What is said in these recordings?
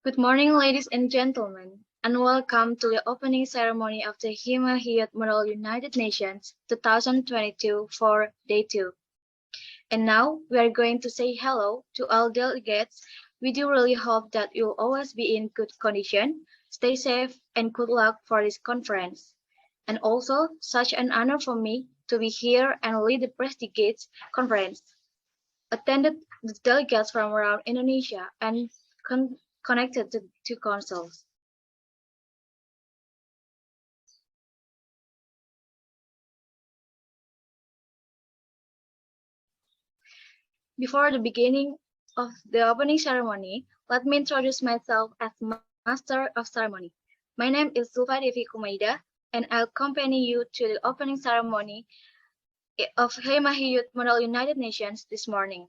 Good morning, ladies and gentlemen, and welcome to the opening ceremony of the HIMAHI Admiral United Nations 2022 for Day 2. And now we are going to say hello to all delegates. We do really hope that you'll always be in good condition, stay safe, and good luck for this conference. And also, such an honor for me to be here and lead the prestigious conference. Attended with delegates from around Indonesia and connected to councils. Before the beginning of the opening ceremony, let me introduce myself as Master of Ceremony. My name is Zulfa Devi Kumaida, and I'll accompany you to the opening ceremony of HIMAHI Youth Model United Nations this morning.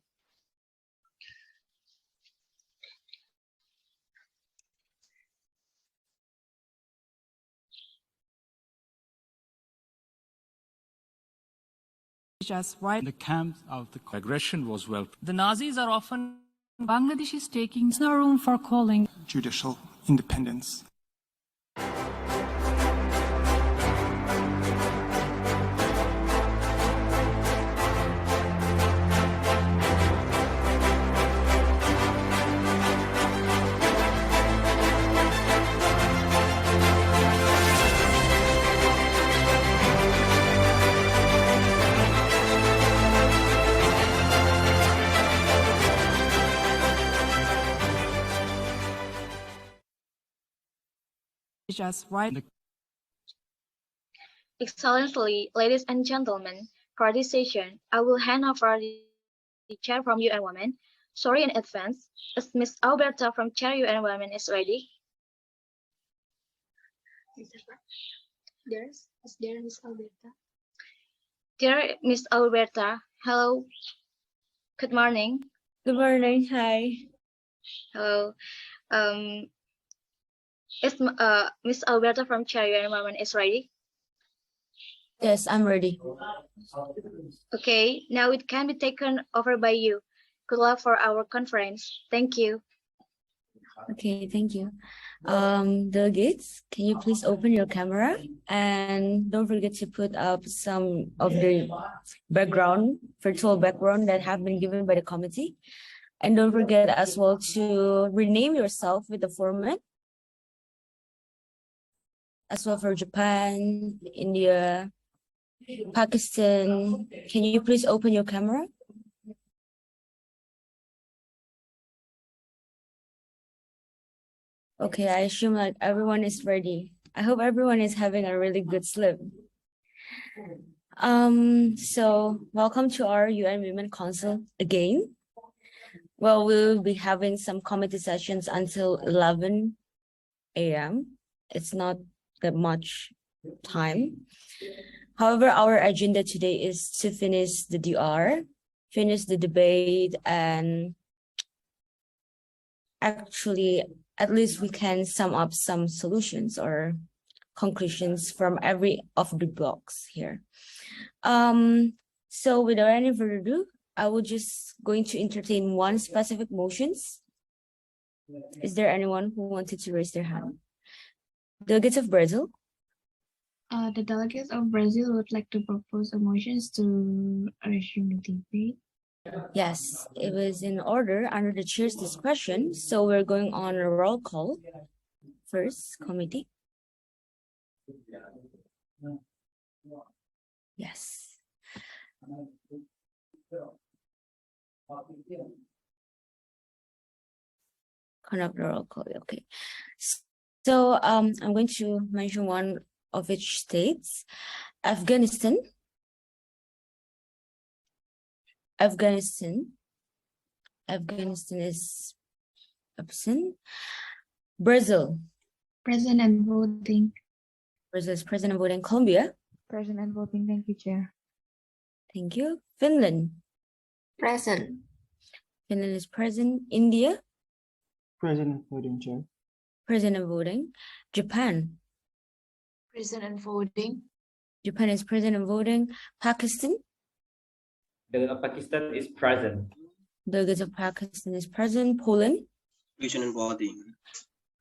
Just why the camp of the aggression was well. the Nazis are often Bangladesh is taking no room for calling judicial independence. just why Excellency, ladies and gentlemen, for this session, I will hand over the chair from UN Women. Sorry in advance, as Ms. Alberta from Chair UN Women is ready. Is there Ms. Alberta? Dear Ms. Alberta, hello. Good morning. Good morning. Hi. Hello. Is Ms. Alberta from Chair UN Women is ready? Yes, I'm ready. Okay, now it can be taken over by you. Good luck for our conference. Thank you. Okay, thank you. Delegates, can you please open your camera and don't forget to put up some of the virtual background that have been given by the committee. And don't forget as well to rename yourself with the format. As well for Japan, India, Pakistan. Can you please open your camera? Okay, I assume like everyone is ready. I hope everyone is having a really good sleep. So welcome to our UN Women Council again. Well, we'll be having some committee sessions until 11 a.m. It's not that much time. However, our agenda today is to finish the DR, finish the debate, and actually, at least we can sum up some solutions or conclusions from every of the blocks here. So without any further ado, I will just going to entertain one specific motions. Is there anyone who wanted to raise their hand? Delegates of Brazil. The delegates of Brazil would like to propose a motions to resume the debate. Yes, it was in order under the chair's discretion. So we're going on a roll call. First, committee. Yes. Conduct the roll call. Okay. So I'm going to mention one of each states. Afghanistan is absent. Brazil. Present and voting. Brazil is present and voting. Colombia. Present and voting. Thank you, Chair. Thank you. Finland. Present. Finland is present. India. Present and voting, Chair. Present and voting. Japan. Present and voting. Japan is present and voting. Pakistan. Pakistan is present. Delegates of Pakistan is present. Poland. Present and voting.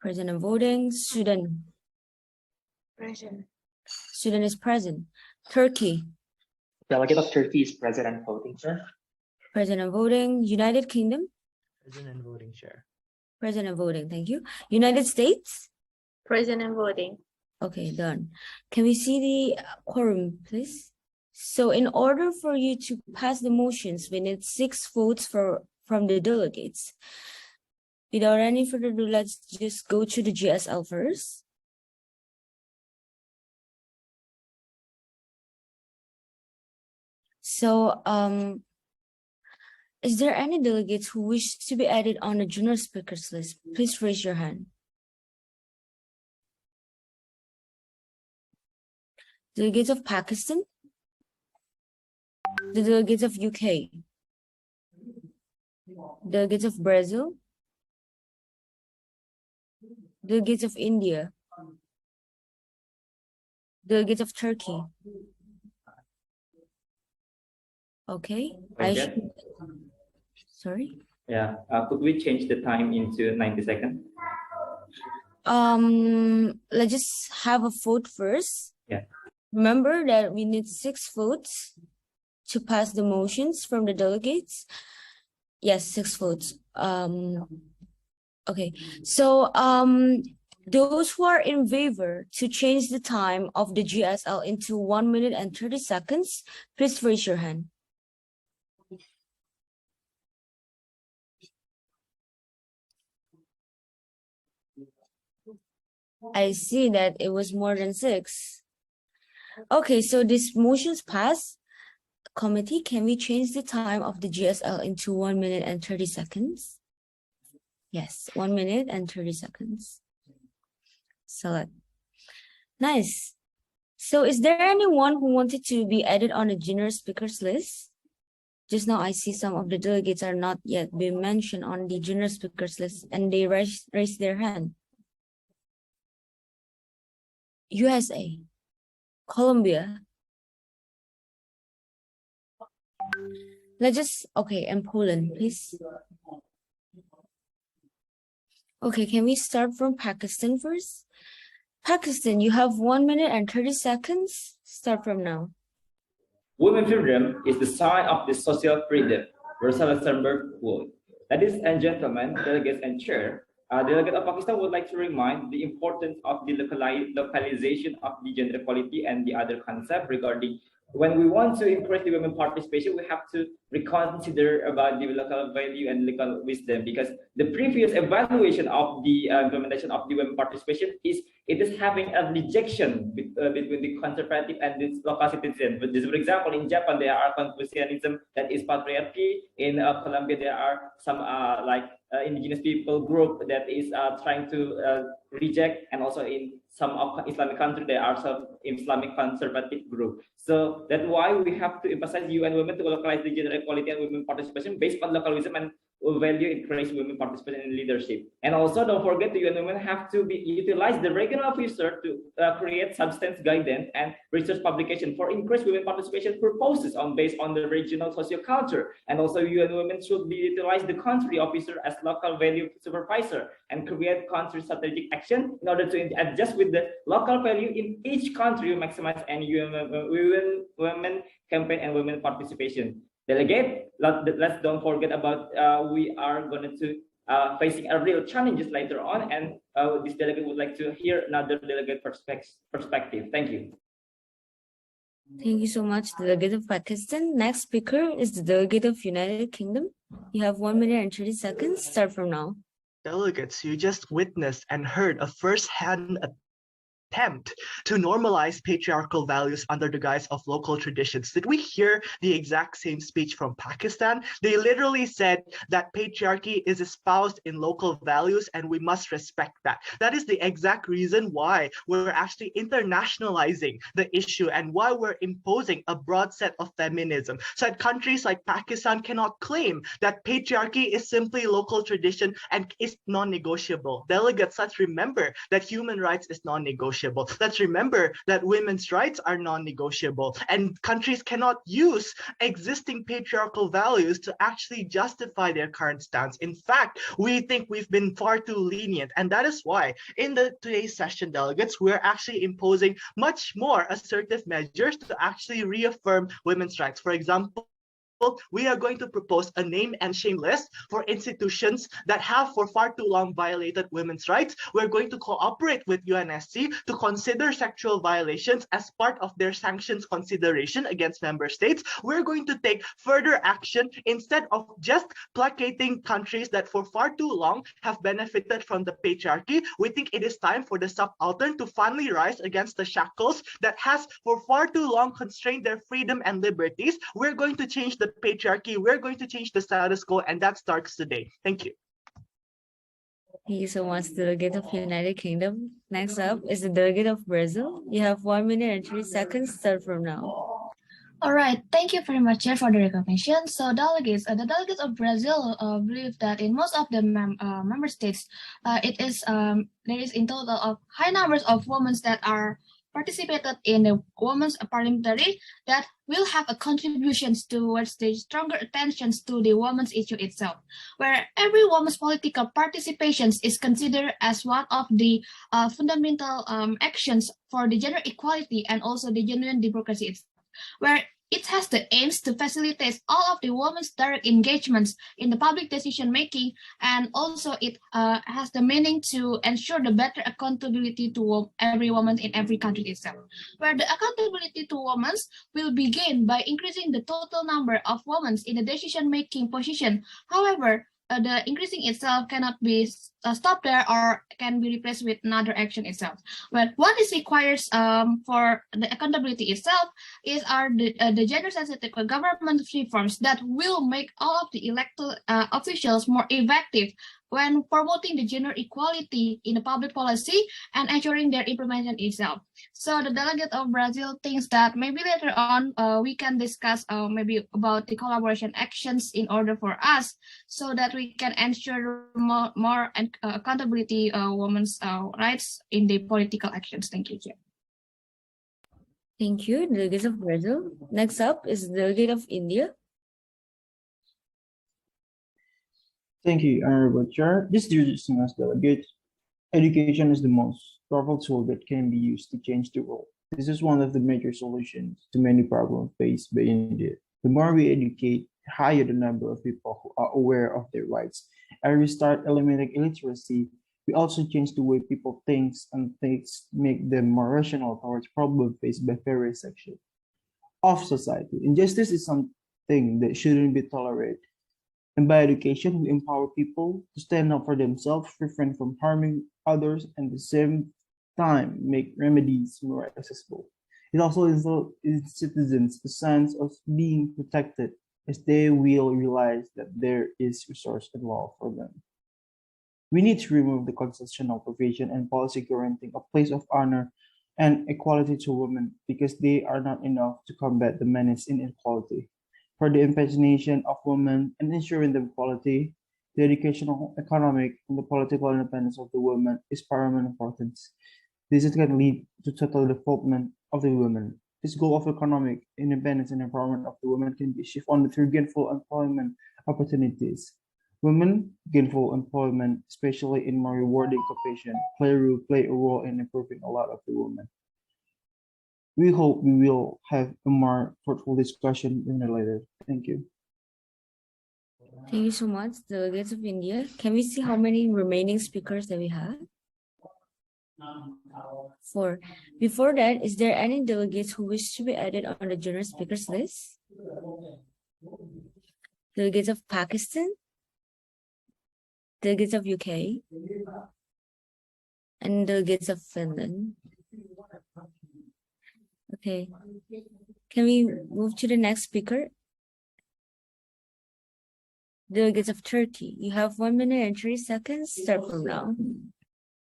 Present and voting. Sudan. Present. Sudan is present. Turkey. Delegate of Turkey is present and voting, sir. Present and voting. United Kingdom. Present and voting, sir. Present and voting. Thank you. United States. Present and voting. Okay, done. Can we see the quorum, please? So in order for you to pass the motions, we need 6 votes from the delegates. Without any further ado, let's just go to the GSL first. So, is there any delegates who wish to be added on the junior speakers list? Please raise your hand. Delegates of Pakistan? The delegates of UK? Delegates of Brazil? Delegates of India? Delegates of Turkey? Okay. Sorry? Yeah, could we change the time into 90 seconds? Let's just have a vote first. Yeah. Remember that we need 6 votes to pass the motions from the delegates. Yes, 6 votes. Okay. So, those who are in favor to change the time of the GSL into 1 minute and 30 seconds, please raise your hand. I see that it was more than 6. Okay, so this motion's passed. Committee, can we change the time of the GSL into 1 minute and 30 seconds? Yes, 1 minute and 30 seconds. Select. Nice. So is there anyone who wanted to be added on the junior speakers list? Just now I see some of the delegates are not yet being mentioned on the junior speakers list and they raise their hand. USA, Colombia. Let's just, okay, and Poland, please. Okay, can we start from Pakistan first? Pakistan, you have 1 minute and 30 seconds. Start from now. Women freedom is the sign of the social freedom. Rosal Luxemburg quote. Ladies and gentlemen, delegates and chair, delegate of Pakistan would like to remind the importance of the localization of the gender equality and the other concept regarding when we want to encourage the women participation, we have to reconsider about the local value and local wisdom, because the previous evaluation of the implementation of the women participation is it is having a rejection between the conservative and the local citizen. But just for example, in Japan there are Confucianism that is patriarchy. In Colombia there are some indigenous people group that is trying to reject, and also in some of Islamic countries there are some Islamic conservative group. So that's why we have to emphasize UN Women to localize the gender equality and women participation based on localism and value encourage women participation in leadership. And also don't forget the UN Women have to be utilize the regional officer to create substance guidance and research publication for increased women participation purposes based on the regional socio-culture. And also UN Women should be utilize the country officer as local value supervisor and create country strategic action in order to adjust with the local value in each country, maximize and women campaign and women participation. Delegate, let's don't forget about we are going to facing a real challenges later on, and this delegate would like to hear another delegate perspective. Thank you. Thank you so much, Delegate of Pakistan. Next speaker is the Delegate of United Kingdom. You have 1 minute and 30 seconds. Start from now. Delegates, you just witnessed and heard a first-hand attempt to normalize patriarchal values under the guise of local traditions. Did we hear the exact same speech from Pakistan? They literally said that patriarchy is espoused in local values and we must respect that. That is the exact reason why we're actually internationalizing the issue and why we're imposing a broad set of feminism, so that countries like Pakistan cannot claim that patriarchy is simply local tradition and is non-negotiable. Delegates, let's remember that human rights is non-negotiable. non-negotiable. Let's remember that women's rights are non-negotiable, and countries cannot use existing patriarchal values to actually justify their current stance. In fact, we think we've been far too lenient, and that is why in today's session, delegates, we're actually imposing much more assertive measures to actually reaffirm women's rights. For example, we are going to propose a name and shame list for institutions that have for far too long violated women's rights. We're going to cooperate with UNSC to consider sexual violations as part of their sanctions consideration against member states. We're going to take further action instead of just placating countries that for far too long have benefited from the patriarchy. We think it is time for the subaltern to finally rise against the shackles that has for far too long constrained their freedom and liberties. We're going to change the patriarchy. We're going to change the status quo, and that starts today. Thank you. Thank you so much, Delegate of United Kingdom. Next up is the Delegate of Brazil. You have 1 minute and 3 seconds. Start from now. All right, thank you very much, Chair, for the recognition. So, delegates, the delegates of Brazil believe that in most of the member states, there is in total of high numbers of women that are participated in the women's parliamentary that will have a contributions towards the stronger attentions to the women's issue itself, where every woman's political participation is considered as one of the fundamental actions for the gender equality and also the genuine democracy itself, where it has the aims to facilitate all of the women's direct engagements in the public decision making, and also it has the meaning to ensure the better accountability to every woman in every country itself, where the accountability to women will begin by increasing the total number of women in the decision making position. However, the increasing itself cannot be stopped there or can be replaced with another action itself. But what is required for the accountability itself is the gender-sensitive government reforms that will make all of the elected officials more effective when promoting the gender equality in the public policy and ensuring their implementation itself. So the delegate of Brazil thinks that maybe later on we can discuss maybe about the collaboration actions in order for us so that we can ensure more accountability women's rights in the political actions. Thank you, Chair. Thank you, Delegate of Brazil. Next up is the Delegate of India. Thank you, Honorable Chair. This dear distinguished delegate, education is the most powerful tool that can be used to change the world. This is one of the major solutions to many problems faced by India. The more we educate, the higher the number of people who are aware of their rights. And we start eliminating illiteracy, we also change the way people think, and things make them more rational towards problems faced by various sections of society. Injustice is something that shouldn't be tolerated. And by education, we empower people to stand up for themselves, refrain from harming others, and at the same time make remedies more accessible. It also instills in citizens a sense of being protected, as they will realize that there is resource and law for them. We need to remove the constitutional provision and policy guaranteeing a place of honor and equality to women, because they are not enough to combat the menace in inequality. For the impersonation of women and ensuring the equality, the educational, economic, and the political independence of the women is paramount importance. This can lead to total development of the women. This goal of economic independence and empowerment of the women can be achieved only through gainful employment opportunities. Women gainful employment, especially in more rewarding occupation, play a role in improving a lot of the women. We hope we will have a more fruitful discussion later. Thank you. Thank you so much, Delegates of India. Can we see how many remaining speakers that we have? 4. Before that, is there any delegates who wish to be added on the general speakers list? Delegates of Pakistan? Delegates of UK? And delegates of Finland? Okay. Can we move to the next speaker? Delegates of Turkey. You have 1 minute and 3 seconds. Start from now.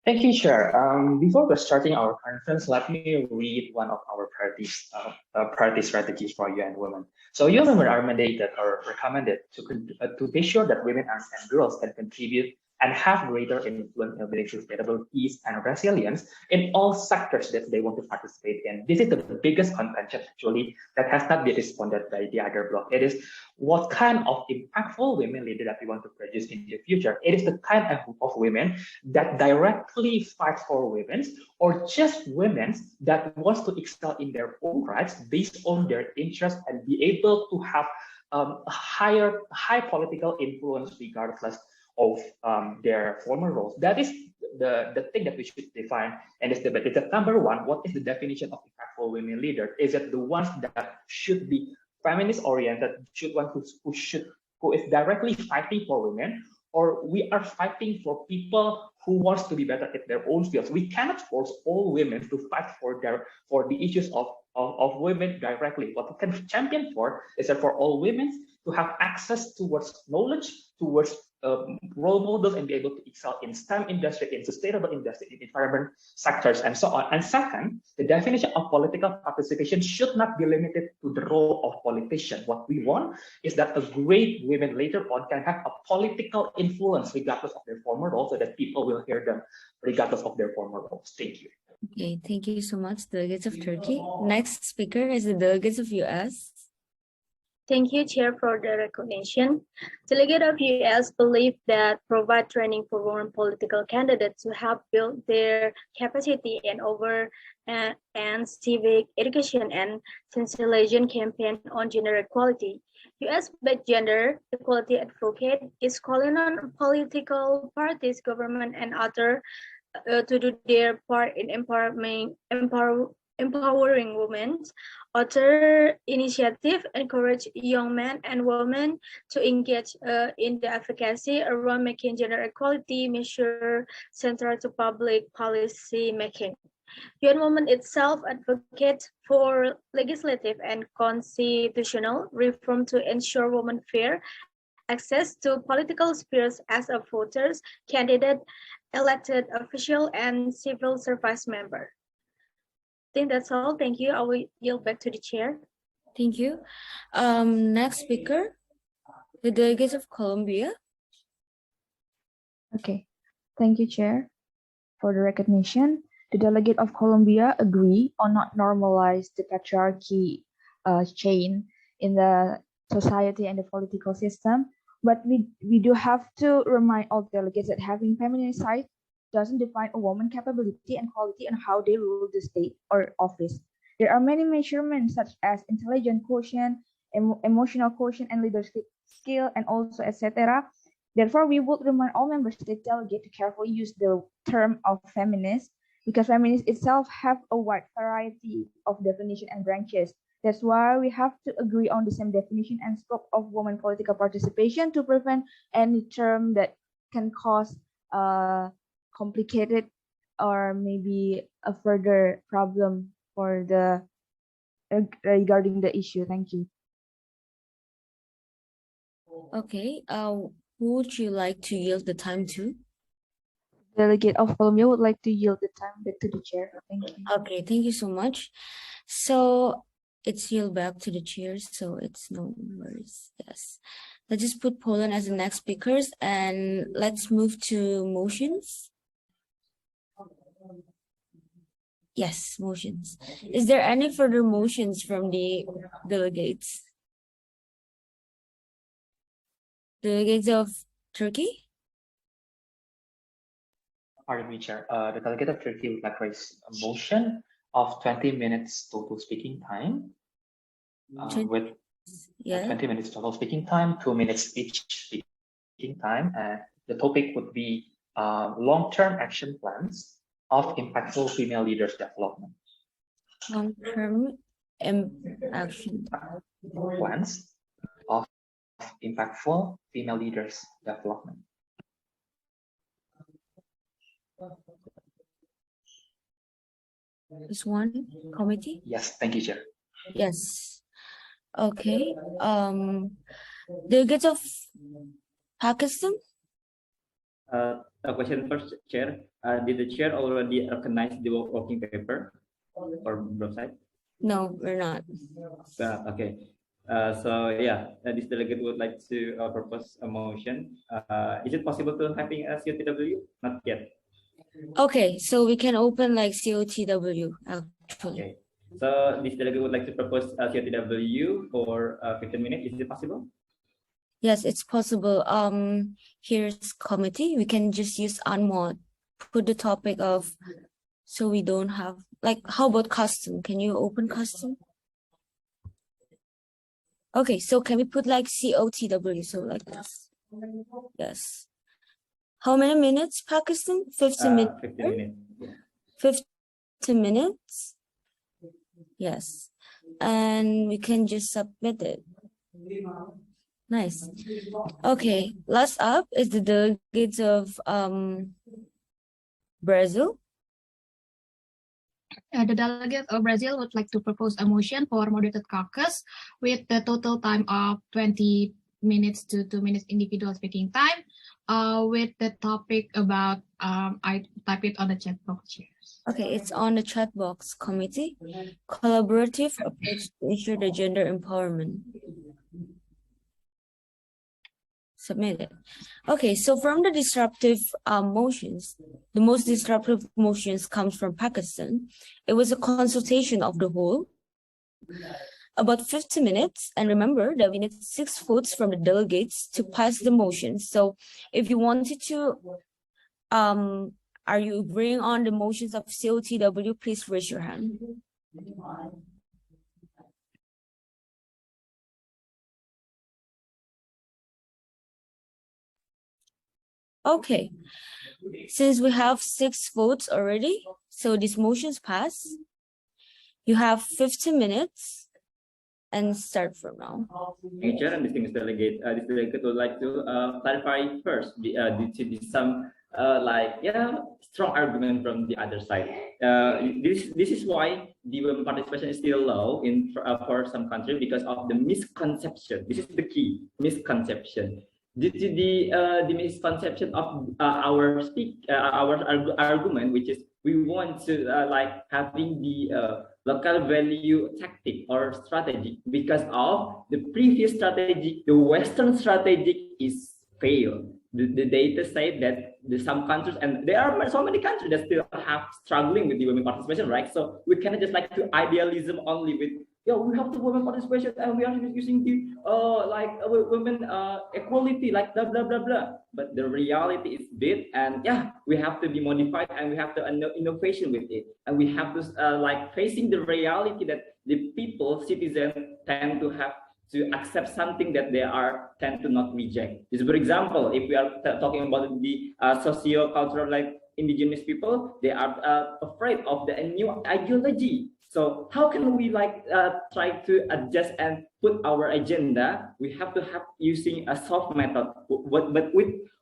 Thank you, Chair. Before we're starting our conference, let me read one of our priority strategies for UN Women. So UN Women are mandated or recommended to be sure that women and girls can contribute and have greater influence in building sustainable peace and resilience in all sectors that they want to participate in. This is the biggest contention actually that has not been responded by the other bloc. It is what kind of impactful women leader that we want to produce in the future. It is the kind of women that directly fight for women, or just women that wants to excel in their own rights based on their interests and be able to have high political influence regardless of their former roles. That is the thing that we should define in this debate. Is that number one, what is the definition of impactful women leader? Is it the ones that should be feminist oriented, who is directly fighting for women, or we are fighting for people who wants to be better at their own fields? We cannot force all women to fight for the issues of women directly. What we can champion for is that for all women to have access towards knowledge, towards role models, and be able to excel in STEM industry, in sustainable industry, in environment sectors, and so on. And second, the definition of political participation should not be limited to the role of politician. What we want is that a great women later on can have a political influence regardless of their former role, so that people will hear them regardless of their former roles. Thank you. Okay, thank you so much, delegates of Turkey. Next speaker is the delegates of US. Thank you, Chair, for the recognition. Delegate of US believe that provide training for women political candidates to help build their capacity and civic education and sensitization campaign on gender equality. US-based gender equality advocate is calling on political parties, government, and others to do their part in empowering women. Other initiatives encourage young men and women to engage in the advocacy around making gender equality measure central to public policy making. UN Women itself advocates for legislative and constitutional reform to ensure women fair access to political spheres as a voters, candidate, elected official, and civil service member. I think that's all. Thank you. I will yield back to the chair. Thank you. Next speaker, the delegates of Colombia. Okay, thank you, Chair, for the recognition. The delegate of Colombia agree on not normalize the patriarchy chain in the society and the political system, but we do have to remind all delegates that having feminine side doesn't define a woman's capability and quality and how they rule the state or office. There are many measurements such as intelligence quotient, emotional quotient, and leadership skill, and also etc. Therefore, we would remind all member state delegates to carefully use the term of feminist, because feminist itself have a wide variety of definition and branches. That's why we have to agree on the same definition and scope of women political participation to prevent any term that can cause complicated or maybe a further problem for the regarding the issue. Thank you. Okay, who would you like to yield the time to? Delegate of Colombia would like to yield the time back to the chair. Thank you. Okay, thank you so much. So it's yield back to the chair, so it's no worries. Yes. Let's just put Poland as the next speakers and let's move to motions. Yes, motions. Is there any further motions from the delegates? Delegates of Turkey? Pardon me, Chair. The delegate of Turkey would like to raise a motion of 20 minutes total speaking time. With 20 minutes total speaking time, 2 minutes each speaking time. And the topic would be long-term action plans of impactful female leaders development. Long-term action plans of impactful female leaders development. This one committee? Yes, thank you, Chair. Yes. Okay. Delegates of Pakistan? A question first, Chair. Did the chair already recognize the working paper or website? No, we're not. Okay. So yeah, this delegate would like to propose a motion. Is it possible to having a COTW? Not yet. Okay, so we can open like COTW actually. Okay. So this delegate would like to propose a COTW for 15 minutes. Is it possible? Yes, it's possible. Here's committee. We can just use unmod. Put the topic of, so we don't have like, how about custom? Can you open custom? Okay, so can we put like COTW? So like this. Yes. How many minutes, Pakistan? 50 minutes. 15 minutes. 50 minutes. Yes. And we can just submit it. Nice. Okay, last up is the delegates of Brazil. The delegate of Brazil would like to propose a motion for moderated caucus with the total time of 20 minutes to 2 minutes individual speaking time, with the topic about, I type it on the chat box here. Okay, it's on the chat box committee. Collaborative approach to ensure the gender empowerment. Submitted. Okay, so from the disruptive motions, the most disruptive motions comes from Pakistan. It was a consultation of the whole, about 50 minutes. And remember that we need 6 votes from the delegates to pass the motion. So if you wanted to, are you agreeing on the motions of COTW? Please raise your hand. Okay, since we have 6 votes already, so these motions pass. You have 50 minutes and start from now. Thank you, Chair, and distinguished delegate. This delegate would like to clarify first due to some strong argument from the other side. This is why the women participation is still low in for some countries because of the misconception. This is the key misconception. Due to the misconception of our argument, which is we want to having the local value tactic or strategy because of the previous strategy, the Western strategy is failed. The data say that some countries, and there are so many countries that still have struggling with the women participation, right? So we cannot just like to idealism only with we have the women participation and we are using the women equality like blah blah blah blah. But the reality is big, and we have to be modified and we have to innovation with it, and we have to facing the reality that the people citizens tend to have to accept something that they are tend to not reject. Just for example, if we are talking about the socio-cultural indigenous people, they are afraid of the new ideology. So how can we try to adjust and put our agenda? We have to have using a soft method, but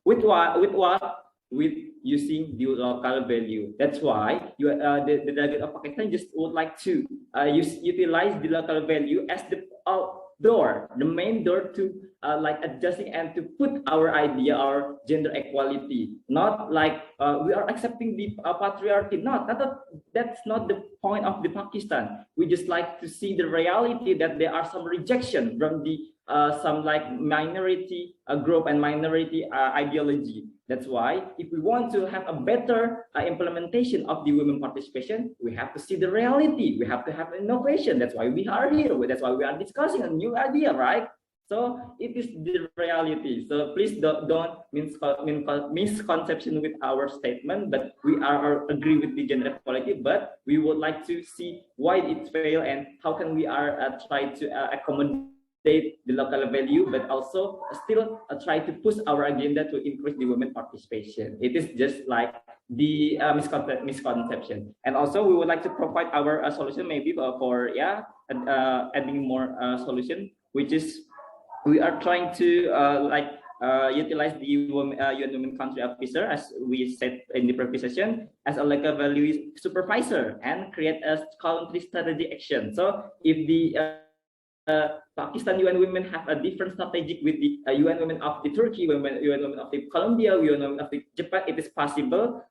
with what? With using the local value. That's why the delegate of Pakistan just would like to utilize the local value as the main door to adjusting and to put our idea, our gender equality, not we are accepting the patriarchy. That's not the point of the Pakistan. We just like to see the reality that there are some rejection from the some minority group and minority ideology. That's why if we want to have a better implementation of the women participation, we have to see the reality. We have to have innovation. That's why we are here. That's why we are discussing a new idea, right? So it is the reality. So please don't misconception with our statement, but we are agree with the gender equality, but we would like to see why it failed and how can we try to accommodate the local value, but also still try to push our agenda to increase the women participation. It is just like the misconception. And also we would like to provide our solution maybe for adding more solution, which is we are trying to utilize the UN Women Country Officer, as we said in the previous session, as a local value supervisor and create a country strategy action. So if the Pakistan UN women have a different strategy with the UN women of the Turkey, UN women of the Colombia, UN women of the Japan, it is possible.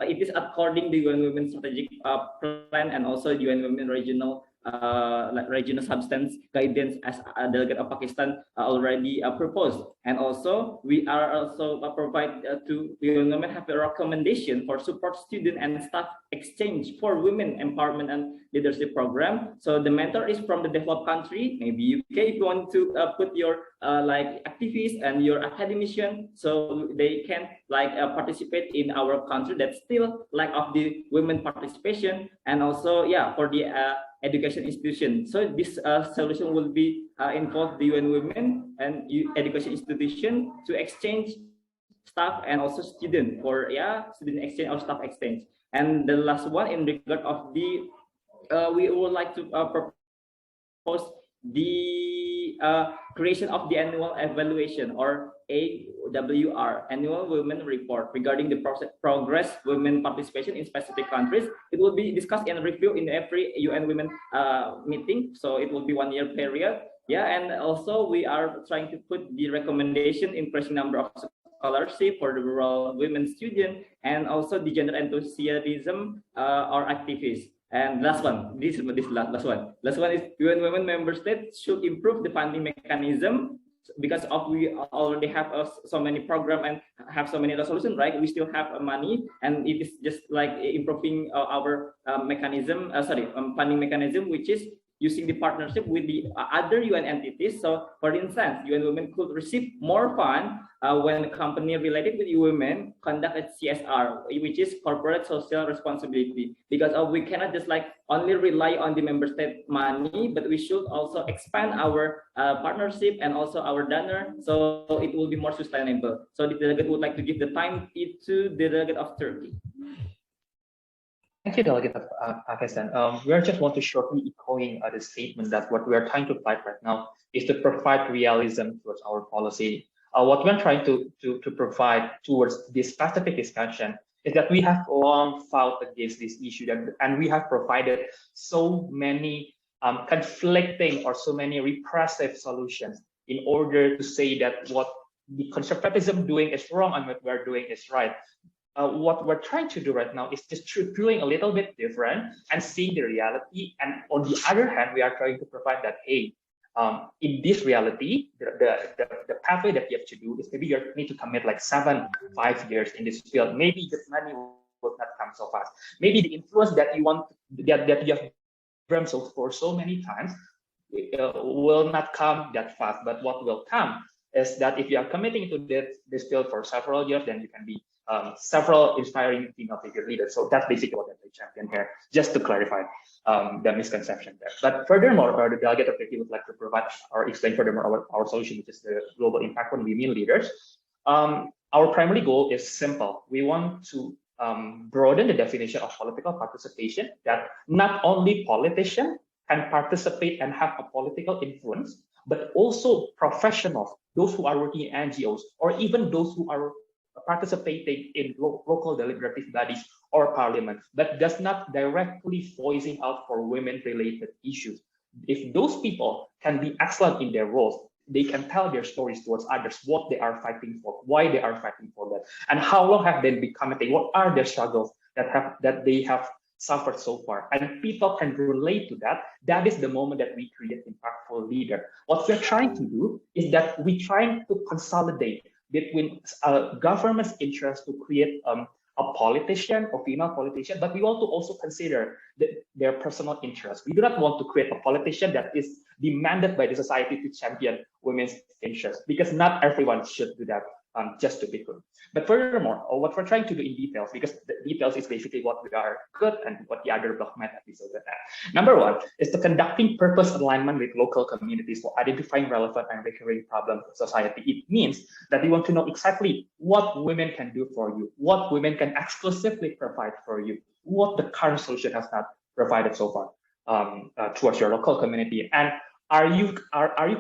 It is according to the UN women strategic plan and also the UN women regional like regional substance guidance as a delegate of Pakistan already proposed. And also we are also provide to women have a recommendation for support student and staff exchange for women empowerment and leadership program. So the mentor is from the developed country, maybe UK, if you want to put your like activists and your academician, so they can like participate in our country that still lack of the women participation. And also for the education institution. So this solution will be involve the UN Women and education institution to exchange staff and also student for student exchange or staff exchange. And the last one in regard of the we would like to propose the creation of the annual evaluation or AWR, annual women report regarding the progress women participation in specific countries. It will be discussed and reviewed in every UN women meeting. So it will be 1 year period. And also we are trying to put the recommendation increasing number of scholarship for the rural women student and also the gender enthusiasm or activists. And last one, this last one. Last one is UN Women member states should improve the funding mechanism because of we already have so many program and have so many resolutions, right? We still have money, and it is just like improving our mechanism. Funding mechanism, which is using the partnership with the other UN entities. So, for instance, UN Women could receive more fund when a company related with women conduct a CSR, which is corporate social responsibility. Because we cannot just like only rely on the member state money, but we should also expand our partnership and also our donor, so it will be more sustainable. So the delegate would like to give the time to the delegate of Turkey. Thank you, Delegate of Pakistan. We just want to shortly echoing the statement that what we are trying to fight right now is to provide realism towards our policy. What we're trying to provide towards this specific discussion is that we have long fought against this issue, and we have provided so many conflicting or so many repressive solutions in order to say that what the conservatism doing is wrong and what we're doing is right. What we're trying to do right now is just doing a little bit different and seeing the reality. And on the other hand, we are trying to provide that, hey, in this reality, the pathway that you have to do is maybe you need to commit like 5 years in this field. Maybe the money will not come so fast. Maybe the influence that you want that you have dreamt for so many times will not come that fast. But what will come is that if you are committing to this field for several years, then you can be several inspiring female figure leaders. So that's basically what I champion here, just to clarify the misconception there. But furthermore, the delegate of Turkey would like to provide or explain furthermore our solution, which is the global impact on women leaders. Our primary goal is simple. We want to broaden the definition of political participation, that not only politicians can participate and have a political influence, but also professionals, those who are working in NGOs, or even those who are participating in local deliberative bodies or parliament, but does not directly voicing out for women-related issues. If those people can be excellent in their roles, they can tell their stories towards others, what they are fighting for, why they are fighting for that, and how long have they been committing, what are their struggles that they have suffered so far, and people can relate to that. That is the moment that we create impactful leader. What we're trying to do is that we're trying to consolidate between government's interest to create a politician or female politician, but we want to also consider their personal interest. We do not want to create a politician that is demanded by the society to champion women's interests, because not everyone should do that, just to be good. But furthermore, what we're trying to do in details, because the details is basically what we are good and what the other block might not be so good at. Number one is the conducting purpose alignment with local communities for identifying relevant and recurring problems of society. It means that we want to know exactly what women can do for you, what women can exclusively provide for you, what the current solution has not provided so far towards your local community. And are you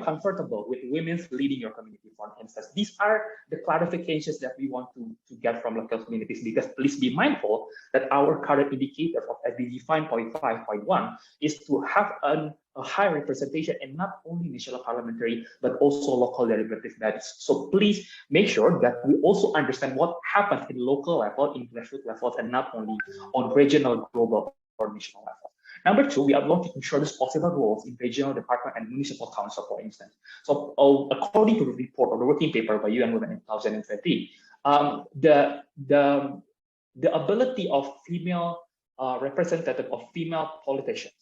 comfortable with women leading your community, for instance? These are the clarifications that we want to get from local communities, because please be mindful that our current indicator of SDG 5.5.1 is to have a high representation in not only national parliamentary, but also local deliberative bodies. So please make sure that we also understand what happens in local level, in grassroots levels, and not only on regional, global, or national level. Number two, we are going to introduce possible roles in regional department and municipal council, for instance. So according to the report or the working paper by UN Women in 2020, the ability of female representative of female politicians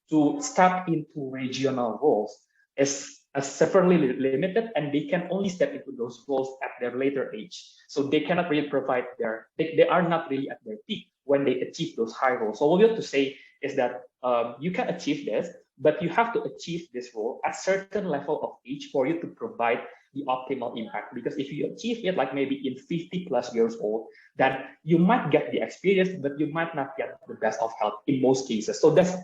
to step into regional roles is severely limited, and they can only step into those roles at their later age. So they cannot really provide they are not really at their peak when they achieve those high roles. So what we have to say is that you can achieve this, but you have to achieve this role at certain level of age for you to provide the optimal impact. Because if you achieve it like maybe in 50 plus years old, then you might get the experience, but you might not get the best of health in most cases. So that's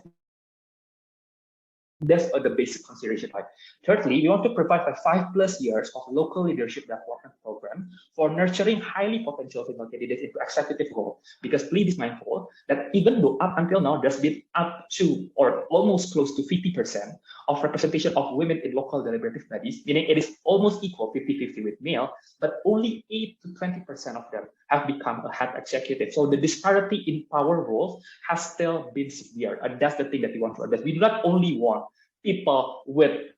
the basic consideration. Right? Thirdly, we want to provide 5+ years of local leadership development program for nurturing highly potential female candidates into executive role. Because please be mindful that even though up until now there's been up to or almost close to 50% of representation of women in local deliberative bodies, meaning it is almost equal 50-50 with male, but only 8 to 20% of them have become a head executive. So the disparity in power roles has still been severe, and that's the thing that we want to address. We do not only want people with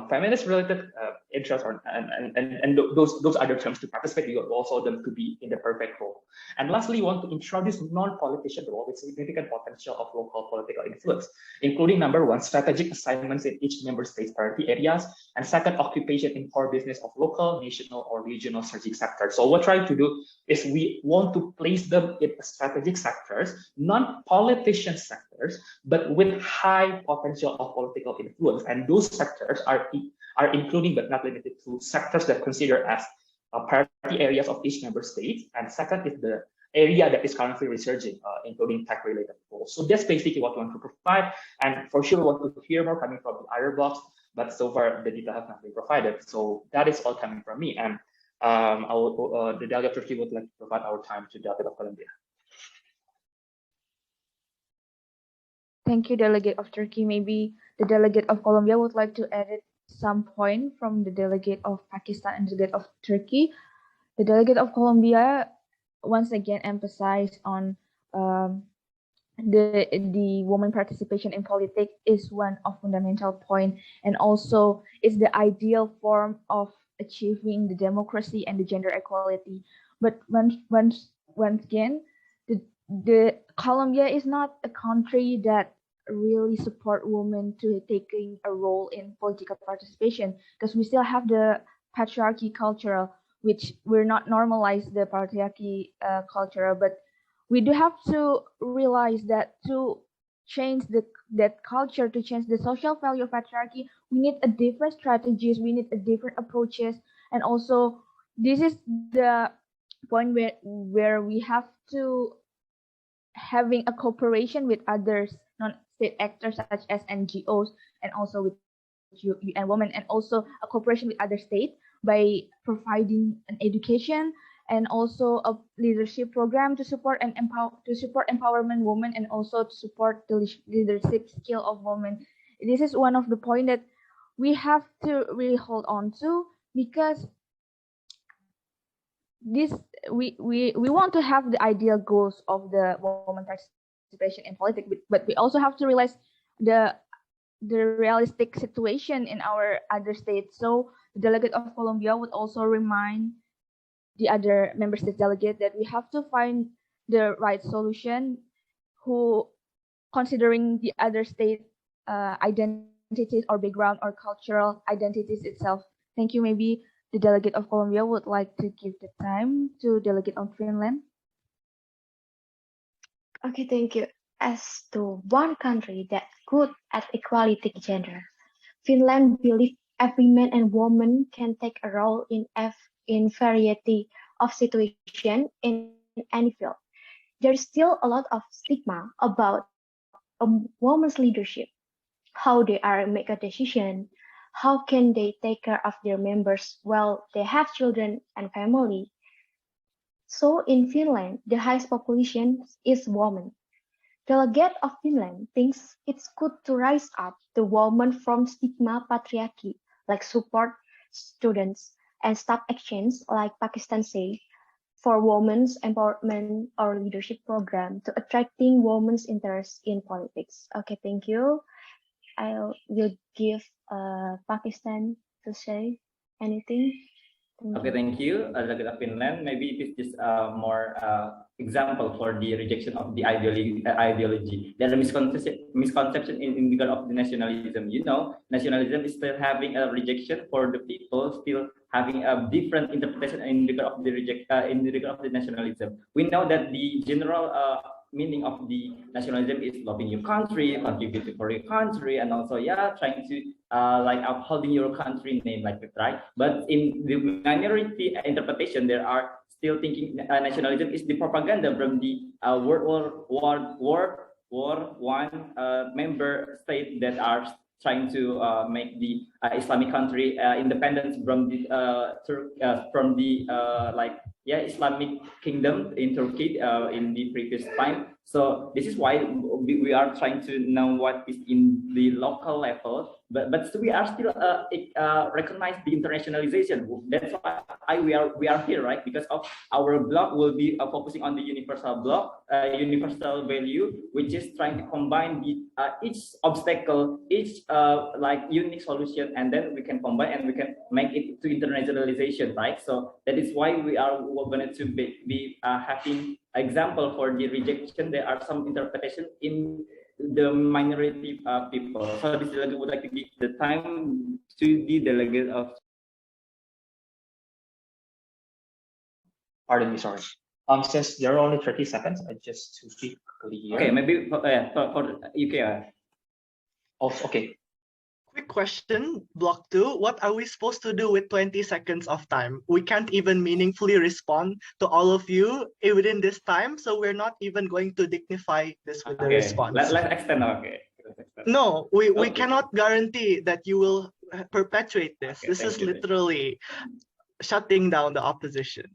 feminist-related interests and those other terms to participate. We want also them to be in the perfect role. And lastly, we want to introduce non-politician role with significant potential of local political influence, including number one, strategic assignments in each member state's priority areas, and second, occupation in core business of local, national, or regional strategic sectors. So what we're trying to do is we want to place them in strategic sectors, non-politician sectors, but with high potential of political influence. And those sectors are including but not limited to sectors that consider as priority areas of each member state. And second is the area that is currently resurging, including tech-related roles. So that's basically what we want to provide. And for sure, we want to hear more coming from the other blocks, but so far the data have not been provided. So that is all coming from me. And the delegate of Turkey would like to provide our time to delegate of Colombia. Thank you, Delegate of Turkey. Maybe the Delegate of Colombia would like to edit some point from the Delegate of Pakistan and the Delegate of Turkey. The Delegate of Colombia once again emphasized on the woman participation in politics is one of fundamental point, and also is the ideal form of achieving the democracy and the gender equality. But once again, the Colombia is not a country that really support women to taking a role in political participation, because we still have the patriarchy culture, which we're not normalize the patriarchy culture, but we do have to realize that to change that culture, to change the social value of patriarchy, we need a different strategies, we need a different approaches, and also this is the point where we have to having a cooperation with others non-state actors such as NGOs and also with UN Women, and also a cooperation with other states by providing an education and also a leadership program to support and empowerment women, and also to support the leadership skill of women. This is one of the point that we have to really hold on to, because this we want to have the ideal goals of the woman participation in politics, but we also have to realize the realistic situation in our other states. So the Delegate of Colombia would also remind the other member state delegate that we have to find the right solution, who considering the other state identities or background or cultural identities itself. Thank you. Maybe the Delegate of Colombia would like to give the time to Delegate of Finland. Okay, thank you. As to one country that's good at equality gender, Finland believes every man and woman can take a role in variety of situations in any field. There is still a lot of stigma about a woman's leadership, how they are make a decision, how can they take care of their members while they have children and family. So in Finland, the highest population is women. Delegate of Finland thinks it's good to rise up the woman from stigma patriarchy, like support students and stop actions like Pakistan say, for women's empowerment or leadership program to attracting women's interest in politics. Okay, thank you. I will give Pakistan to say anything. Okay, thank you. Delegate of Finland. Maybe it is just more example for the rejection of the ideology. There are misconception in regard of the nationalism. You know, nationalism is still having a rejection for the people, still having a different interpretation in regard of the in regard of the nationalism. We know that the general meaning of the nationalism is loving your country, contributing for your country, and also trying to like upholding your country name like that, right? But in the minority interpretation, there are still thinking nationalism is the propaganda from the World War One member state that are trying to make the Islamic country independence from the Islamic kingdom in Turkey in the previous time. So this is why we are trying to know what is in the local level, but we are still recognize the internationalization. That's why we are here, right? Because of our blog will be focusing on the universal block, universal value, which is trying to combine the each obstacle, each like unique solution, and then we can combine and we can make it to internationalization, right? So that is why we are going to be having example for the rejection. There are some interpretation in the minority people. So this delegate would like to give the time to the delegate of. Pardon me, sorry. Since there are only 30 seconds, I just to be clear. Okay, maybe for UK. Also, okay. Quick question, block 2. What are we supposed to do with 20 seconds of time? We can't even meaningfully respond to all of you within this time, so we're not even going to dignify this with a response. Let's extend. Okay. No, we cannot guarantee that you will perpetuate this. Okay, this is literally shutting down the opposition.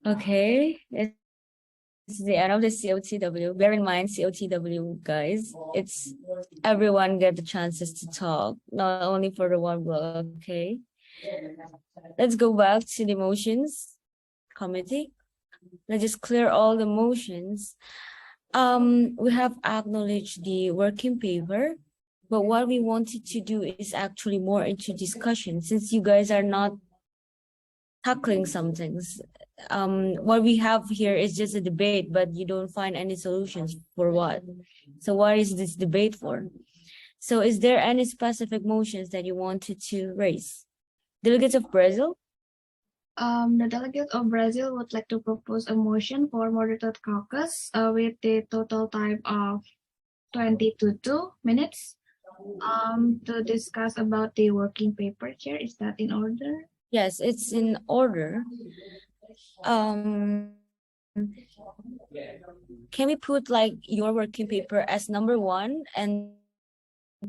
Okay. It's the end of the COTW. Bear in mind, COTW, guys, it's everyone get the chances to talk, not only for the one block, okay? Let's go back to the motions committee. Let's just clear all the motions. We have acknowledged the working paper, but what we wanted to do is actually more into discussion, since you guys are not tackling some things. What we have here is just a debate, but you don't find any solutions for what. So what is this debate for? So is there any specific motions that you wanted to raise? Delegates of Brazil? The delegate of Brazil would like to propose a motion for moderated caucus with the total time of 20 to 2 minutes to discuss about the working paper. Chair, is that in order? Yes, it's in order. Can we put like your working paper as number 1 and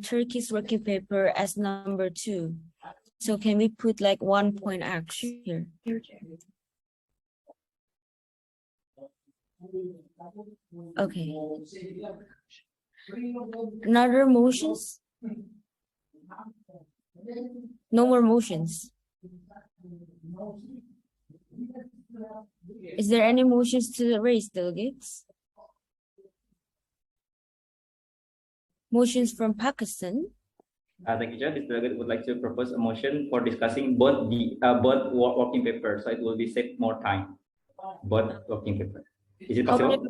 Turkey's working paper as number 2? So can we put like 1 point action here? Okay. Another motions? No more motions. Is there any motions to raise, delegates? Motions from Pakistan? Thank you, Chair. This delegate would like to propose a motion for discussing both the both working papers, so it will be save more time. Both working paper. Is it possible?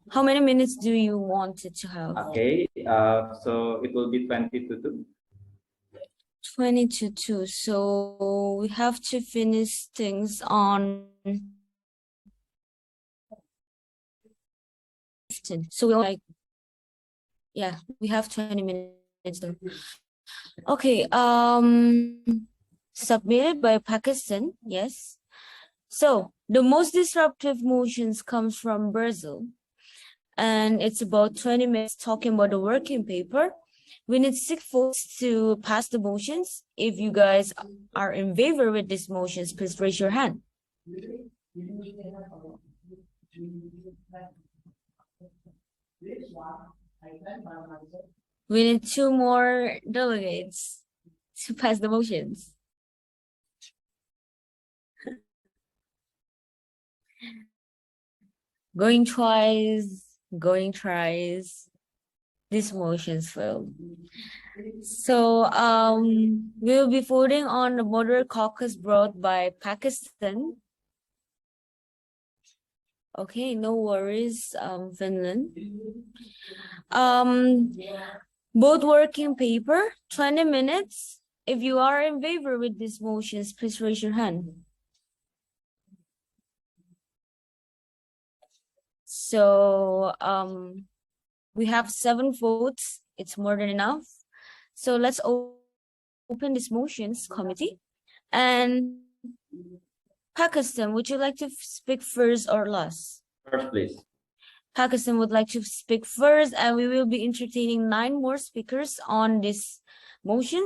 How many minutes do you want it to have? Okay. So it will be 20 to 2. 20 to 2. So we have to finish things on 15. So we like, yeah, we have 20 minutes though. Okay, submitted by Pakistan, yes. So the most disruptive motions comes from Brazil, and it's about 20 minutes talking about the working paper. We need 6 votes to pass the motions. If you guys are in favor with these motions, please raise your hand. We need 2 more delegates to pass the motions. Going twice, going thrice. These motions failed. So we'll be voting on the moderate caucus brought by Pakistan. Okay, no worries, Finland. Both working paper, 20 minutes. If you are in favor with these motions, please raise your hand. So we have 7 votes. It's more than enough. So let's open this motions committee. And Pakistan, would you like to speak first or last? First, please. Pakistan would like to speak first, and we will be entertaining 9 more speakers on this motion.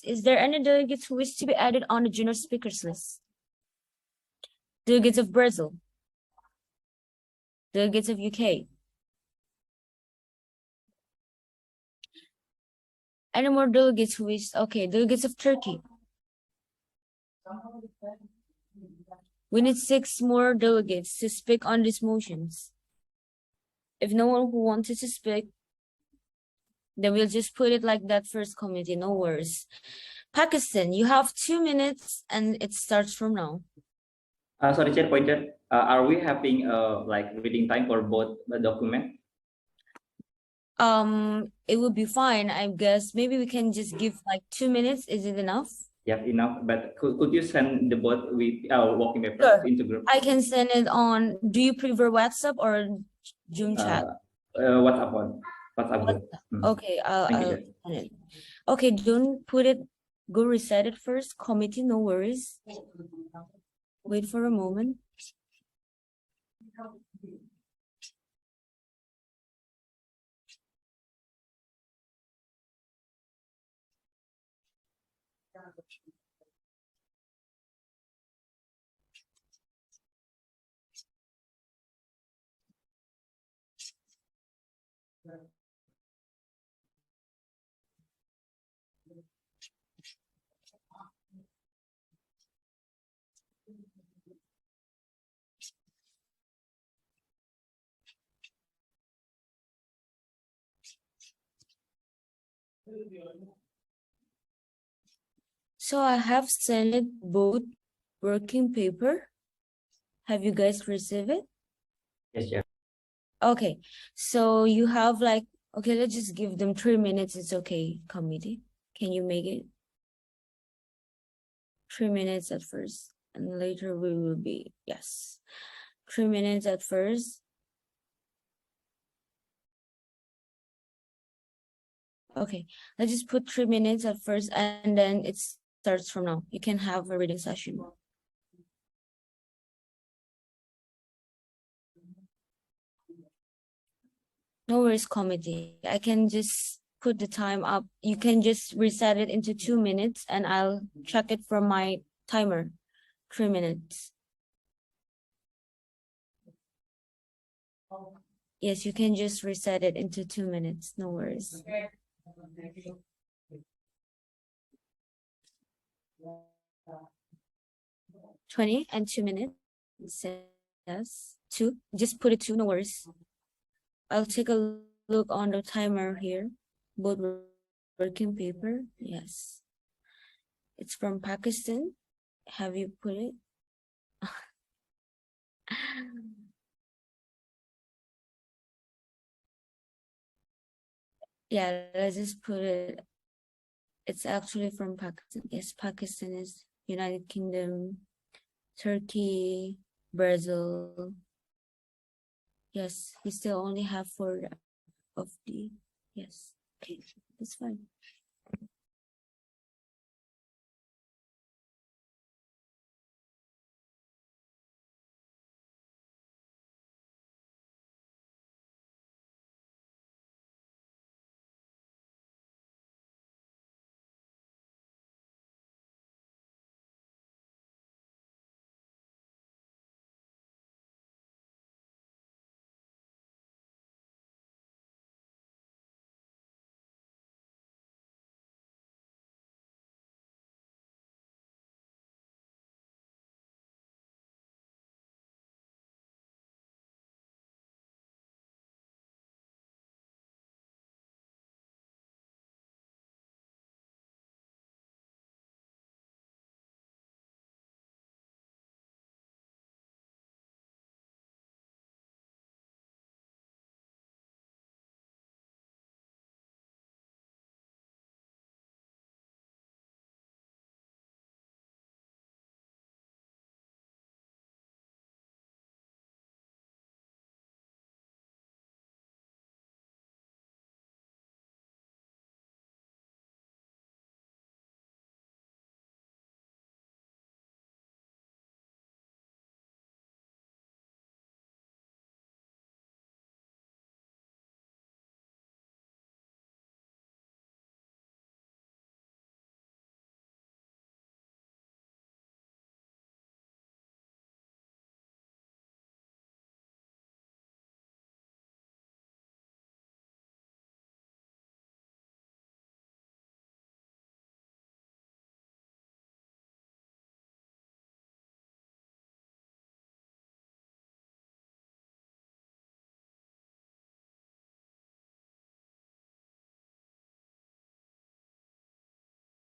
Is there any delegates who wish to be added on the junior speakers list? Delegates of Brazil. Delegates of UK. Any more delegates who wish? Okay, delegates of Turkey. We need 6 more delegates to speak on these motions. If no one who wanted to speak, then we'll just put it like that first committee, no worries. Pakistan, you have 2 minutes and it starts from now. Sorry, Chair, pointer. Are we having like reading time for both the document? It would be fine, I guess. Maybe we can just give like 2 minutes. Is it enough? Yeah, enough. But could you send the both with our working paper Sure. into group? I can send it on. Do you prefer WhatsApp or Zoom chat? WhatsApp on. WhatsApp group. Okay, I'll Thank you, send Chair. it. Okay, don't put it. Go reset it first. Committee, no worries. Wait for a moment. So I have sent it both working paper. Have you guys received it? Yes, Chair. Okay, so you have like, okay, let's just give them 3 minutes. It's okay, committee. Can you make it? 3 minutes at first, and later we will be, yes. 3 minutes at first. Okay, let's just put 3 minutes at first, and then it starts from now. You can have a reading session. No worries, committee. I can just put the time up. You can just reset it into 2 minutes, and I'll check it from my timer. 3 minutes. Yes, you can just reset it into 2 minutes. No worries. $20 and 2 minutes. Yes, 2. Just put it 2. No worries. I'll take a look on the timer here. Both working paper. Yes. It's from Pakistan. Have you put it? Yeah, let's just put it. It's actually from Pakistan. Yes, Pakistan is United Kingdom, Turkey, Brazil. Yes, we still only have 4 of the, yes. Okay, that's fine.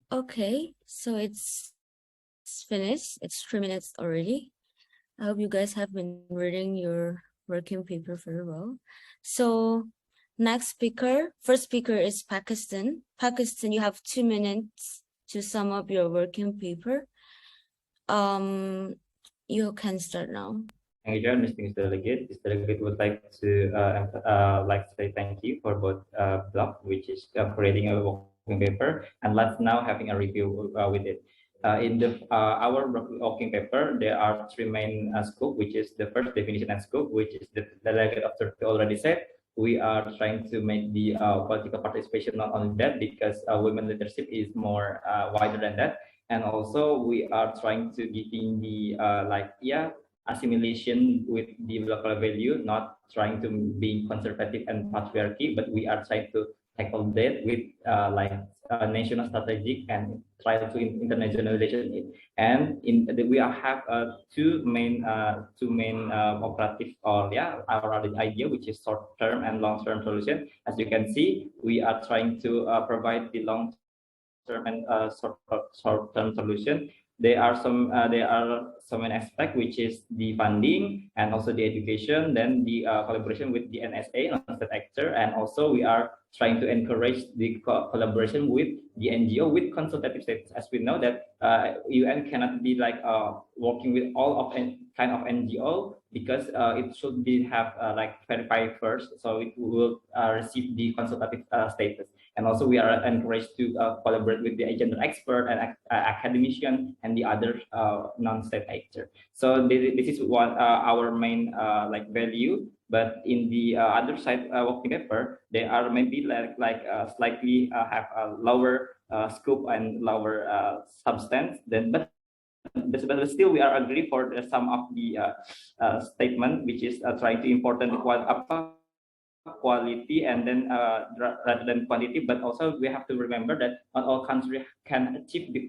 Okay, so it's finished. It's 3 minutes already. I hope you guys have been reading your working paper very well. So first speaker is Pakistan. Pakistan, you have 2 minutes to sum up your working paper. You can start now. Thank you, John. Distinguished delegate. This delegate would like to say thank you for both block, which is creating a working paper, and let's now having a review with it. In our working paper, there are three main scope, which is the first definition and scope, which is the delegate of Turkey already said. We are trying to make the political participation not only that, because women leadership is more wider than that, and also we are trying to giving the assimilation with the local value, not trying to be conservative and patriarchy, but we are trying to tackle that with national strategic and try to internationalization it. And we have two main operative our idea, which is short term and long term solution. As you can see, we are trying to provide the long term and short term solution. There are some aspect, which is the funding and also the education, then the collaboration with the NSA, non-state actor, and also we are trying to encourage the collaboration with the NGO with consultative status. As we know that UN cannot be working with all of kind of NGO, because it should be have verified first, so it will receive the consultative status. And also we are encouraged to collaborate with the gender expert and academician and the other non-state actor. So this is one our main value. But in the other side working paper, they are maybe slightly have a lower scope and lower substance. But still we are agree for some of the statement, which is trying to important quality and then rather than quantity. But also we have to remember that not all countries can achieve the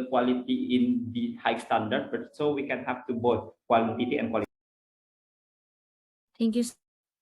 quality in the high standard, but so we can have to both quantity and quality. Thank you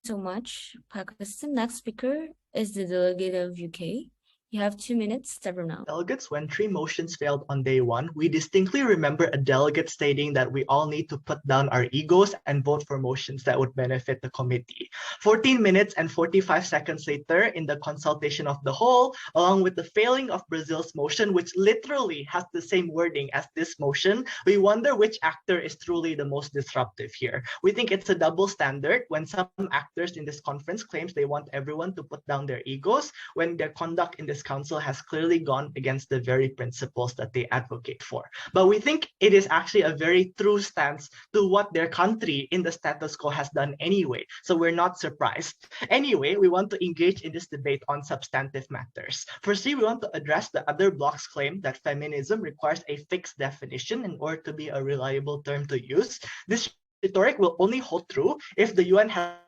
so much, Pakistan. Next speaker is the delegate of UK. You have 2 minutes, start from now. Delegates, when 3 motions failed on day 1, we distinctly remember a delegate stating that we all need to put down our egos and vote for motions that would benefit the committee. 14 minutes and 45 seconds later, in the consultation of the whole, along with the failing of Brazil's motion, which literally has the same wording as this motion, we wonder which actor is truly the most disruptive here. We think it's a double standard when some actors in this conference claims they want everyone to put down their egos, when their conduct in this council has clearly gone against the very principles that they advocate for. But we think it is actually a very true stance to what their country in the status quo has done anyway, so we're not surprised. Anyway, we want to engage in this debate on substantive matters. Firstly, we want to address the other bloc's claim that feminism requires a fixed definition in order to be a reliable term to use. This rhetoric will only hold true if the UN has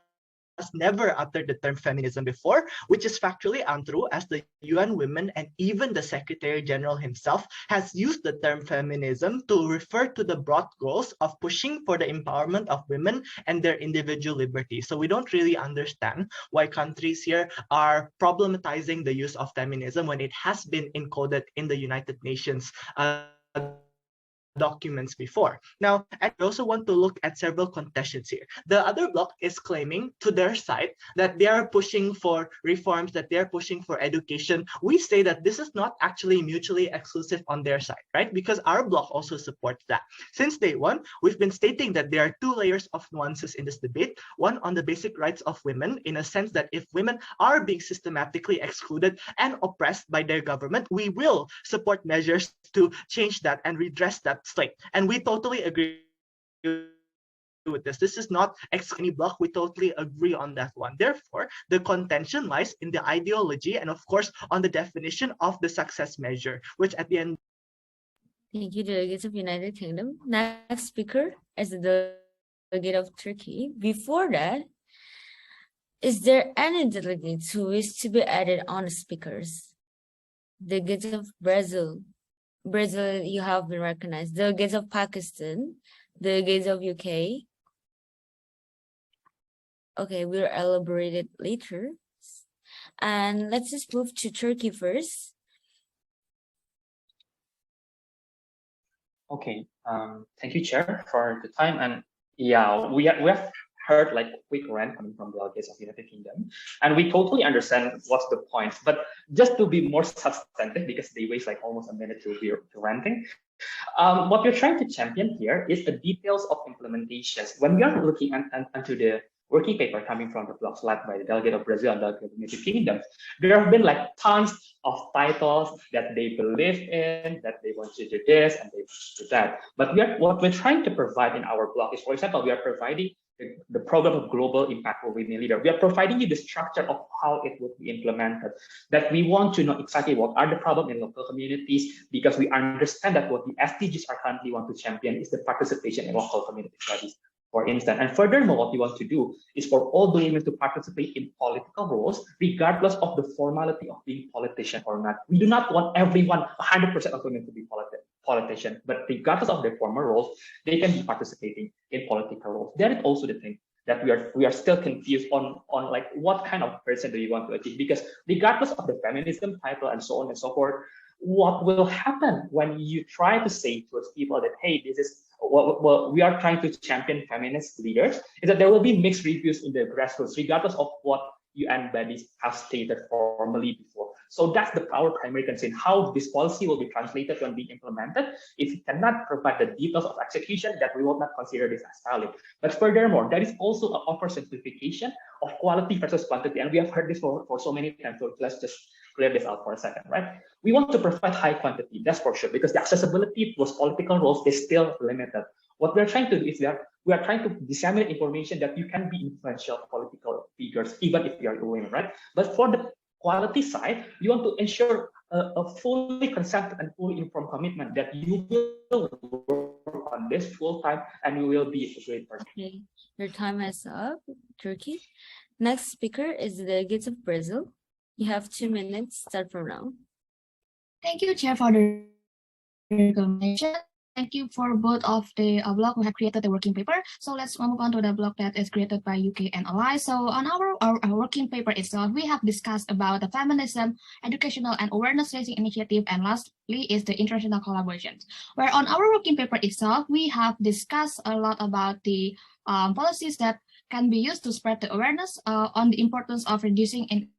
never uttered the term feminism before, which is factually untrue, as the UN Women and even the Secretary General himself has used the term feminism to refer to the broad goals of pushing for the empowerment of women and their individual liberty. So we don't really understand why countries here are problematizing the use of feminism when it has been encoded in the United Nations documents before. Now, and we also want to look at several contentions here. The other bloc is claiming to their side that they are pushing for reforms, that they are pushing for education. We say that this is not actually mutually exclusive on their side, right? Because our bloc also supports that. Since day 1, we've been stating that there are 2 layers of nuances in this debate. One on the basic rights of women, in a sense that if women are being systematically excluded and oppressed by their government, we will support measures to change that and redress that slate. And we totally agree with this. This is not any block. We totally agree on that one. Therefore, the contention lies in the ideology and, of course, on the definition of the success measure, which at the end. Thank you, delegates of United Kingdom. Next speaker is the delegate of Turkey. Before that, is there any delegates who wish to be added on speakers? Delegates of Brazil. Brazil, you have been recognized. Delegates of Pakistan, delegates of UK. Okay, we'll elaborate it later. And let's just move to Turkey first. Okay, thank you, Chair, for the time. And yeah, we have heard like a quick rant coming from delegates of United Kingdom, and we totally understand what's the point. But just to be more substantive, because they waste like almost a minute to ranting, what we're trying to champion here is the details of implementations. When we are looking into the working paper coming from the blogs led by the delegate of Brazil and the United Kingdom, there have been like tons of titles that they believe in, that they want to do this and they want to do that. But what we're trying to provide in our blog is, for example, we are providing the program of global impact for women leader. We are providing you the structure of how it would be implemented, that we want to know exactly what are the problems in local communities, because we understand that what the SDGs are currently want to champion is the participation in local community studies, for instance. And furthermore, what we want to do is for all the women to participate in political roles, regardless of the formality of being politician or not. We do not want everyone, 100% of women to be politician, but regardless of their former roles, they can be participating in political roles. That is also the thing that we are still confused on like what kind of person do you want to achieve, because regardless of the feminism title and so on and so forth, what will happen when you try to say to those people that, hey, this is what we are trying to champion feminist leaders, is that there will be mixed reviews in the grassroots, regardless of what UN bodies have stated formally before. So that's our primary concern, how this policy will be translated when being implemented. If it cannot provide the details of execution, that we will not consider this as valid. But furthermore, there is also an oversimplification of quality versus quantity. And we have heard this for so many times, so let's just clear this out for a second, right? We want to provide high quantity, that's for sure, because the accessibility to those political roles is still limited. What we're trying to do is we are trying to disseminate information that you can be influential political figures, even if you are doing, right? But for the quality side, you want to ensure a fully consented and fully informed commitment that you will work on this full time and you will be a great person. Okay, your time is up, Turkey. Next speaker is the delegates of Brazil. You have 2 minutes, start from now. Thank you, Chair, for the recommendation. Thank you for both of the blog who have created the working paper. So let's move on to the blog that is created by UK and allies. So on our working paper itself, we have discussed about the feminism, educational and awareness raising initiative, and lastly is the international collaborations. Where on our working paper itself, we have discussed a lot about the policies that can be used to spread the awareness on the importance of reducing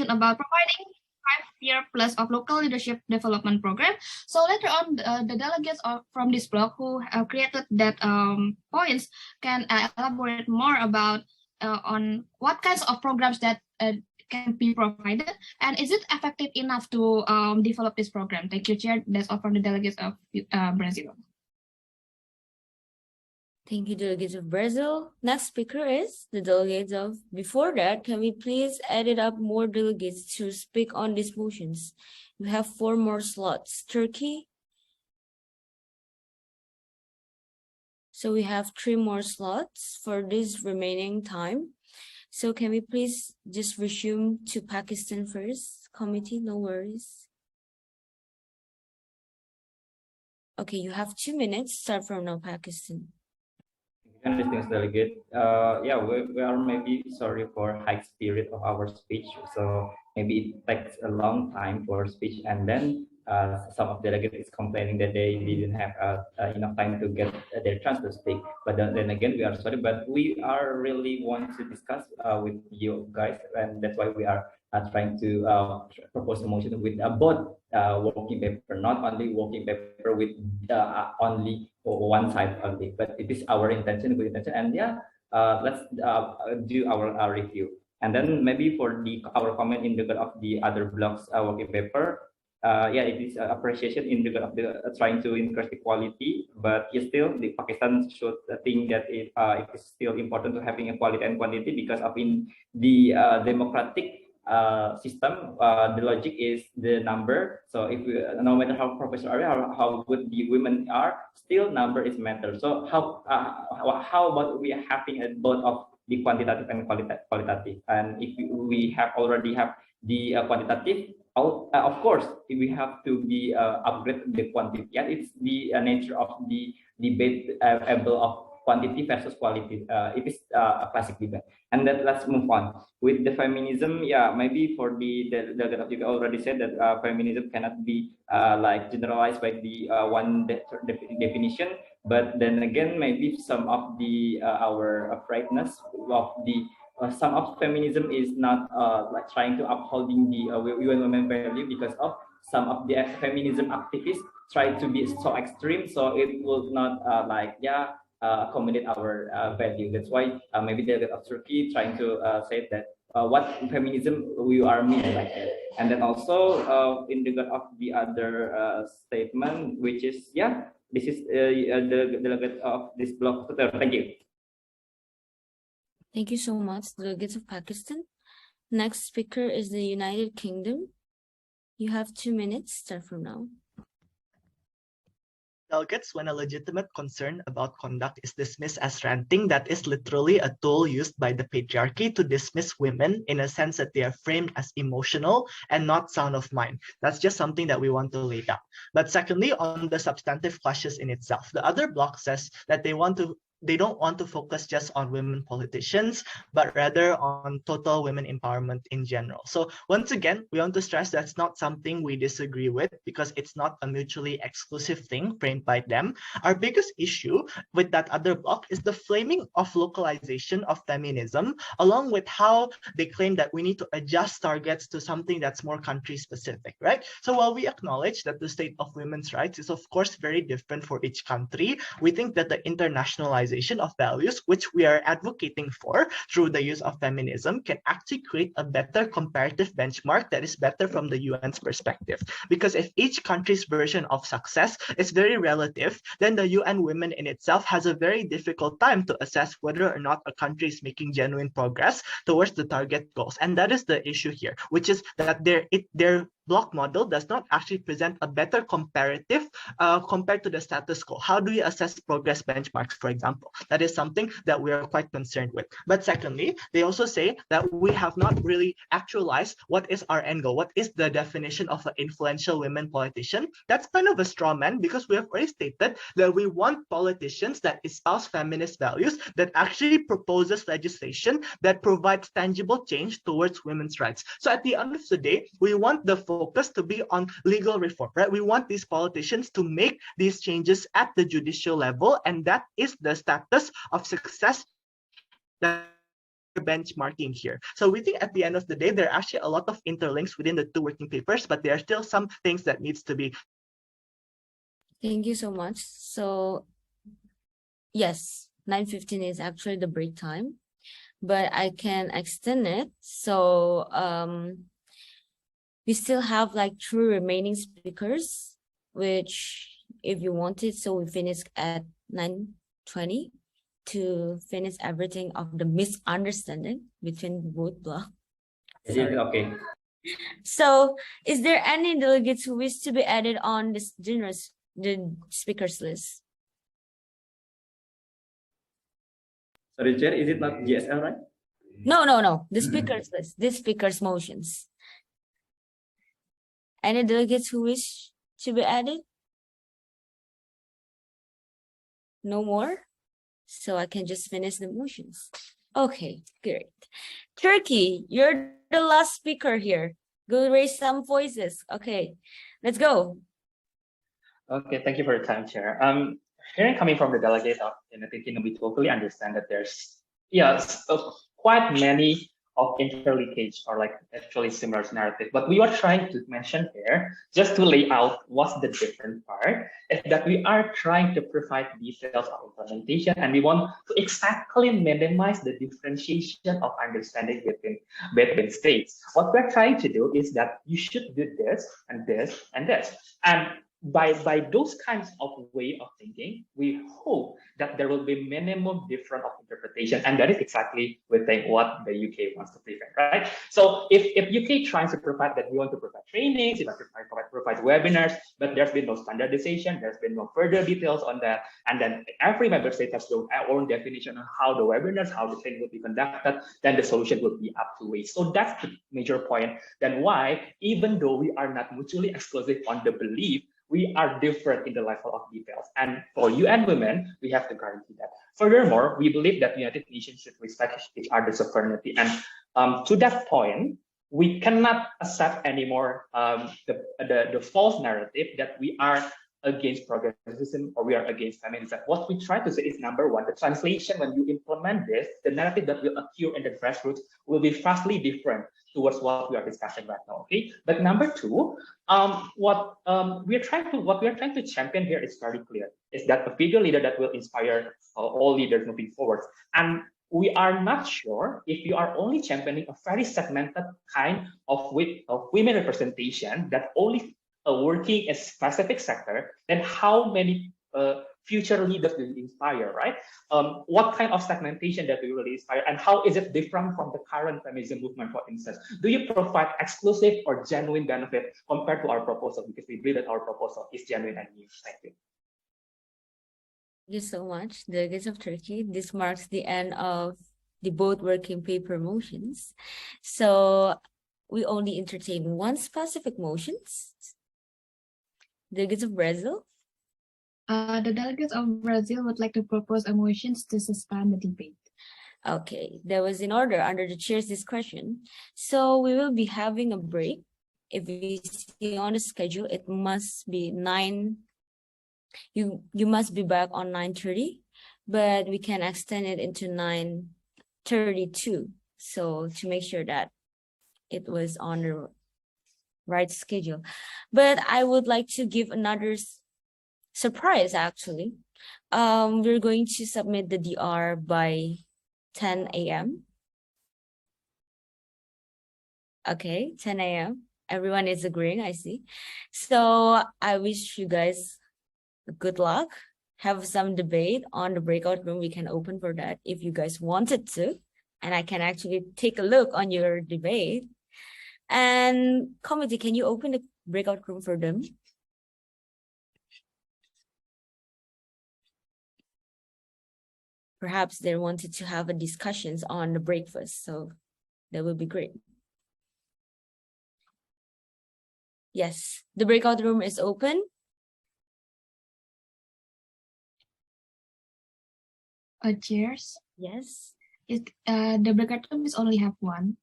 about providing 5-year plus of local leadership development program. So later on, the delegates from this blog who have created that points can elaborate more about on what kinds of programs that can be provided, and is it effective enough to develop this program? Thank you, Chair. That's all from the delegates of Brazil. Thank you, delegates of Brazil. Next speaker is the delegates of, before that, can we please edit up more delegates to speak on these motions? We have 4 more slots. Turkey. So we have 3 more slots for this remaining time. So can we please just resume to Pakistan first? Committee, no worries. Okay, you have 2 minutes. Start from now, Pakistan. Distinguished delegate, yeah, we are maybe sorry for high spirit of our speech, so maybe it takes a long time for speech, and then some of delegates is complaining that they didn't have enough time to get their chance to speak. But then again, we are sorry, but we are really want to discuss with you guys, and that's why we are trying to propose a motion with both working paper, not only working paper with only one side only, but it is our intention, good intention, and yeah, let's do our review, and then maybe for our comment in regard of the other blocks working paper. Yeah, it is appreciation in regard of the trying to increase the quality, but still the Pakistan should think that it is still important to having a quality and quantity, because of in the democratic system, the logic is the number. So if we, no matter how professional are, how good the women are, still number is matter. So how about we are having a both of the quantitative and qualitative? And if we have already have the quantitative, of course we have to be upgrade the quantity. And it's the nature of the debate able of quantity versus quality. It is a classic debate. And then let's move on with the feminism. Yeah, maybe for the you already said that feminism cannot be like generalized by the one definition. But then again, maybe some of the our afraidness of the some of feminism is not like trying to upholding the women value, because of some of the feminism activists try to be so extreme, so it will not accommodate our value. That's why maybe the of Turkey trying to say that what feminism we are mean like that. And then also in regard of the other statement, which is this is the delegate of this block. Thank you. Thank you so much, delegates of Pakistan. Next speaker is the United Kingdom. You have 2 minutes, start from now. Delegates, when a legitimate concern about conduct is dismissed as ranting, that is literally a tool used by the patriarchy to dismiss women in a sense that they are framed as emotional and not sound of mind. That's just something that we want to lay down. But secondly, on the substantive clashes in itself, the other block says that they don't want to focus just on women politicians, but rather on total women empowerment in general. So once again, we want to stress that's not something we disagree with, because it's not a mutually exclusive thing framed by them. Our biggest issue with that other block is the framing of localization of feminism, along with how they claim that we need to adjust targets to something that's more country specific, right? So while we acknowledge that the state of women's rights is of course very different for each country, we think that the internationalization of values, which we are advocating for through the use of feminism, can actually create a better comparative benchmark that is better from the UN's perspective. Because if each country's version of success is very relative, then the UN Women in itself has a very difficult time to assess whether or not a country is making genuine progress towards the target goals. And that is the issue here, which is that their block model does not actually present a better comparative compared to the status quo. How do you assess progress benchmarks, for example? That is something that we are quite concerned with. But secondly, they also say that we have not really actualized what is our end goal. What is the definition of an influential women politician? That's kind of a straw man, because we have already stated that we want politicians that espouse feminist values, that actually proposes legislation that provides tangible change towards women's rights. So at the end of the day, we want the focus to be on legal reform, right? We want these politicians to make these changes at the judicial level, and that is the status of success that we're benchmarking here. So we think at the end of the day, there are actually a lot of interlinks within the two working papers, but there are still some things that needs to be. Thank you so much. So yes, 9:15 is actually the break time, but I can extend it. So we still have like 3 remaining speakers, which if you wanted, so we finish at 9:20 to finish everything of the misunderstanding between both blocks. Okay. So is there any delegates who wish to be added on this the speakers list? Sorry, Chair, is it not GSL, right? No, the speakers list, the speakers motions. Any delegates who wish to be added? No more? So I can just finish the motions. Okay, great. Turkey, you're the last speaker here. Go raise some voices. Okay, let's go. Okay, thank you for your time, Chair. Hearing coming from the delegate of United Kingdom, we totally understand that there's quite many of interlinkage or like actually similar narrative. But we are trying to mention here, just to lay out what's the different part, is that we are trying to provide details of implementation, and we want to exactly minimize the differentiation of understanding between states. What we're trying to do is that you should do this and this and this. And by those kinds of way of thinking, we hope that there will be minimum difference of interpretation, and that is exactly we think what the UK wants to prevent, right? So if UK tries to provide that, we want to provide trainings, we want to provide webinars, but there's been no standardization, there's been no further details on that, and then every member state has their own definition on how the webinars, how the training will be conducted, then the solution will be up to waste. So that's the major point. Then why, even though we are not mutually exclusive on the belief, we are different in the level of details. And for UN Women, we have to guarantee that. Furthermore, we believe that the United Nations should respect each other's sovereignty. And to that point, we cannot accept anymore the false narrative that we are against progressivism or we are against feminism. What we try to say is, number one, the translation, when you implement this, the narrative that will occur in the grassroots will be vastly different towards what we are discussing right now. Okay, but number two, what we are trying to champion here is very clear: is that a bigger leader that will inspire all leaders moving forward. And we are not sure if you are only championing a very segmented kind of women representation that only working in a specific sector, then how many future leaders will inspire, right? What kind of segmentation that will really inspire, and how is it different from the current feminism movement, for instance? Do you provide exclusive or genuine benefit compared to our proposal? Because we believe that our proposal is genuine and new. Thank you. Thank you so much, delegates of Turkey. This marks the end of the both working paper motions. So we only entertain one specific motions. Delegates of Brazil. The delegates of Brazil would like to propose a motion to suspend the debate. Okay, that was in order under the chair's discretion. So we will be having a break. If you see on the schedule, it must be 9. You must be back on 9:30, but we can extend it into 9:32. So to make sure that it was on the right schedule. But I would like to give another surprise, actually. We're going to submit the DR by 10 a.m. Okay, 10 a.m. Everyone is agreeing, I see. So I wish you guys good luck. Have some debate on the breakout room. We can open for that if you guys wanted to. And I can actually take a look on your debate. And committee, can you open the breakout room for them? Perhaps they wanted to have a discussions on the breakfast, so that would be great. Yes, the breakout room is open. Chairs. Yes. The breakout room is only have one.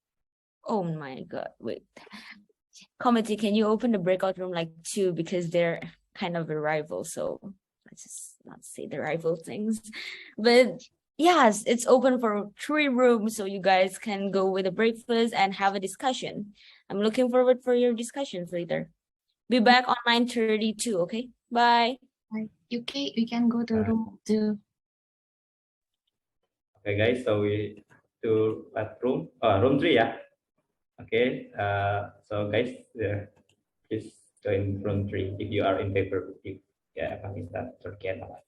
Oh my God, wait. Committee, can you open the breakout room like 2 because they're kind of a rival, so let's just not say the rival things. But yes, it's open for 3 rooms, so you guys can go with a breakfast and have a discussion. I'm looking forward for your discussions later. Be back on 9:32, okay? Bye. Bye. Okay, we can go to room 2. Okay, guys, so we to room 3, yeah. Okay, so guys, please join room 3 if you are in favor. Yeah, Pakistan, Turkey, and all.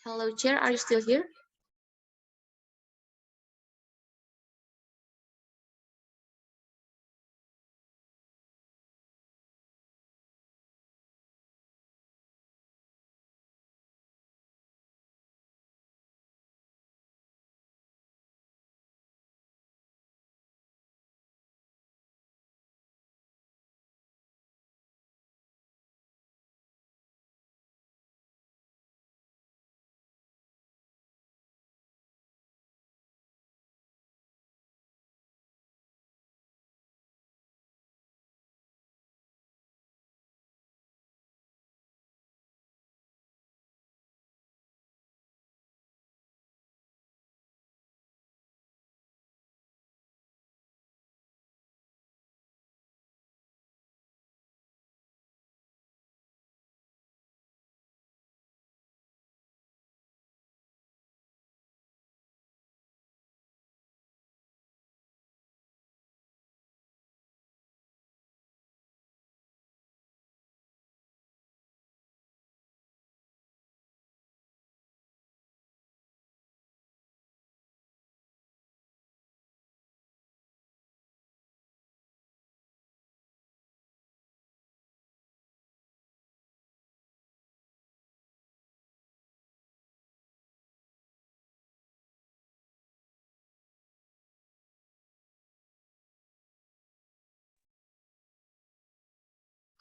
Hello, Chair. Are you still here?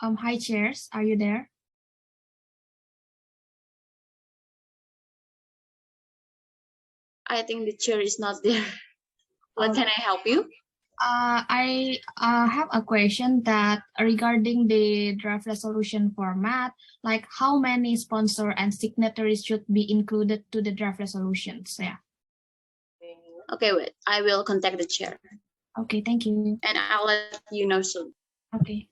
Hi, chairs. Are you there? I think the chair is not there. What can I help you? I have a question that regarding the draft resolution format, like how many sponsor and signatories should be included to the draft resolutions? Yeah. Okay, wait. I will contact the chair Okay, thank you. and I'll let you know soon. Okay.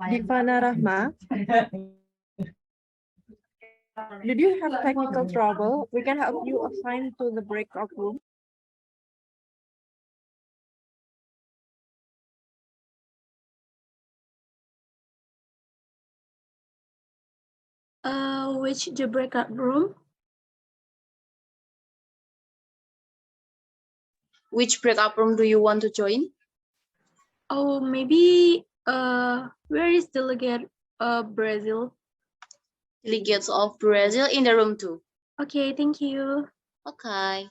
Divana Rahma, did you have technical trouble? We can help you assign to the breakout room. Which the breakout room? Which breakout room do you want to join? Oh, maybe where is delegate Brazil? Delegates of Brazil in the room too. Okay, thank you. Okay.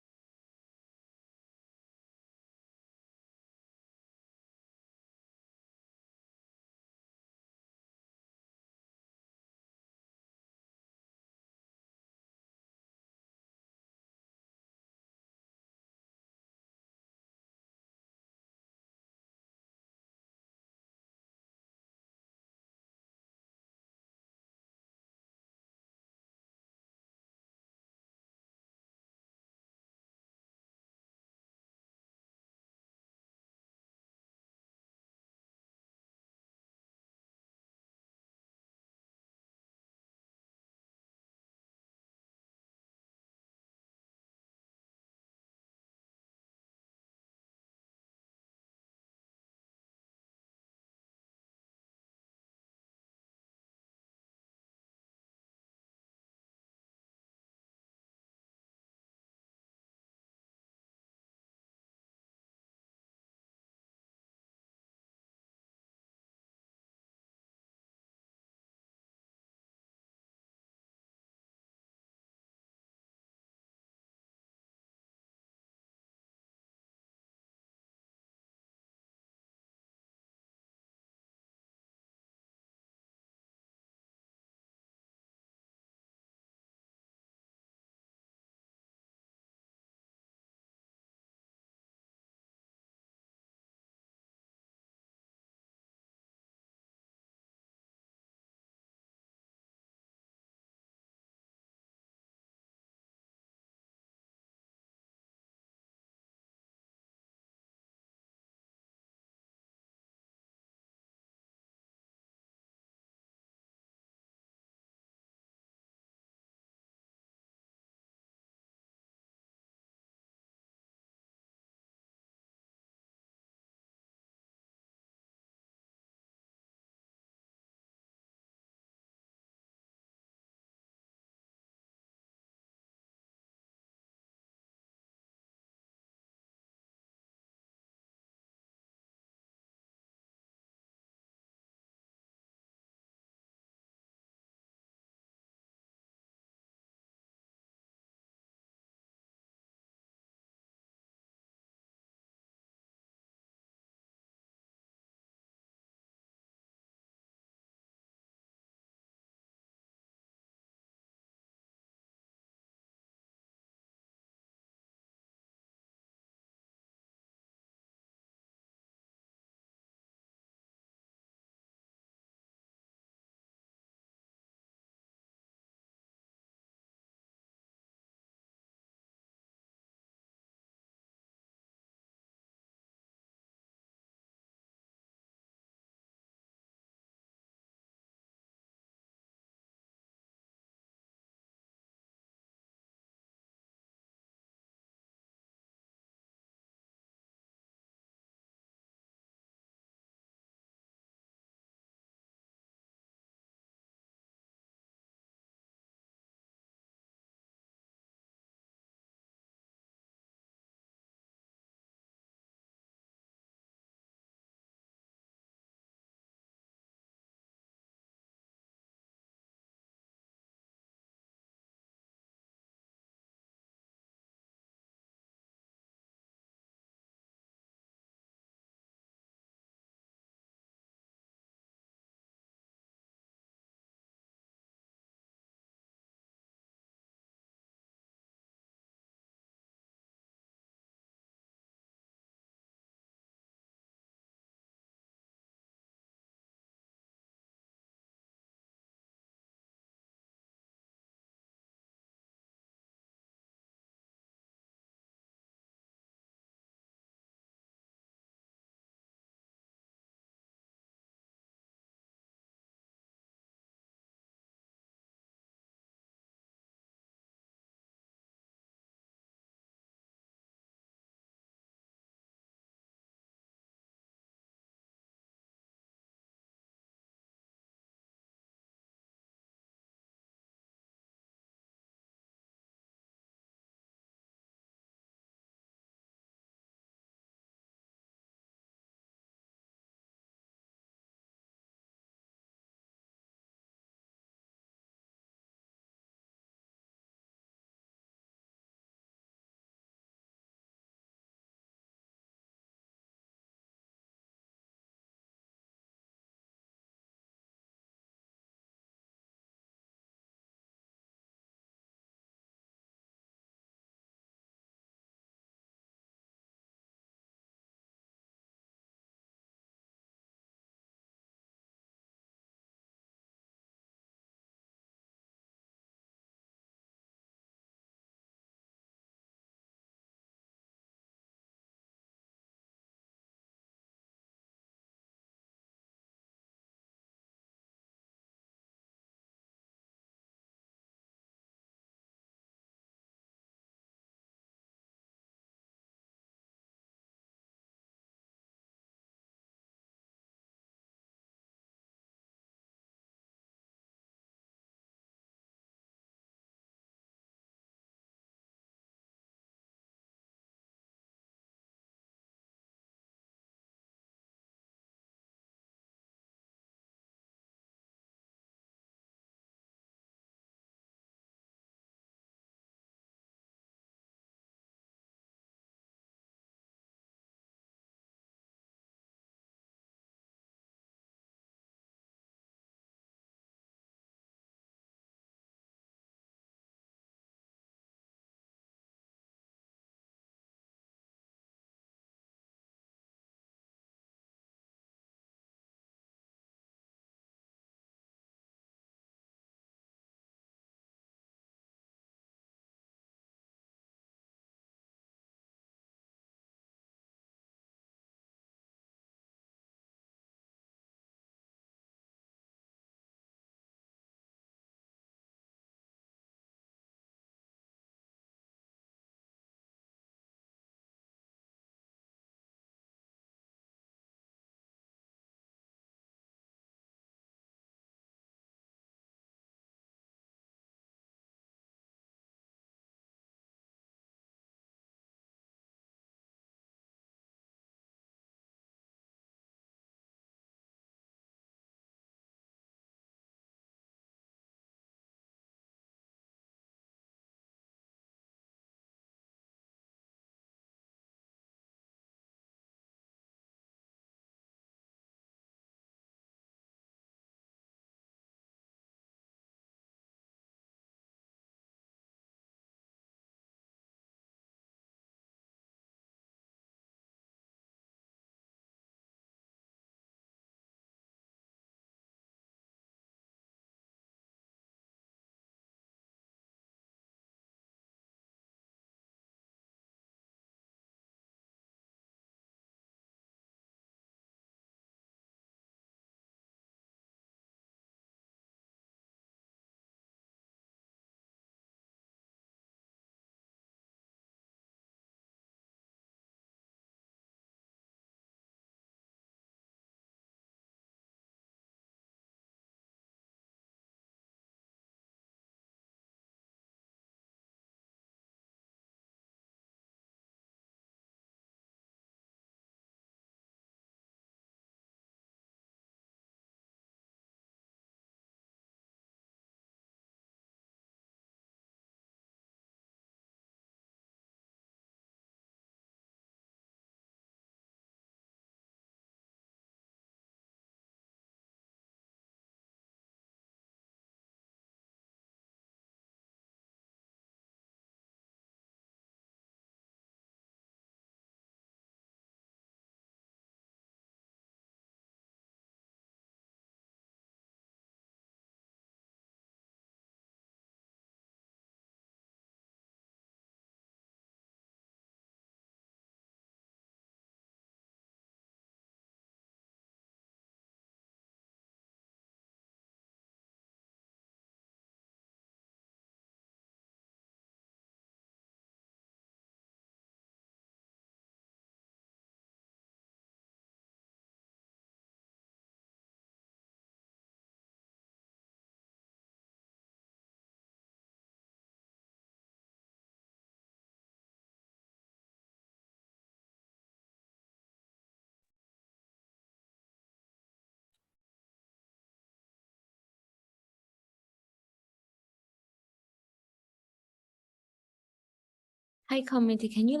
Hi, committee. Can you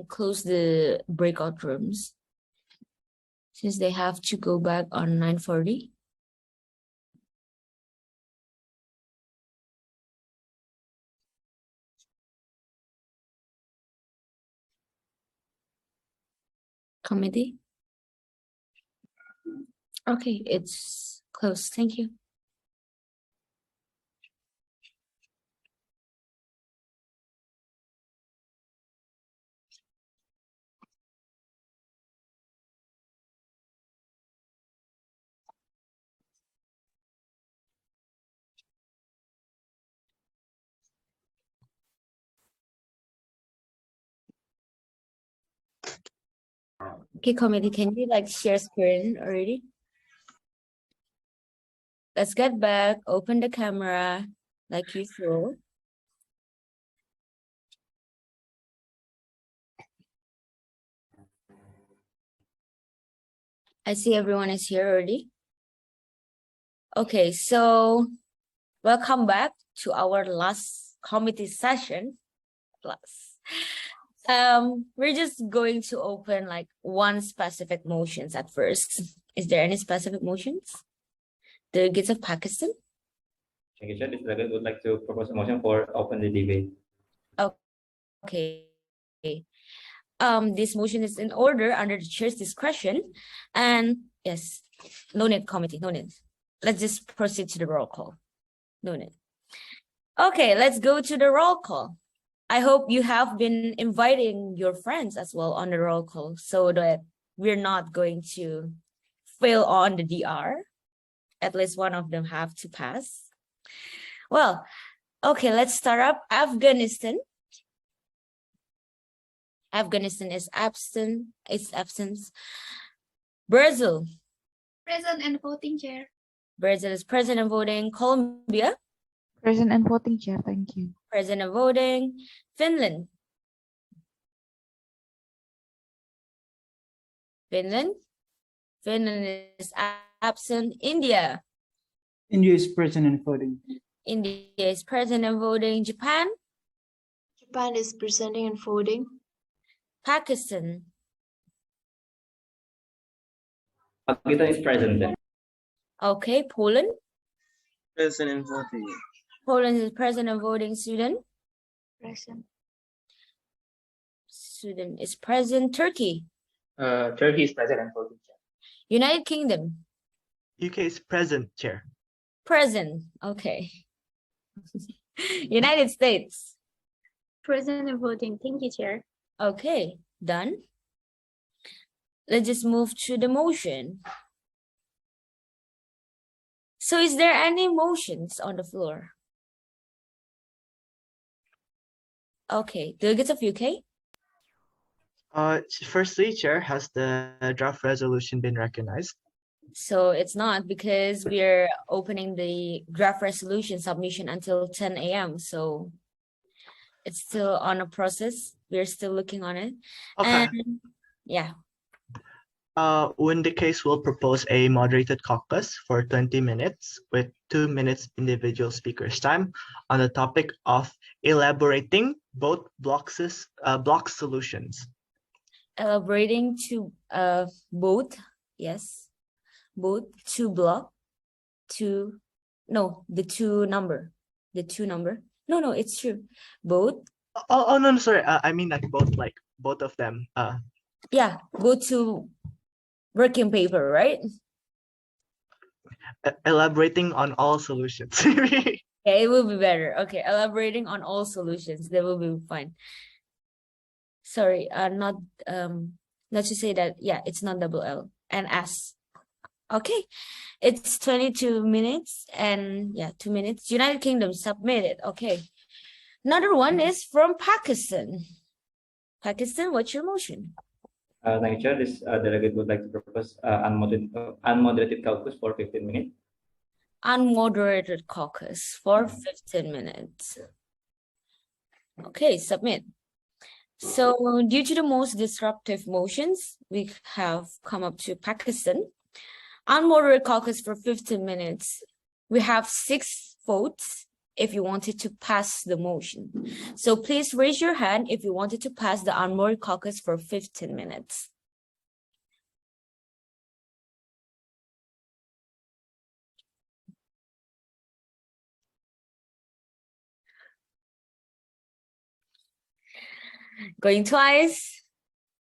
close the breakout rooms since they have to go back on 9:40? Committee? Okay, it's closed. Thank you. Okay, committee, can you share screen already? Let's get back, open the camera like usual. I see everyone is here already. Okay, so welcome back to our last committee session. We're just going to open one specific motions at first. Is there any specific motions? Delegates of Pakistan? Thank you, Chair. This delegate would like to propose a motion for open the debate. Okay. This motion is in order under the chair's discretion. And yes, no need, committee, no need. Let's just proceed to the roll call. No need. Okay, let's go to the roll call. I hope you have been inviting your friends as well on the roll call so that we're not going to fail on the DR. At least one of them have to pass. Well, okay, let's start up. Afghanistan. Afghanistan is absent. It's absence. Brazil. Present and voting, Chair. Brazil is present and voting. Colombia. Present and voting, Chair. Thank you. Present and voting. Finland. Finland. Finland is absent. India. India is present and voting. India is present and voting. Japan. Japan is presenting and voting. Pakistan. Pakistan is present. Okay, Poland. Present and voting. Poland is present and voting. Sweden. Present. Sweden is present. Turkey. Turkey is present and voting, Chair. United Kingdom. UK is present, Chair. Present. Okay. United States. Present and voting. Thank you, Chair. Okay, done. Let's just move to the motion. So is there any motions on the floor? Okay, delegates of UK? Firstly, Chair, has the draft resolution been recognized? So it's not because we're opening the draft resolution submission until 10 a.m. So it's still on a process. We're still looking on it. Okay. And yeah. When the case will propose a moderated caucus for 20 minutes with 2 minutes individual speakers time on the topic of elaborating both block solutions. Elaborating to both, yes, both two block, two, no, the two number. No, it's true. Both. Oh no, sorry. I mean both of them. Yeah, go to working paper, right? Elaborating on all solutions. Yeah, it will be better. Okay, elaborating on all solutions. That will be fine. Sorry, not to say that. Yeah, it's not double L and S. Okay, it's 22 minutes and yeah, 2 minutes. United Kingdom submitted. Okay, another one is from Pakistan. Pakistan, what's your motion? Thank you, Chair. This delegate would like to propose unmoderated caucus for 15 minutes. Unmoderated caucus for 15 minutes. Okay, submit. So due to the most disruptive motions, we have come up to Pakistan. Unmoderated caucus for 15 minutes. We have 6 votes if you wanted to pass the motion. So please raise your hand if you wanted to pass the Armory Caucus for 15 minutes. Going twice,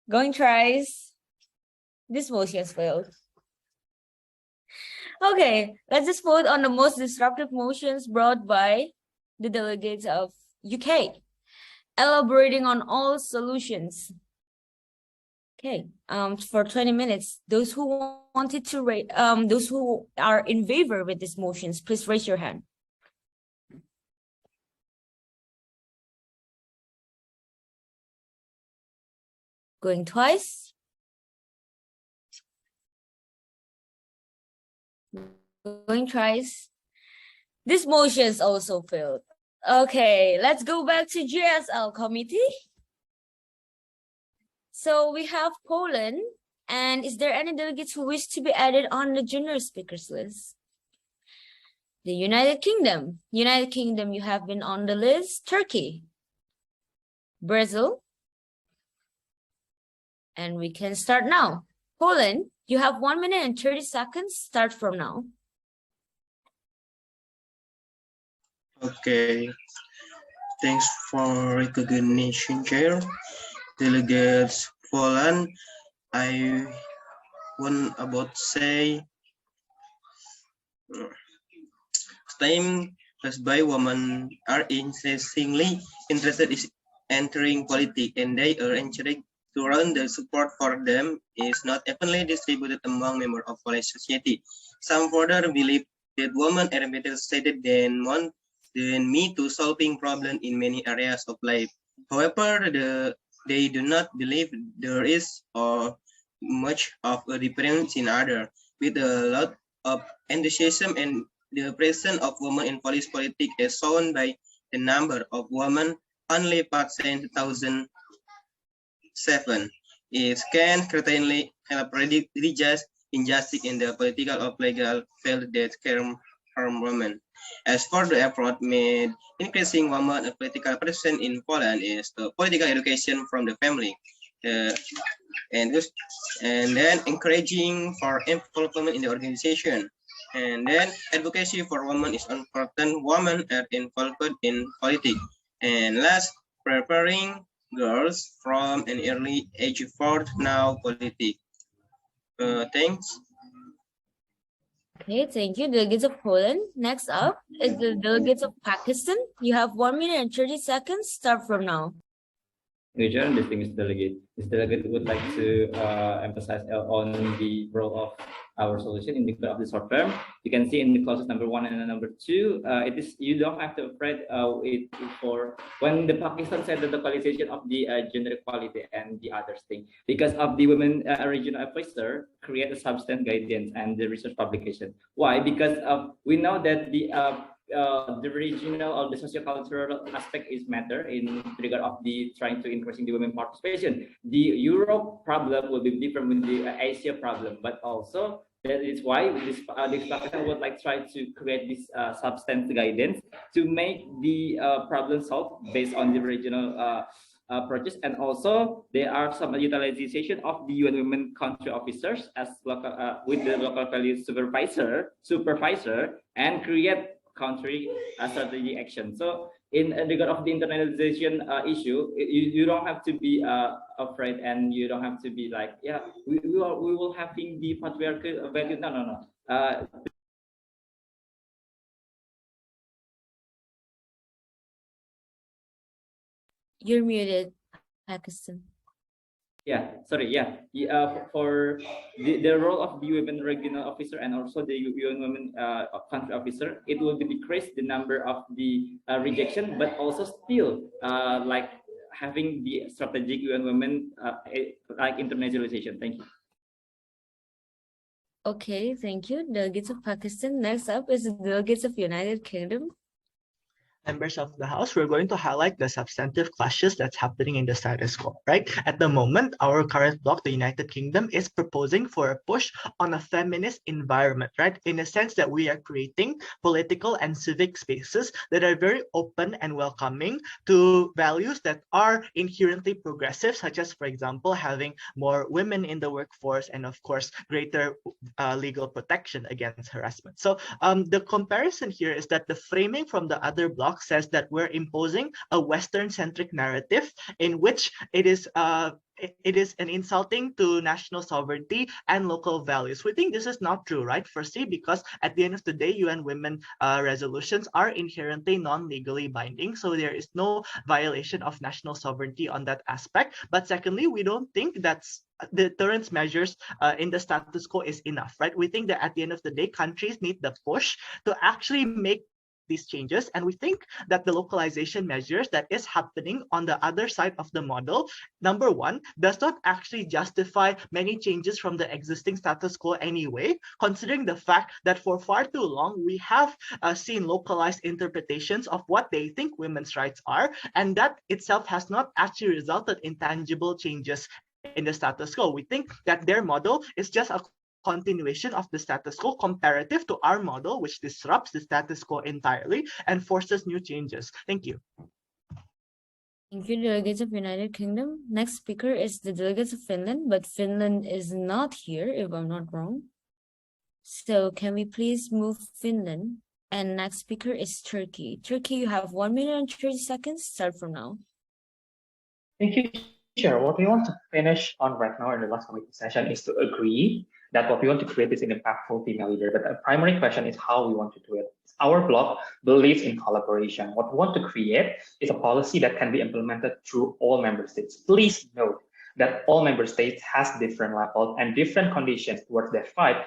going thrice. This motion has failed. Okay, let's just vote on the most disruptive motions brought by the delegates of UK, elaborating on all solutions. Okay, for 20 minutes, those who wanted to rate, those who are in favor with these motions, please raise your hand. Going twice. Going thrice. This motion is also failed. Okay, let's go back to GSL committee. So we have Poland, and is there any delegates who wish to be added on the junior speakers list? The United Kingdom. United Kingdom, you have been on the list. Turkey. Brazil. And we can start now. Poland, you have 1 minute and 30 seconds. Start from now. Okay. Thanks for recognition, Chair. Delegates Poland, I want about say time plus by women are increasingly interested in entering politics, and they are encouraged to run. The support for them is not evenly distributed among members of Polish society. Some further believe that women are better suited than me to solving problems in many areas of life. However, they do not believe there is much of a difference in other. With a lot of enthusiasm and the presence of women in Polish politics is shown by the number of women only passed in 2007. It can certainly help predict just injustice in the political or legal field that can harm women. As for the effort made increasing women political presence in Poland is the political education from the family, and then encouraging for involvement in the organization, and then advocacy for women is important. Women are involved in politics, and last, preparing girls from an early age for now politics. Thanks. Okay, thank you, delegates of Poland. Next up is the delegates of Pakistan. You have 1 minute and 30 seconds. Start from now. Major and distinguished delegate. This delegate would like to emphasize on the role of our solution in the of the short term. You can see in the clauses number 1 and number 2, it is you don't have to afraid for when the Pakistan said the localization of the gender equality and the other thing because of the women regional officer create a substance guidance and the research publication. Why? Because we know that the regional or the socio-cultural aspect is matter in regard of the trying to increasing the women participation. The Europe problem will be different with the Asia problem, but also that is why this Pakistan would like try to create this substance guidance to make the problem solved based on the regional approaches, and also there are some utilization of the UN Women Country Officers as local with the local value supervisor and create country strategy action. So in regard of the internalization issue, you don't have to be afraid, and you don't have to be like, yeah, we will having the patriarchal value. No. You're muted, Pakistan. Yeah, sorry. Yeah, for the role of the women regional officer and also the UN women country officer, it will decrease the number of the rejection, but also still like having the strategic UN women like internationalization. Thank you. Okay, thank you, delegates of Pakistan. Next up is the delegates of United Kingdom. members of the House, we're going to highlight the substantive clashes that's happening in the status quo, right? At the moment, our current bloc, the United Kingdom, is proposing for a push on a feminist environment, right? In a sense that we are creating political and civic spaces that are very open and welcoming to values that are inherently progressive, such as, for example, having more women in the workforce and, of course, greater legal protection against harassment. So the comparison here is that the framing from the other bloc says that we're imposing a Western-centric narrative in which it is an insulting to national sovereignty and local values. We think this is not true, right? Firstly, because at the end of the day, UN Women resolutions are inherently non-legally binding, so there is no violation of national sovereignty on that aspect. But secondly, we don't think that's the deterrence measures in the status quo is enough, right? We think that at the end of the day, countries need the push to actually make these changes. And we think that the localization measures that is happening on the other side of the model, number one, does not actually justify many changes from the existing status quo anyway, considering the fact that for far too long, we have seen localized interpretations of what they think women's rights are, and that itself has not actually resulted in tangible changes in the status quo. We think that their model is just a continuation of the status quo comparative to our model, which disrupts the status quo entirely and forces new changes. Thank you. Thank you, delegates of United Kingdom. Next speaker is the delegates of Finland, but Finland is not here, if I'm not wrong. So can we please move Finland? And next speaker is Turkey. Turkey, you have 1 minute and 30 seconds. Start from now. Thank you, Chair. What we want to finish on right now in the last committee session is to agree that what we want to create is an impactful female leader. But the primary question is how we want to do it. Our bloc believes in collaboration. What we want to create is a policy that can be implemented through all member states. Please note that all member states has different levels and different conditions towards their fight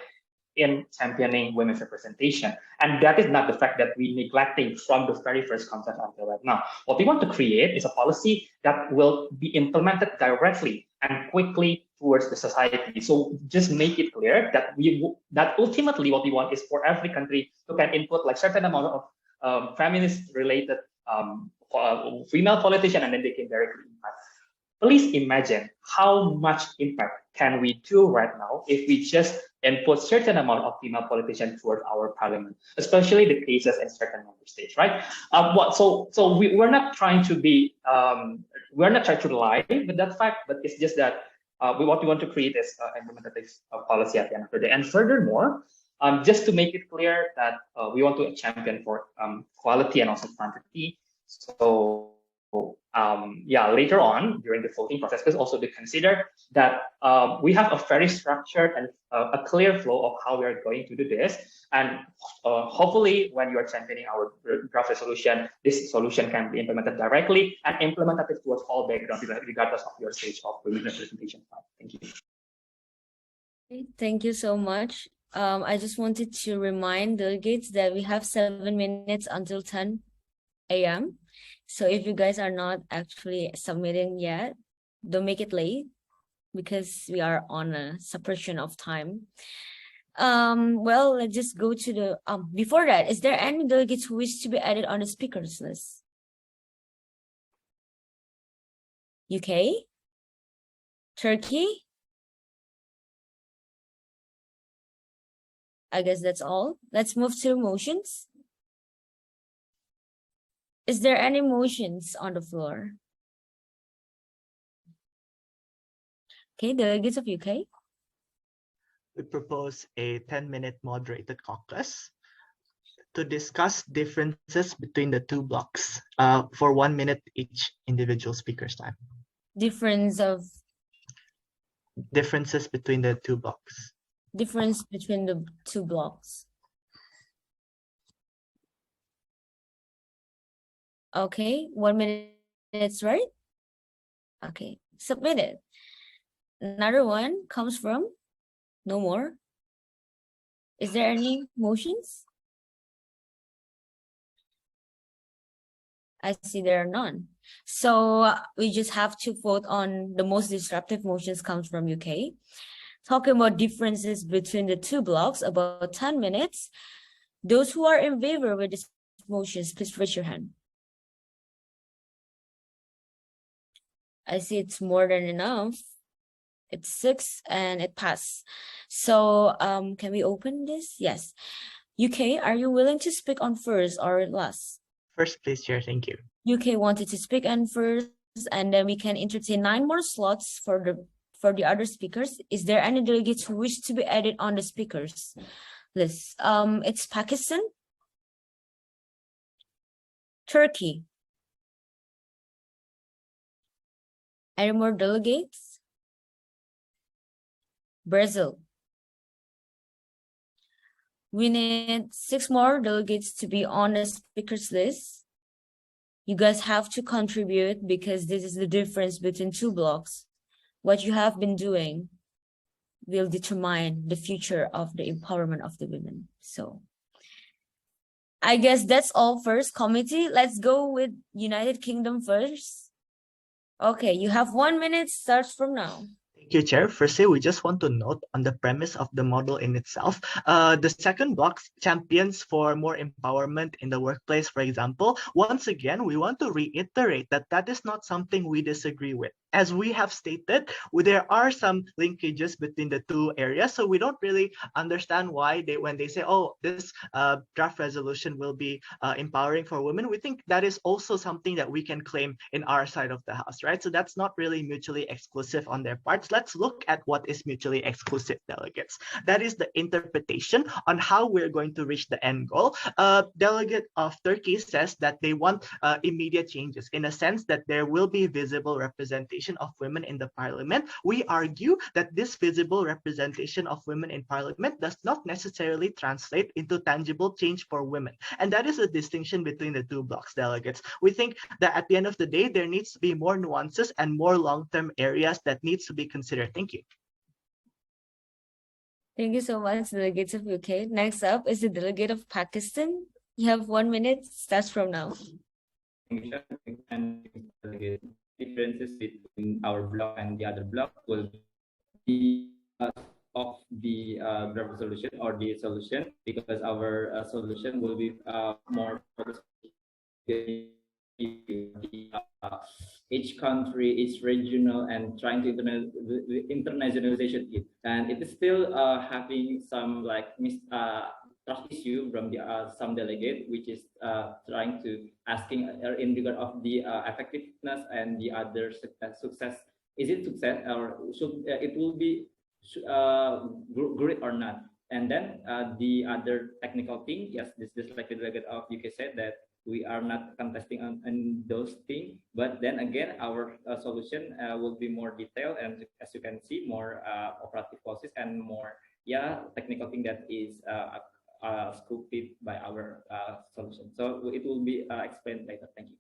in championing women's representation. And that is not the fact that we're neglecting from the very first concept until right now. What we want to create is a policy that will be implemented directly and quickly towards the society. So just make it clear that that ultimately what we want is for every country to can input like certain amount of feminist related female politician, and then they can directly impact. Please imagine how much impact can we do right now if we just input certain amount of female politicians towards our parliament, especially the cases in certain member states, right? We're not trying to be, we're not trying to lie with that fact, but it's just that what we want to create is implementative policy at the end of the day. And furthermore, just to make it clear that we want to champion for quality and also quantity. So later on during the voting process, because also to consider that we have a very structured and a clear flow of how we are going to do this. And hopefully when you are championing our draft resolution, this solution can be implemented directly and implemented towards all backgrounds, regardless of your stage of women representation. Thank you. Thank you so much. I just wanted to remind delegates that we have 7 minutes until 10 a.m. So if you guys are not actually submitting yet, don't make it late because we are on a suppression of time. Well, let's just go to the, before that, is there any delegates who wish to be added on the speakers list? UK? Turkey? I guess that's all. Let's move to motions. Is there any motions on the floor? Okay, delegates of UK. We propose a 10-minute moderated caucus to discuss differences between the two blocks for 1 minute each individual speaker's time. Differences between the two blocks. Difference between the two blocks. Okay, 1 minute, right? Okay, submitted. Another one comes from no more. Is there any motions? I see there are none. So we just have to vote on the most disruptive motions comes from UK. Talking about differences between the two blocks, about 10 minutes. Those who are in favor with these motions, please raise your hand. I see it's more than enough. It's 6 and it passed. So can we open this? Yes. UK, are you willing to speak on first or last? First, please, Chair. Thank you. UK wanted to speak on first, and then we can entertain 9 more slots for the other speakers. Is there any delegates who wish to be added on the speakers list? It's Pakistan, Turkey. Any more delegates? Brazil. We need 6 more delegates to be on the speakers list. You guys have to contribute because this is the difference between 2 blocks. What you have been doing will determine the future of the empowerment of the women. So I guess that's all first committee. Let's go with United Kingdom first. Okay, you have 1 minute, starts from now. Thank you, Chair. Firstly, we just want to note on the premise of the model in itself. The second block champions for more empowerment in the workplace, for example. Once again, we want to reiterate that that is not something we disagree with. As we have stated, there are some linkages between the 2 areas, so we don't really understand why when they say, oh, this draft resolution will be empowering for women, we think that is also something that we can claim in our side of the house, right? So that's not really mutually exclusive on their parts. Let's look at what is mutually exclusive, delegates. That is the interpretation on how we're going to reach the end goal. Delegate of Turkey says that they want immediate changes in a sense that there will be visible representation of women in the parliament. We argue that this visible representation of women in parliament does not necessarily translate into tangible change for women. And that is a distinction between the 2 blocks, delegates. We think that at the end of the day, there needs to be more nuances and more long-term areas that needs to be considered. Thank you. Thank you so much, delegates of UK. Next up is the delegate of Pakistan. You have 1 minute, starts from now. And differences between our block and the other block will be of the draft solution or the solution, because our solution will be more focused each country, each regional, and trying to internationalization it, and it is still having some like trust issue from the some delegate, which is trying to asking in regard of the effectiveness and the other success. Is it success or should it will be great or not? And then the other technical thing, yes, this like the delegate of UK said that we are not contesting on those things, but then again our solution will be more detailed, and as you can see, more operative process and more technical thing that is scoped by our solution. So it will be explained later. Thank you.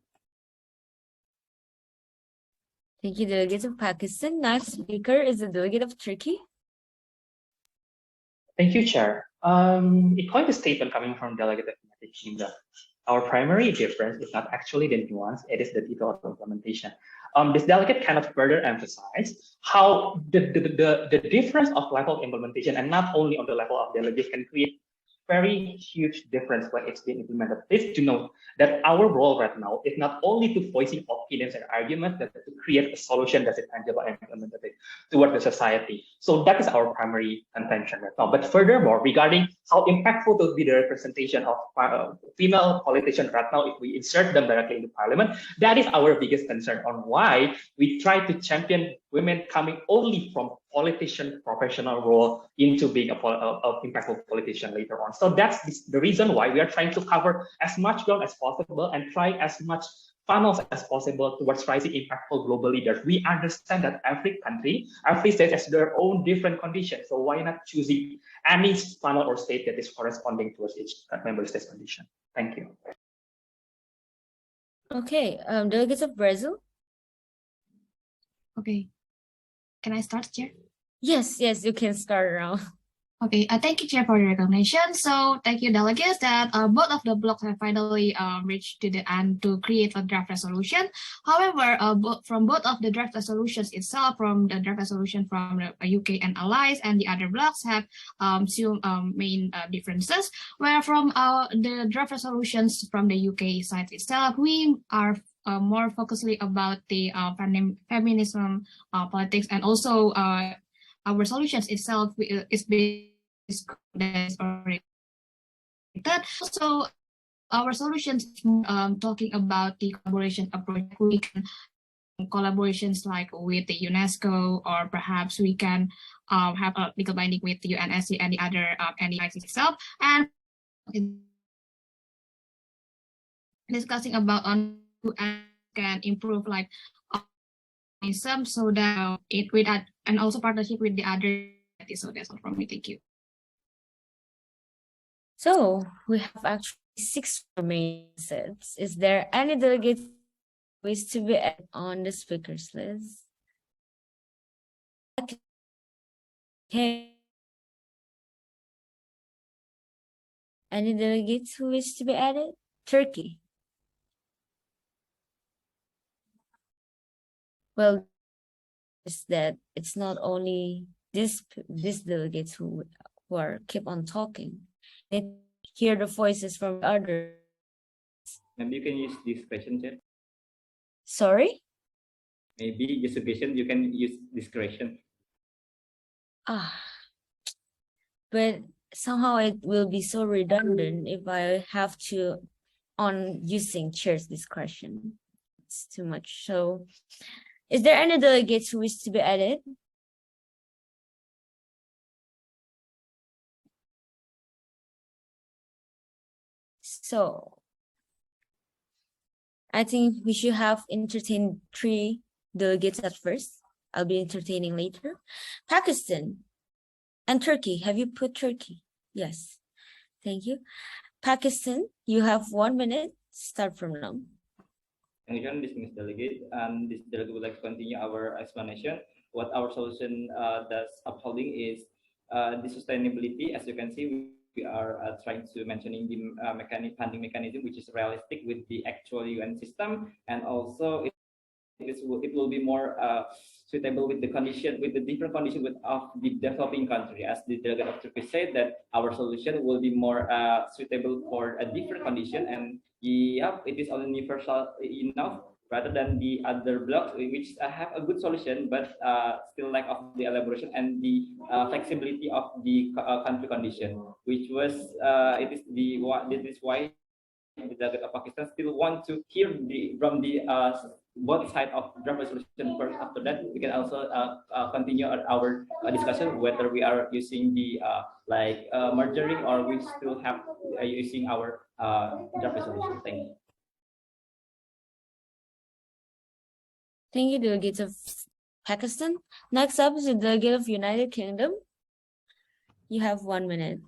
Thank you, delegate of Pakistan. Next speaker is the delegate of Turkey. Thank you, Chair. It quite a statement coming from Delegate of United Kingdom. Our primary difference is not actually the nuance, it is the detail of implementation. This delegate cannot further emphasize how the difference of level of implementation, and not only on the level of delegate, can create very huge difference when it's being implemented. Please to note that our role right now is not only to voicing opinions and arguments, but to create a solution that is tangible and implemented toward the society. So that is our primary contention right now. But furthermore, regarding how impactful will be the representation of female politicians right now if we insert them directly into parliament, that is our biggest concern on why we try to champion women coming only from politician professional role into being a impactful politician later on. So that's the reason why we are trying to cover as much ground as possible and try as much funnels as possible towards rising impactful global leaders. We understand that every country, every state has their own different conditions. So why not choosing any funnel or state that is corresponding towards each member state's condition? Thank you. Okay, delegates of Brazil. Okay. Can I start, Chair? Yes, you can start now. Okay, thank you, Chair, for the recognition. So thank you, delegates, that both of the blocks have finally reached to the end to create a draft resolution. However, from both of the draft resolutions itself, from the draft resolution from the UK and allies and the other blocks have some main differences, where from the draft resolutions from the UK side itself, we are more focusedly about the feminism politics, and also our solutions itself is based on that. Also, our solutions talking about the collaboration approach. We can collaborations like with the UNESCO, or perhaps we can have a legal binding with the UNSC and the other NEIC itself, and discussing about on can improve like some, so that it with and also partnership with the other. So that's all from me. Thank you. So we have actually 6 remaining sets. Is there any delegates who wish to be added on the speakers list? Okay. Any delegates who wish to be added? Turkey. Well, is that it's not only these delegates who are keep on talking. They hear the voices from others. Maybe you can use discretion, Chair. Sorry? Maybe just suggestion you can use discretion. But somehow it will be so redundant if I have to on using chair's discretion. It's too much. So is there any delegates who wish to be added? So I think we should have entertained 3 delegates at first. I'll be entertaining later. Pakistan and Turkey. Have you put Turkey? Yes. Thank you. Pakistan, you have 1 minute. Start from now. Thank you, distinguished delegate. And this delegate would like to continue our explanation. What our solution does upholding is the sustainability. As you can see, we are trying to mentioning the funding mechanism, which is realistic with the actual UN system, and also it will be more suitable with the condition, with the different condition of the developing country. As the delegate of Turkey said, that our solution will be more suitable for a different condition, and yeah, it is only universal enough rather than the other blocks which have a good solution but still lack of the elaboration and the flexibility of the country condition, which was this is why the delegate of Pakistan still want to hear from the both side of draft resolution first. After that, we can also continue our discussion whether we are using the mergering, or we still have using our draft resolution. Thank you. Thank you, delegates of Pakistan. Next up is the delegate of United Kingdom. You have 1 minute.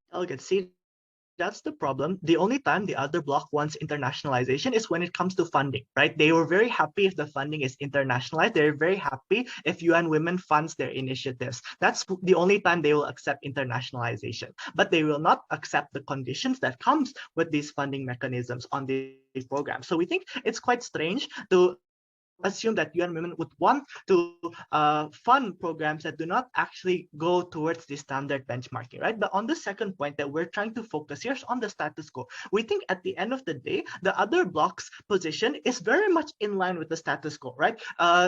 Delegate, see, that's the problem. The only time the other bloc wants internationalization is when it comes to funding, right? They were very happy if the funding is internationalized. They're very happy if UN Women funds their initiatives. That's the only time they will accept internationalization. But they will not accept the conditions that comes with these funding mechanisms on these programs. So we think it's quite strange to assume that UN Women would want to fund programs that do not actually go towards the standard benchmarking, right? But on the second point that we're trying to focus here is on the status quo. We think at the end of the day, the other bloc's position is very much in line with the status quo, right?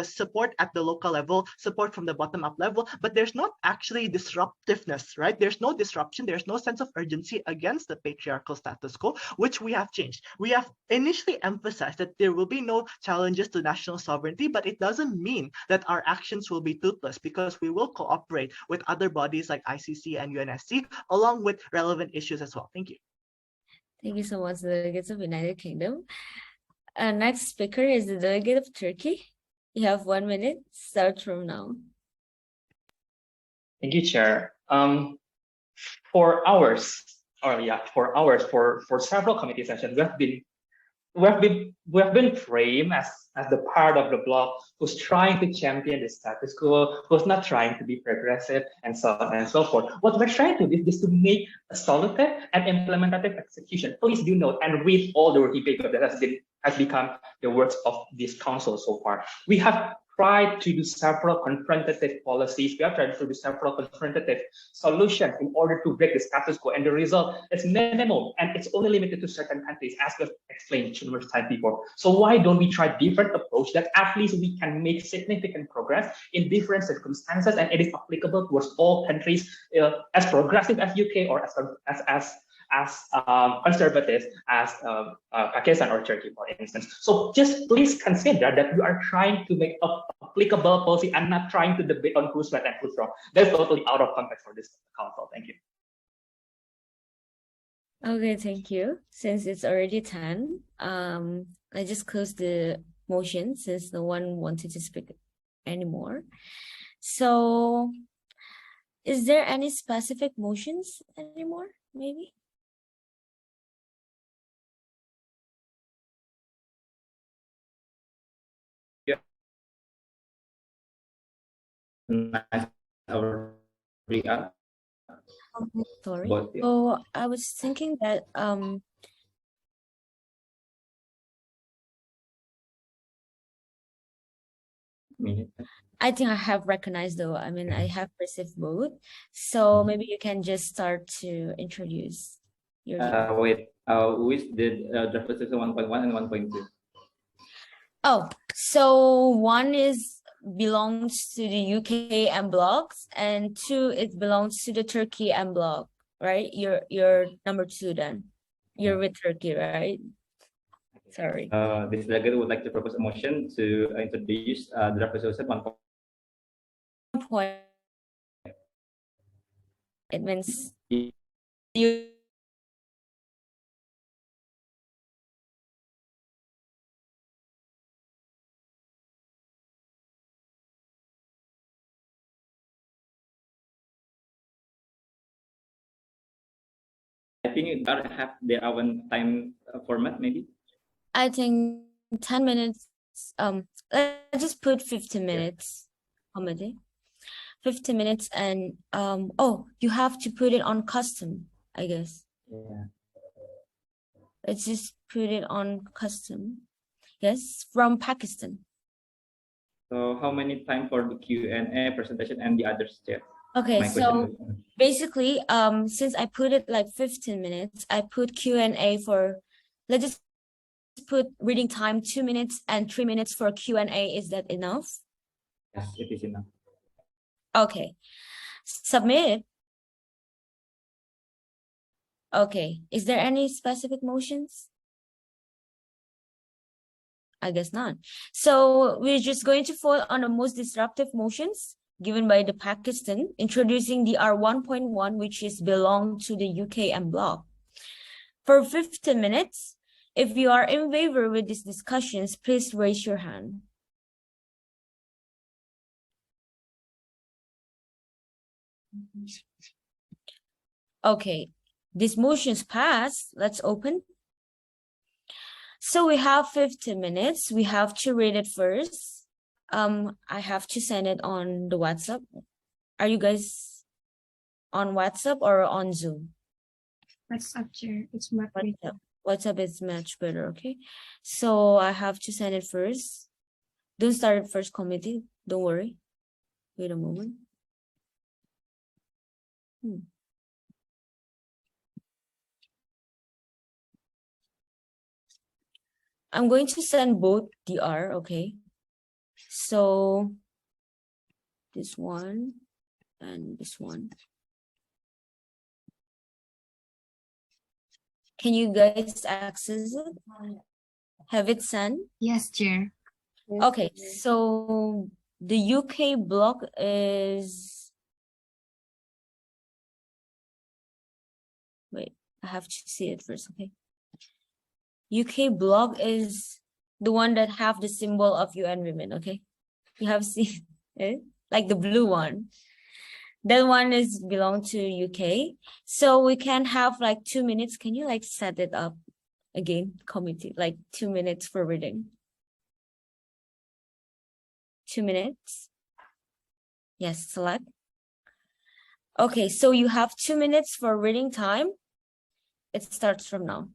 Support at the local level, support from the bottom-up level, but there's not actually disruptiveness, right? There's no disruption, there's no sense of urgency against the patriarchal status quo, which we have changed. We have initially emphasized that there will be no challenges to national sovereignty, but it doesn't mean that our actions will be toothless, because we will cooperate with other bodies like ICC and UNSC along with relevant issues as well. Thank you. Thank you so much, delegates of United Kingdom. Next speaker is the delegate of Turkey. You have 1 minute. Start from now. Thank you, Chair. For several committee sessions, we have been framed as the part of the bloc who's trying to champion the status quo, who's not trying to be progressive, and so on and so forth. What we're trying to do is to make a solutive and implementative execution. Please do note and read all the working paper that has become the works of this council so far. We have tried to do several confrontative policies. We have tried to do several confrontative solutions in order to break the status quo, and the result is minimal, and it's only limited to certain countries, as we've explained numerous times before. So why don't we try different approach that at least we can make significant progress in different circumstances, and it is applicable towards all countries, as progressive as UK or as conservative as Pakistan or Turkey, for instance. So just please consider that you are trying to make an applicable policy and not trying to debate on who's right and who's wrong. That's totally out of context for this council. Thank you. Okay, thank you. Since it's already 10, I just closed the motion since no one wanted to speak anymore. So is there any specific motions anymore, maybe? Sorry. But, yeah. So I was thinking that I think I have recognized though. I mean, I have received both. So maybe you can just start to introduce your wait, which did draft resolution 1.1 and 1.2? Oh, so one is belongs to the UK and blocks, and 2 it belongs to the Turkey and block, right? You're number 2 then. You're with Turkey, right? Sorry. This delegate would like to propose a motion to introduce draft resolution 1.1. It means you. I think they have their own time format, maybe. I think 10 minutes. Let's just put 15 minutes. Comedy. 15 minutes, and oh, you have to put it on custom, I guess. Yeah. Let's just put it on custom. Yes, from Pakistan. So how many time for the Q&A presentation and the other step? Okay, My so question. basically, since I put it like 15 minutes, I put Q&A for, let's just put reading time 2 minutes and 3 minutes for Q&A. Is that enough? Yes, it is enough. Okay, submit. Okay, is there any specific motions? I guess not. So we're just going to vote on the most disruptive motions given by the Pakistan, introducing the R1.1, which is belong to the UK and bloc. For 15 minutes, if you are in favor with these discussions, please raise your hand. Okay, these motions pass. Let's open. So we have 15 minutes. We have to read it first. I have to send it on the WhatsApp. Are you guys on WhatsApp or on Zoom? WhatsApp, Chair. It's much better. WhatsApp is much better, okay? So I have to send it first. Don't start it first, committee. Don't worry. Wait a moment. I'm going to send both DR, okay? So this one and this one. Can you guys access it? Have it sent? Yes, Chair. Okay, so the UK block is, wait, I have to see it first, okay? UK block is the one that have the symbol of UN Women, okay? You have seen it, like the blue one. That one is belong to UK. So we can have like 2 minutes. Can you like set it up again, committee, like 2 minutes for reading? 2 minutes. Yes, select. Okay, so you have 2 minutes for reading time. It starts from now.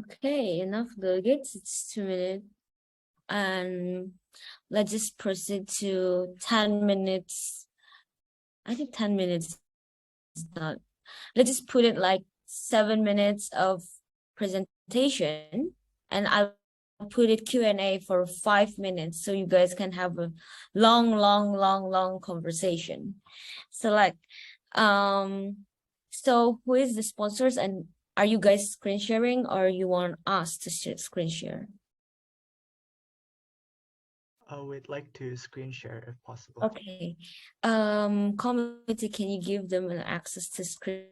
Okay, enough delegates. It's 2 minutes. And let's just proceed to 10 minutes. I think 10 minutes is not. Let's just put it like 7 minutes of presentation, and I'll put it Q&A for 5 minutes so you guys can have a long conversation. So like, so who is the sponsors, and are you guys screen sharing, or you want us to screen share? We'd like to screen share if possible. Okay. Committee, can you give them an access to screen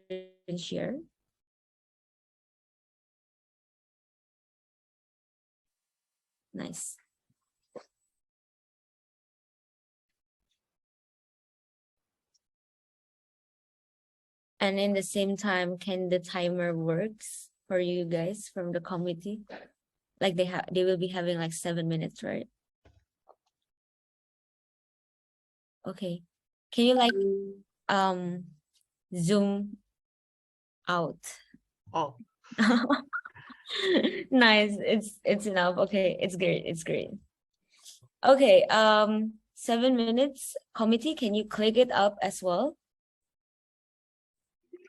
share? Nice. And in the same time, can the timer works for you guys from the committee? Like they will be having like 7 minutes, right? Okay. Can you like zoom out? Oh. Nice. It's enough. Okay, it's great. It's great. Okay, 7 minutes. Committee, can you click it up as well?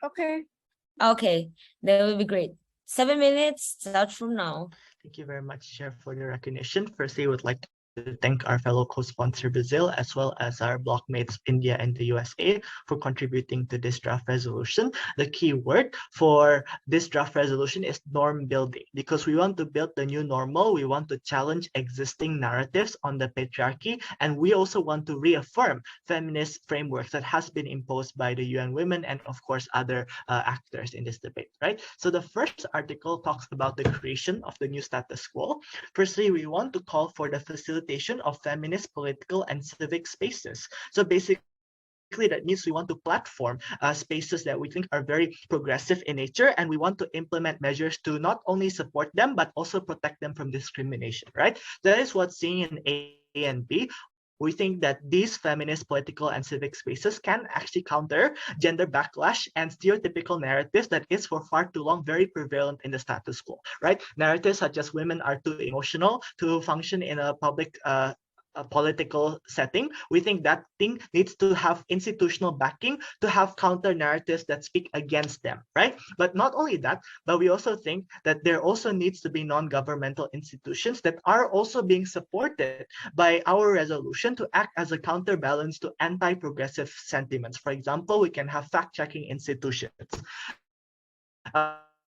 Okay. Okay, that will be great. 7 minutes, start from now. Thank you very much, Chair, for the recognition. Firstly, I would like to thank our fellow co-sponsor Brazil, as well as our blockmates India and the USA for contributing to this draft resolution. The key word for this draft resolution is norm building, because we want to build the new normal. We want to challenge existing narratives on the patriarchy, and we also want to reaffirm feminist frameworks that has been imposed by the UN Women and of course other actors in this debate, right? So the first article talks about the creation of the new status quo. Firstly, we want to call for the facilitation of feminist political and civic spaces. So basically, that means we want to platform spaces that we think are very progressive in nature, and we want to implement measures to not only support them, but also protect them from discrimination, right? That is what's seen in A and B. We think that these feminist political and civic spaces can actually counter gender backlash and stereotypical narratives that is for far too long very prevalent in the status quo, right? Narratives such as women are too emotional to function in a public a political setting. We think that thing needs to have institutional backing to have counter narratives that speak against them, right? But not only that, but we also think that there also needs to be non-governmental institutions that are also being supported by our resolution to act as a counterbalance to anti-progressive sentiments. For example, we can have fact-checking institutions.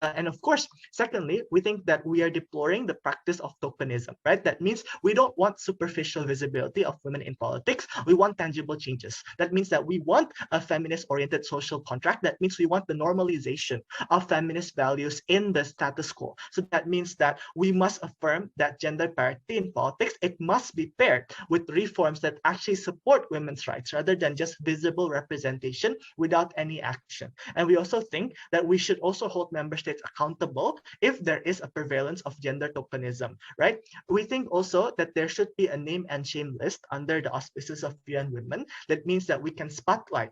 And of course, secondly, we think that we are deploring the practice of tokenism, right? That means we don't want superficial visibility of women in politics. We want tangible changes. That means that we want a feminist-oriented social contract. That means we want the normalization of feminist values in the status quo. So that means that we must affirm that gender parity in politics, it must be paired with reforms that actually support women's rights rather than just visible representation without any action. And we also think that we should also hold member states accountable if there is a prevalence of gender tokenism, right? We think also that there should be a name and shame list under the auspices of UN Women. That means that we can spotlight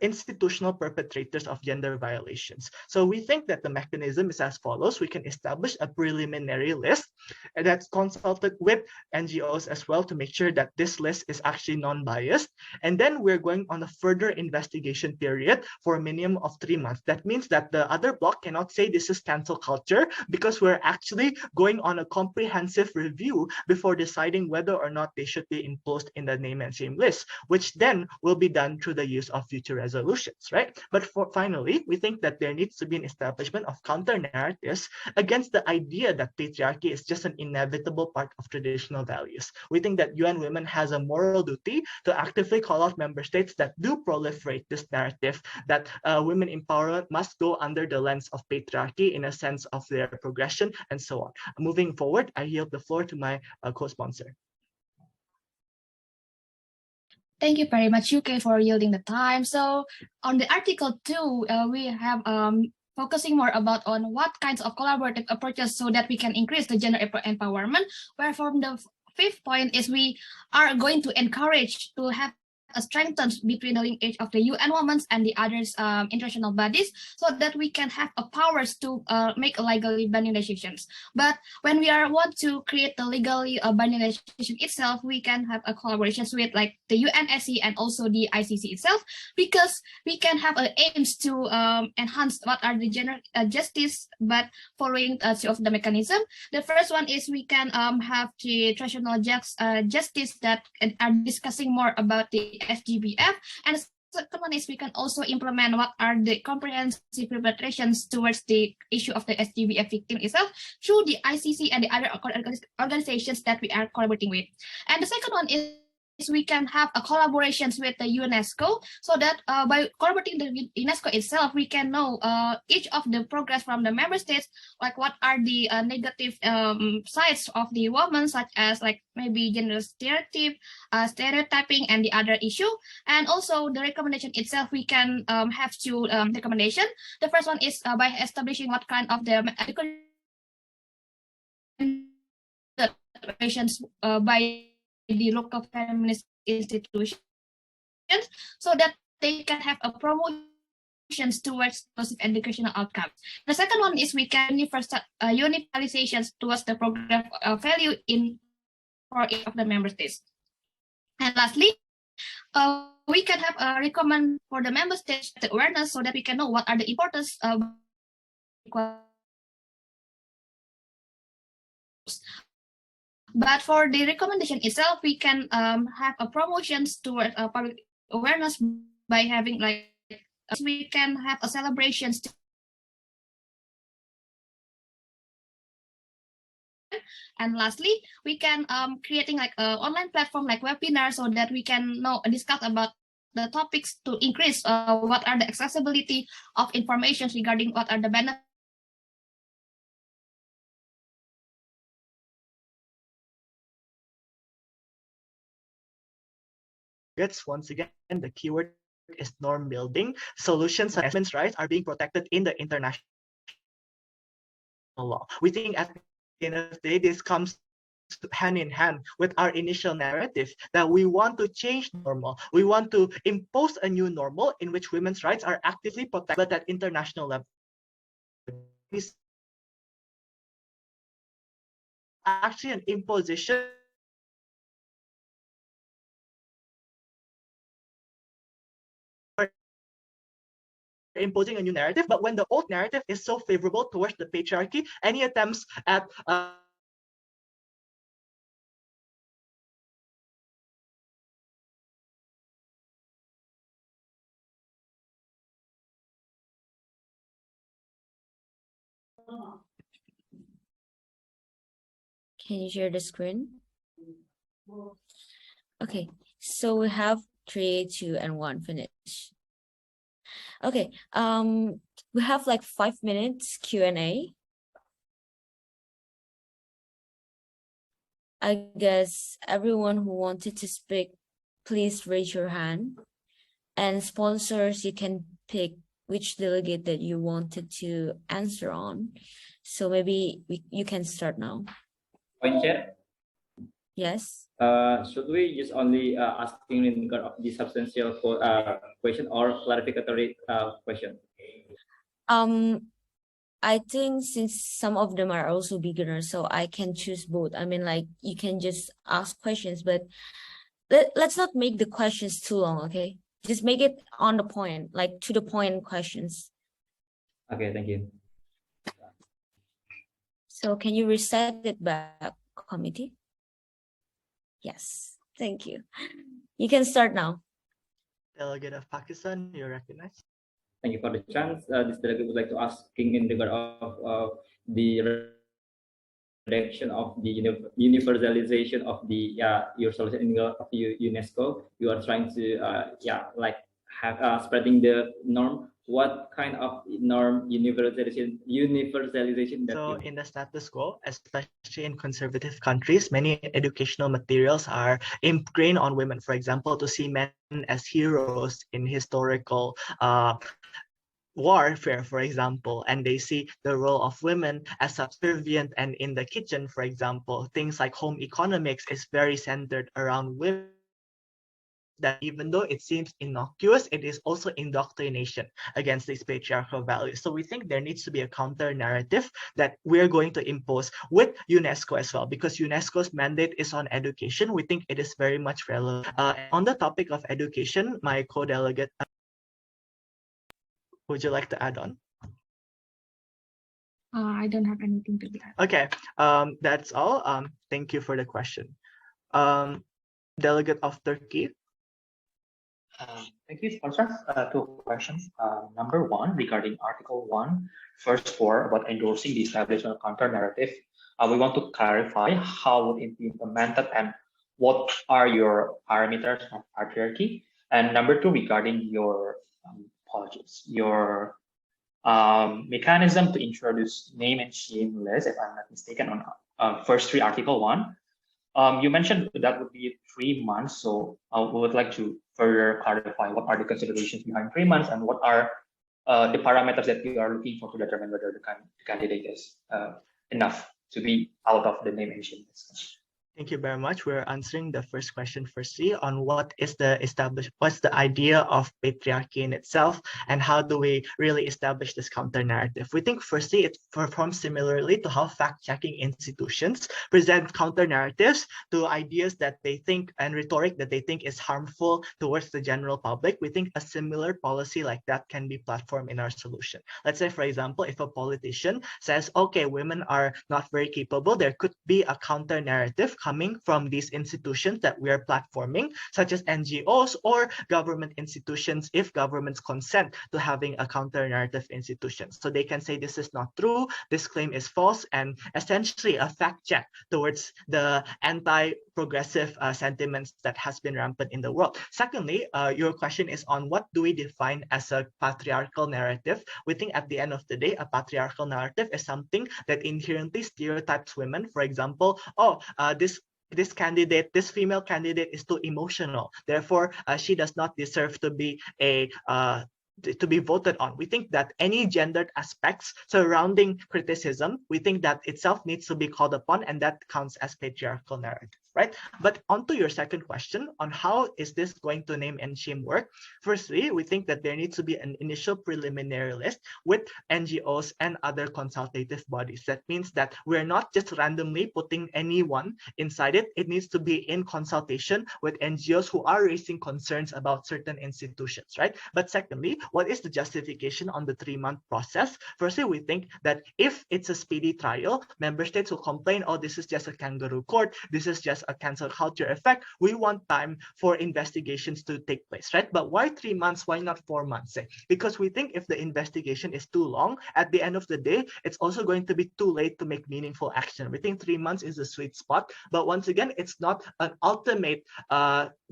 institutional perpetrators of gender violations. So we think that the mechanism is as follows. We can establish a preliminary list that's consulted with NGOs as well to make sure that this list is actually non-biased. And then we're going on a further investigation period for a minimum of 3 months. That means that the other bloc cannot say this is cancel culture, because we're actually going on a comprehensive review before deciding whether or not they should be imposed in the name and shame list, which then will be done through the use of future resolutions, right? But finally, we think that there needs to be an establishment of counter narratives against the idea that patriarchy is just an inevitable part of traditional values. We think that UN Women has a moral duty to actively call out member states that do proliferate this narrative that women empowerment must go under the lens of patriarchy in a sense of their progression and so on. Moving forward, I yield the floor to my co-sponsor. Thank you very much, UK, for yielding the time. So on the Article 2, we have focusing more about on what kinds of collaborative approaches so that we can increase the gender empowerment, where from the fifth point is we are going to encourage to have strengthened between the linkage of the UN Women's and the others international bodies, so that we can have a powers to make legally binding decisions. But when we want to create the legally binding decision itself, we can have a collaborations with like the UNSC and also the ICC itself, because we can have aims to enhance what are the general justice, but following two of the mechanism. The first one is we can have the traditional justice that are discussing more about the SGBF, and the second one is we can also implement what are the comprehensive preparations towards the issue of the SGBF victim itself through the ICC and the other organizations that we are collaborating with. And the second one is we can have a collaborations with the UNESCO, so that by collaborating the UNESCO itself, we can know each of the progress from the member states, like what are the negative sides of the woman, such as like maybe gender stereotyping and the other issue. And also the recommendation itself, we can have two recommendation. The first one is by establishing what kind of the recommendations by the local feminist institutions, so that they can have a promotions towards positive educational outcomes. The second one is we can universalizations towards the program value in for each of the member states. And lastly, we can have a recommend for the member states the awareness, so that we can know what are the importance of But for the recommendation itself, we can have a promotions toward public awareness by having like we can have a celebrations. And lastly, we can creating like a online platform like webinar, so that we can know discuss about the topics to increase what are the accessibility of information regarding what are the benefits. Once again, the keyword is norm building. Solutions and women's rights are being protected in the international law. We think at the end of the day, this comes hand in hand with our initial narrative that we want to change normal. We want to impose a new normal in which women's rights are actively protected at international level. Actually an imposition imposing a new narrative, but when the old narrative is so favorable towards the patriarchy, any attempts at Can you share the screen? Okay, so we have 3, 2, and 1 finish. Okay, we have like 5 minutes Q&A. I guess everyone who wanted to speak, please raise your hand. And sponsors, you can pick which delegate that you wanted to answer on. So maybe you can start now. Point Chair? Yes. Should we just only asking in regard of the substantial question or clarificatory question? I think since some of them are also beginners, so I can choose both. I mean, like you can just ask questions, but let's not make the questions too long, okay? Just make it on the point, like to the point questions. Okay, thank you. So can you reset it back, committee? Yes, thank you. You can start now. Delegate of Pakistan, you're recognized. Thank you for the chance. This delegate would like to asking in regard of the reduction of the universalization of the your solution in regard of UNESCO. You are trying to like have spreading the norm. What kind of norm universalization that so in the status quo, especially in conservative countries, many educational materials are ingrained on women. For example, to see men as heroes in historical warfare, for example, and they see the role of women as subservient, and in the kitchen, for example, things like home economics is very centered around women. that even though it seems innocuous, it is also indoctrination against these patriarchal values. So we think there needs to be a counter narrative that we're going to impose with UNESCO as well, because UNESCO's mandate is on education. We think it is very much relevant. On the topic of education, my co-delegate, would you like to add on? I don't have anything to add. Okay, that's all. Thank you for the question. Delegate of Turkey. Thank you, sponsor. Two questions. Number one, regarding Article 1, first 4, about endorsing the establishment of counter-narrative. We want to clarify how would it be implemented and what are your parameters of patriarchy. And number 2, regarding your apologies, your mechanism to introduce name and shame list, if I'm not mistaken, on first 3, Article 1. You mentioned that would be 3 months, so we would like to further clarify what are the considerations behind 3 months and what are the parameters that you are looking for to determine whether the candidate is enough to be out of the name and shame list. Thank you very much. We're answering the first question firstly on what's the idea of patriarchy in itself and how do we really establish this counter narrative. We think firstly it performs similarly to how fact-checking institutions present counter narratives to ideas that they think and rhetoric that they think is harmful towards the general public. We think a similar policy like that can be platformed in our solution. Let's say, for example, if a politician says, okay, women are not very capable, there could be a counter narrative coming from these institutions that we are platforming, such as NGOs or government institutions, if governments consent to having a counter-narrative institution. So they can say this is not true, this claim is false, and essentially a fact check towards the anti-progressive sentiments that has been rampant in the world. Secondly, your question is on what do we define as a patriarchal narrative. We think at the end of the day, a patriarchal narrative is something that inherently stereotypes women. For example, this candidate, this female candidate is too emotional. Therefore, she does not deserve to be to be voted on. We think that any gendered aspects surrounding criticism, we think that itself needs to be called upon, and that counts as patriarchal narrative, right? But onto your second question on how is this going to name and shame work? Firstly, we think that there needs to be an initial preliminary list with NGOs and other consultative bodies. That means that we're not just randomly putting anyone inside it. It needs to be in consultation with NGOs who are raising concerns about certain institutions, right? But secondly, what is the justification on the 3-month process? Firstly, we think that if it's a speedy trial, member states will complain, oh, this is just a kangaroo court, this is just a cancel culture effect. We want time for investigations to take place, right? But why 3 months? Why not 4 months? Because we think if the investigation is too long, at the end of the day, it's also going to be too late to make meaningful action. We think 3 months is a sweet spot, but once again, it's not an ultimate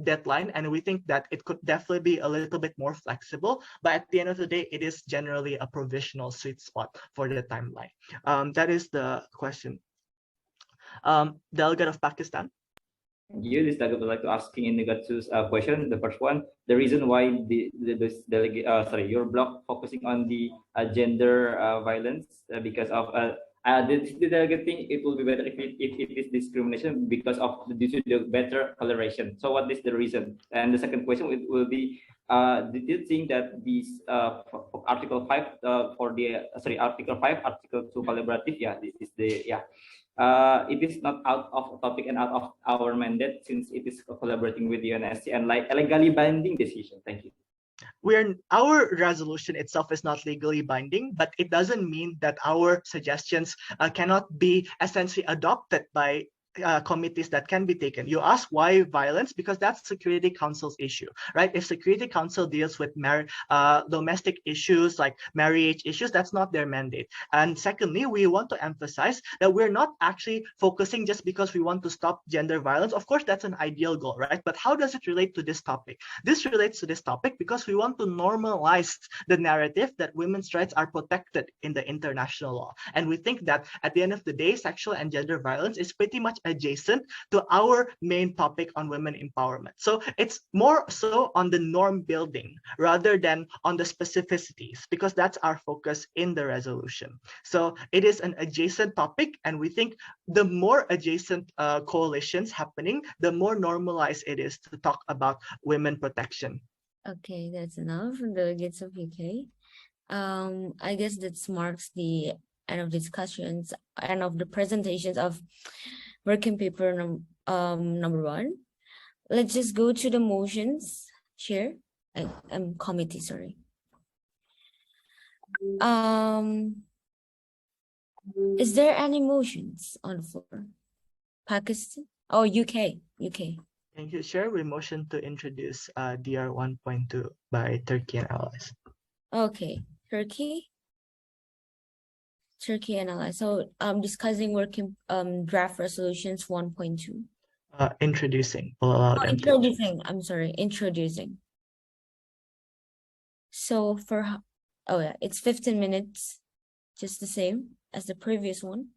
deadline, and we think that it could definitely be a little bit more flexible. But at the end of the day, it is generally a provisional sweet spot for the timeline. That is the question. Delegate of Pakistan. You, this delegate would like to asking in regard to question. The first one, the reason why this delegate, your block focusing on the gender violence because of the delegate think it will be better if it is discrimination because of due to the better toleration. So what is the reason? And the second question will be, did you think that these Article 5 for the Article 5, Article 2 collaborative? Yeah, this is the it is not out of topic and out of our mandate since it is collaborating with the UNSC and like a legally binding decision. Thank you. Our resolution itself is not legally binding, but it doesn't mean that our suggestions cannot be essentially adopted by committees that can be taken. You ask why violence? Because that's Security Council's issue, right? If Security Council deals with domestic issues like marriage issues, that's not their mandate. And secondly, we want to emphasize that we're not actually focusing just because we want to stop gender violence. Of course, that's an ideal goal, right? But how does it relate to this topic? This relates to this topic because we want to normalize the narrative that women's rights are protected in the international law. And we think that at the end of the day, sexual and gender violence is pretty much adjacent to our main topic on women empowerment. So it's more so on the norm building rather than on the specificities, because that's our focus in the resolution. So it is an adjacent topic, and we think the more adjacent coalitions happening, the more normalized it is to talk about women protection. Okay, that's enough from delegates of UK. I guess that marks the end of discussions, end of the presentations of working paper number 1. Let's just go to the motions, Chair, committee, sorry. Is there any motions on the floor? Pakistan? Oh, UK. Thank you, Chair. We motion to introduce DR 1.2 by Turkey and allies. Okay, Turkey and allies. So discussing working draft resolutions 1.2. Introducing. We'll allow them Introducing. I'm sorry, introducing. So for, oh yeah, it's 15 minutes, just the same as the previous one.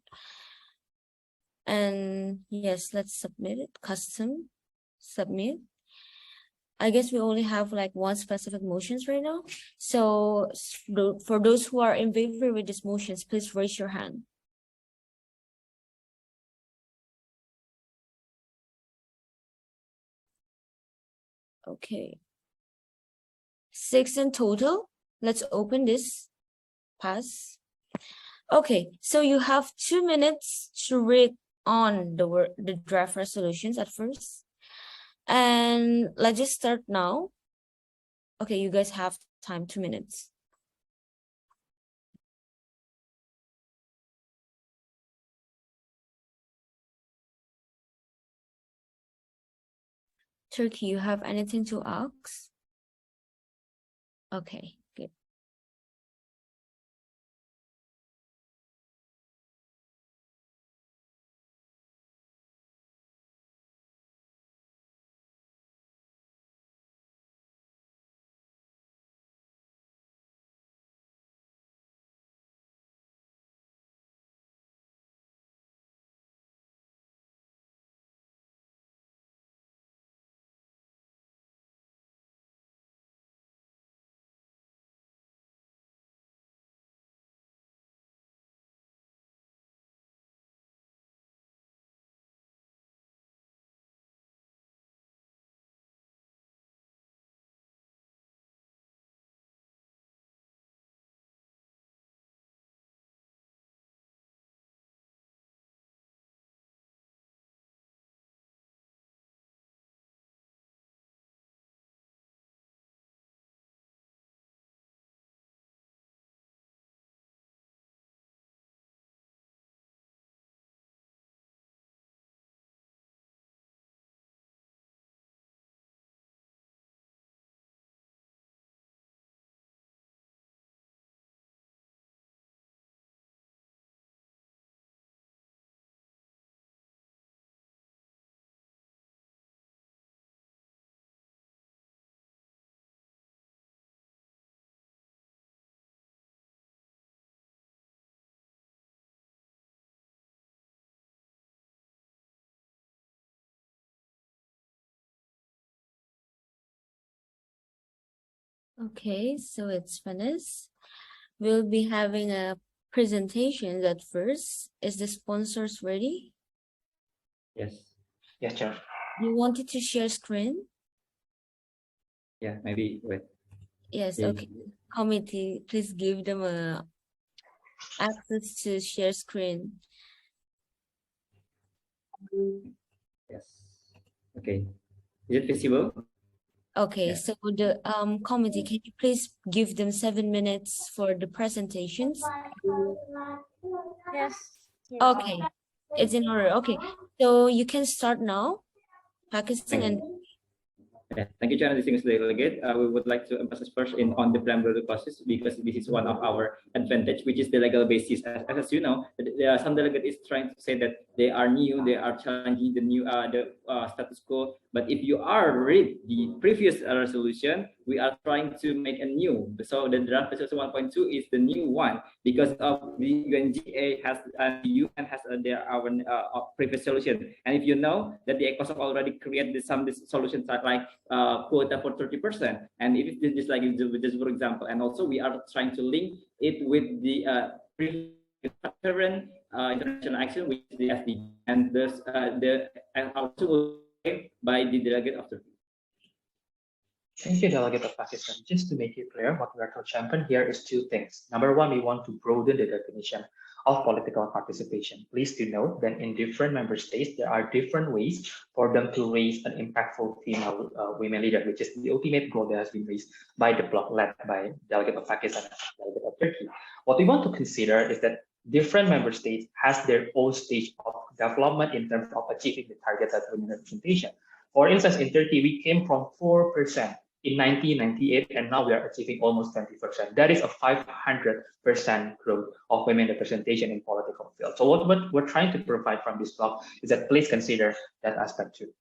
And yes, let's submit it. Custom, submit. I guess we only have like one specific motions right now. So for those who are in favor with these motions, please raise your hand. Okay. 6 in total. Let's open this. Pass. Okay, so you have 2 minutes to read on the draft resolutions at first. And let's just start now. Okay, you guys have time, 2 minutes. Turkey, you have anything to ask? Okay, good. Okay, so it's finished. We'll be having a presentation at first. Is the sponsors ready? Yes. Yes, Chair. You wanted to share screen? Yeah, maybe wait. Yes, okay. Committee, please give them access to share screen. Yes. Okay. Is it visible? Okay, Yeah. so the committee, can you please give them 7 minutes for the presentations? Yes. Okay, it's in order. Okay, so you can start now. Pakistan and Thank you, Chair and distinguished delegate. We would like to emphasize first on the preamble process because this is one of our advantage, which is the legal basis. As you know, some delegate is trying to say that they are new, they are challenging the status quo. But if you are read the previous resolution, we are trying to make a new. So the draft resolution 1.2 is the new one because of the UNGA has the UN has our previous solution. And if you know that the ECOSOC already created some solutions like quota for 30%, and if it's just like just for example, and also we are trying to link it with the current international action, which is the SDG, and and also by the delegate of Turkey. Thank you, Delegate of Pakistan. Just to make it clear, what we are to champion here is two things. Number one, we want to broaden the definition of political participation. Please do note that in different member states, there are different ways for them to raise an impactful female women leader, which is the ultimate goal that has been raised by the bloc led by Delegate of Pakistan and Delegate of Turkey. What we want to consider is that different member states has their own stage of development in terms of achieving the targeted women representation. For instance, in Turkey, we came from 4% in 1998, and now we are achieving almost 20%. That is a 500% growth of women representation in political field. So what we're trying to provide from this block is that please consider that aspect too.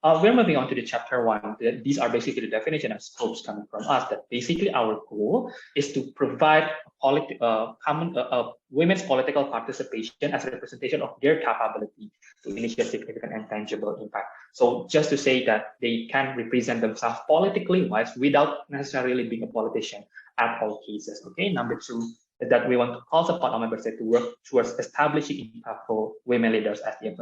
We're moving on to the chapter 1. These are basically the definition and scopes coming from us. That basically our goal is to provide women's political participation as a representation of their capability to initiate significant and tangible impact. So just to say that they can represent themselves politically wise without necessarily being a politician at all cases. Okay. Number 2 is that we want to call upon our member states to work towards establishing impactful women leaders as the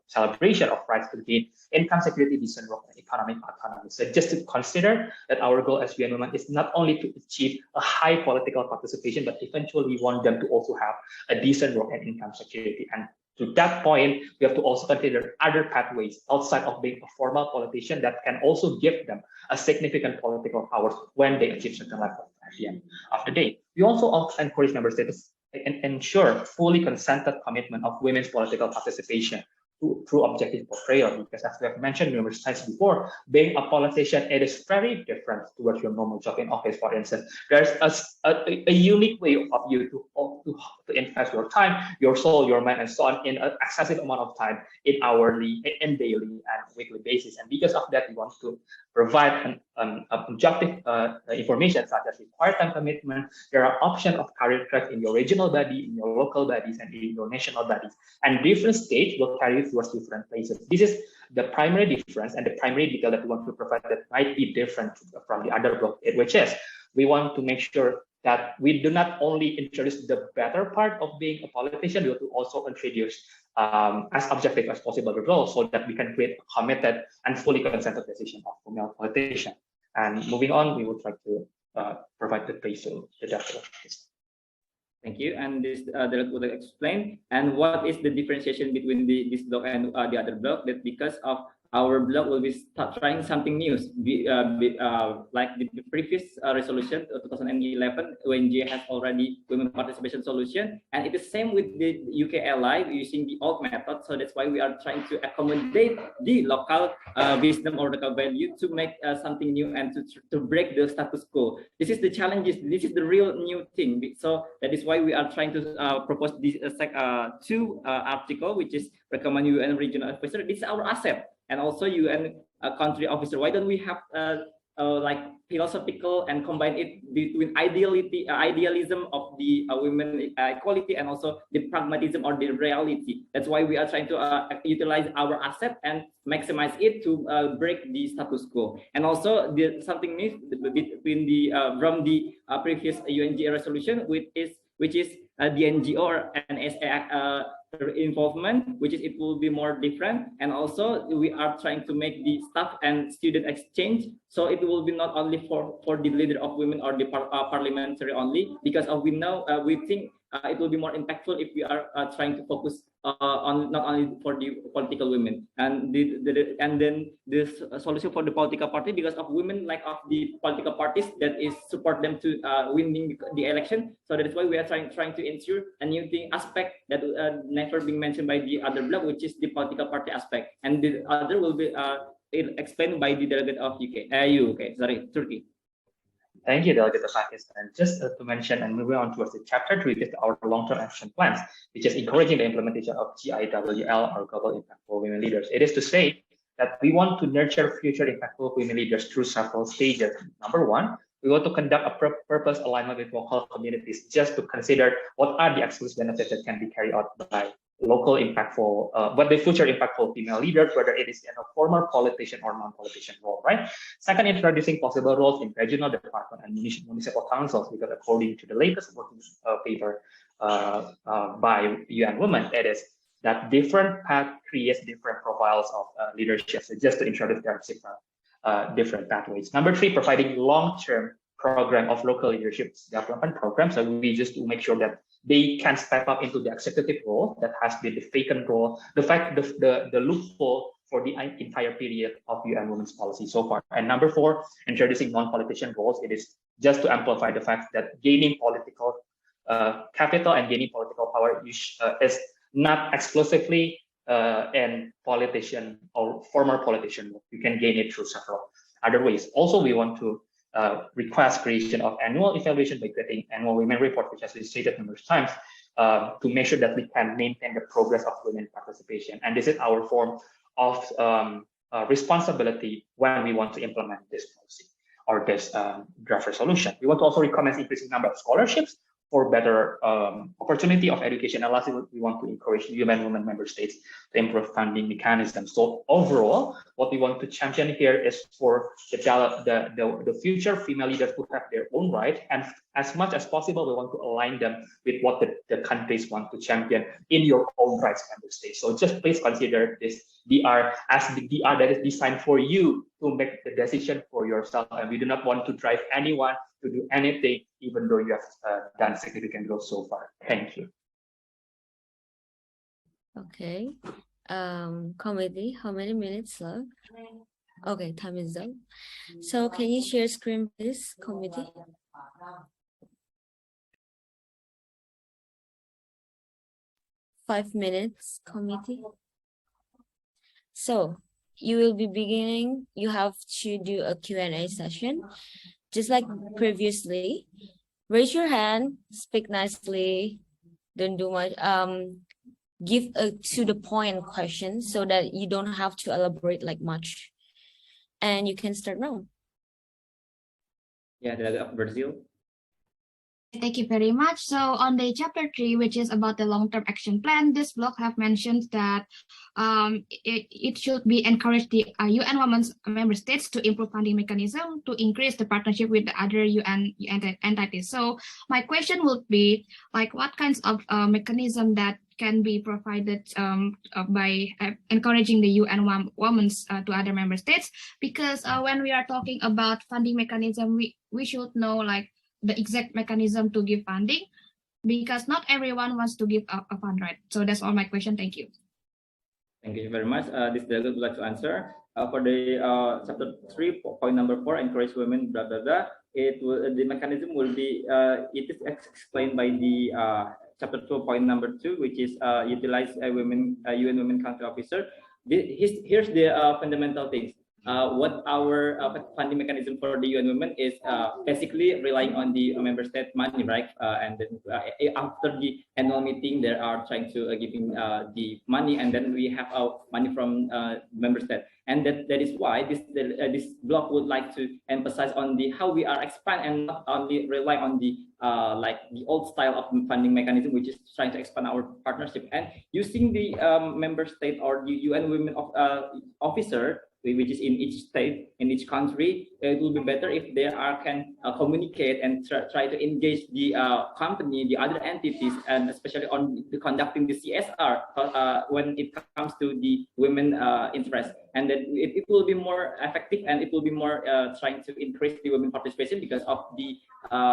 celebration of rights to gain income security, decent work, and economic autonomy. So just to consider that our goal as UN Women is not only to achieve a high political participation, but eventually we want them to also have a decent work and income security. And to that point, we have to also consider other pathways outside of being a formal politician that can also give them a significant political powers when they achieve certain level at the end of the day. We also encourage member states to ensure fully consented commitment of women's political participation through objective portrayal, because as we have mentioned numerous times before, being a politician, it is very different towards your normal job in office. For instance, there's a unique way of you to invest your time, your soul, your mind, and so on in an excessive amount of time in hourly, in daily, and weekly basis. And because of that, we want to provide an objective information such as required time commitment. There are options of career track in your regional body, in your local bodies, and in your national bodies. And different states will carry you towards different places. This is the primary difference and the primary detail that we want to provide that might be different from the other block, which is we want to make sure that we do not only introduce the better part of being a politician, we want to also introduce as objective as possible the role so that we can create a committed and fully consented decision of female politician. And moving on, we will try to provide the place to the doctor. Thank you. And this would explain. And what is the differentiation between this block and the other block? That because of our block will be trying something new, like the previous resolution 2011, UNGA has already women participation solution, and it is same with the UK ally using the old method. So that's why we are trying to accommodate the local wisdom or local value to make something new and to break the status quo. This is the challenges. This is the real new thing. So that is why we are trying to propose this two article, which is recommend UN regional officer. This is our asset. And also UN country officer. Why don't we have like philosophical and combine it between idealism of the women equality and also the pragmatism or the reality. That's why we are trying to utilize our asset and maximize it to break the status quo. And also something new between the from the previous UNGA resolution, which is the NGO or NSA involvement, which is it will be more different. And also we are trying to make the staff and student exchange, so it will be not only for the leader of women or the parliamentary only, because we think it will be more impactful if we are trying to focus on not only for the political women. And then this solution for the political party, because of women lack of the political parties that is support them to winning the election. So that is why we are trying to ensure a new thing aspect that never being mentioned by the other block, which is the political party aspect. And the other will be explained by the delegate of Turkey. Thank you, Delegate of Pakistan. Just to mention and moving on towards the chapter 3, which is our long-term action plans, which is encouraging the implementation of GIWL, or Global Impactful Women Leaders. It is to say that we want to nurture future impactful women leaders through several stages. Number one, we want to conduct a purpose alignment with local communities, just to consider what are the exclusive benefits that can be carried out by local impactful, but the future impactful female leaders, whether it is in a former politician or non-politician role, right? Second, introducing possible roles in regional department and municipal councils, because according to the latest working paper by UN Women, it is that different path creates different profiles of leadership. So just to introduce them different pathways. Number three, providing long-term program of local leadership development program. So we just to make sure that they can step up into the executive role that has been the vacant role, the loophole for the entire period of UN Women's policy so far. And number four, introducing non-politician roles. It is just to amplify the fact that gaining political capital and gaining political power is not exclusively in politician or former politician. You can gain it through several other ways. Also, we want to request creation of annual evaluation by creating annual women report, which has been stated numerous times, to make sure that we can maintain the progress of women participation. And this is our form of responsibility when we want to implement this policy or this draft resolution. We want to also recommend increasing number of scholarships for better opportunity of education. And lastly, we want to encourage UN Women member states to improve funding mechanisms. So overall, what we want to champion here is for the future female leaders to have their own right, and as much as possible, we want to align them with what the countries want to champion in your own rights member states. So just please consider this DR as the DR that is designed for you to make the decision for yourself, and we do not want to drive anyone to do anything, even though you have done significant growth so far. Thank you. Okay. Committee, how many minutes left? Okay, time is up. So can you share screen, please, committee? Five minutes, committee. So you will be beginning, you have to do a Q&A session. Just like previously, raise your hand, speak nicely, don't do much, give a to the point question so that you don't have to elaborate like much. And you can start now. Yeah, Delegate of Brazil. Thank you very much. So on the chapter 3, which is about the long-term action plan, this block have mentioned that it should be encourage the UN Women's member states to improve funding mechanism to increase the partnership with the other UN entities. So my question would be, like, what kinds of mechanism that can be provided by encouraging the UN Women's to other member states? Because when we are talking about funding mechanism, we should know like the exact mechanism to give funding, because not everyone wants to give a fund, right? So that's all my question. Thank you. Thank you very much. This delegate would like to answer. For the chapter 3, point number 4, encourage women, blah, blah, blah. The mechanism will be, it is explained by the chapter 2, point number 2, which is utilize a UN Women Country Officer. Here's the fundamental things. What our funding mechanism for the UN Women is basically relying on the member state money, right? And then after the annual meeting, they are trying to giving the money, and then we have our money from member state. And that is why this block would like to emphasize on the how we are expand and not only rely on the like the old style of funding mechanism, which is trying to expand our partnership and using the member state or the UN Women officer, which is in each state, in each country. It will be better if they can communicate and try to engage the company, the other entities, and especially on conducting the CSR when it comes to the women interest. And then it will be more effective, and it will be more trying to increase the women participation because of the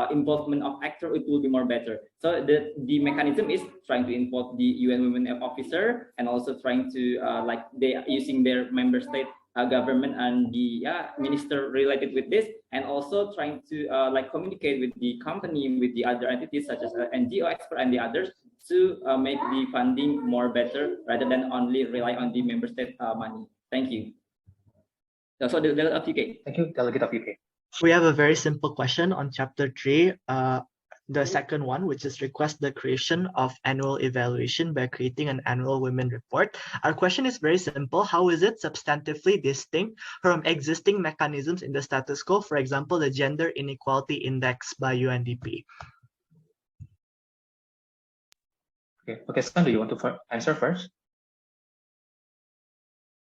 involvement of actor. It will be more better. So the mechanism is trying to involve the UN Women officer, and also trying to like they are using their member state government and the minister related with this, and also trying to like communicate with the company, with the other entities such as NGO expert and the others to make the funding more better rather than only rely on the member state money. Thank you. So the delegate of UK. Thank you, Delegate of UK. We have a very simple question on chapter 3. The second one, which is request the creation of annual evaluation by creating an annual women report. Our question is very simple. How is it substantively distinct from existing mechanisms in the status quo? For example, the Gender Inequality Index by UNDP. Okay, Stan, do you want to answer first?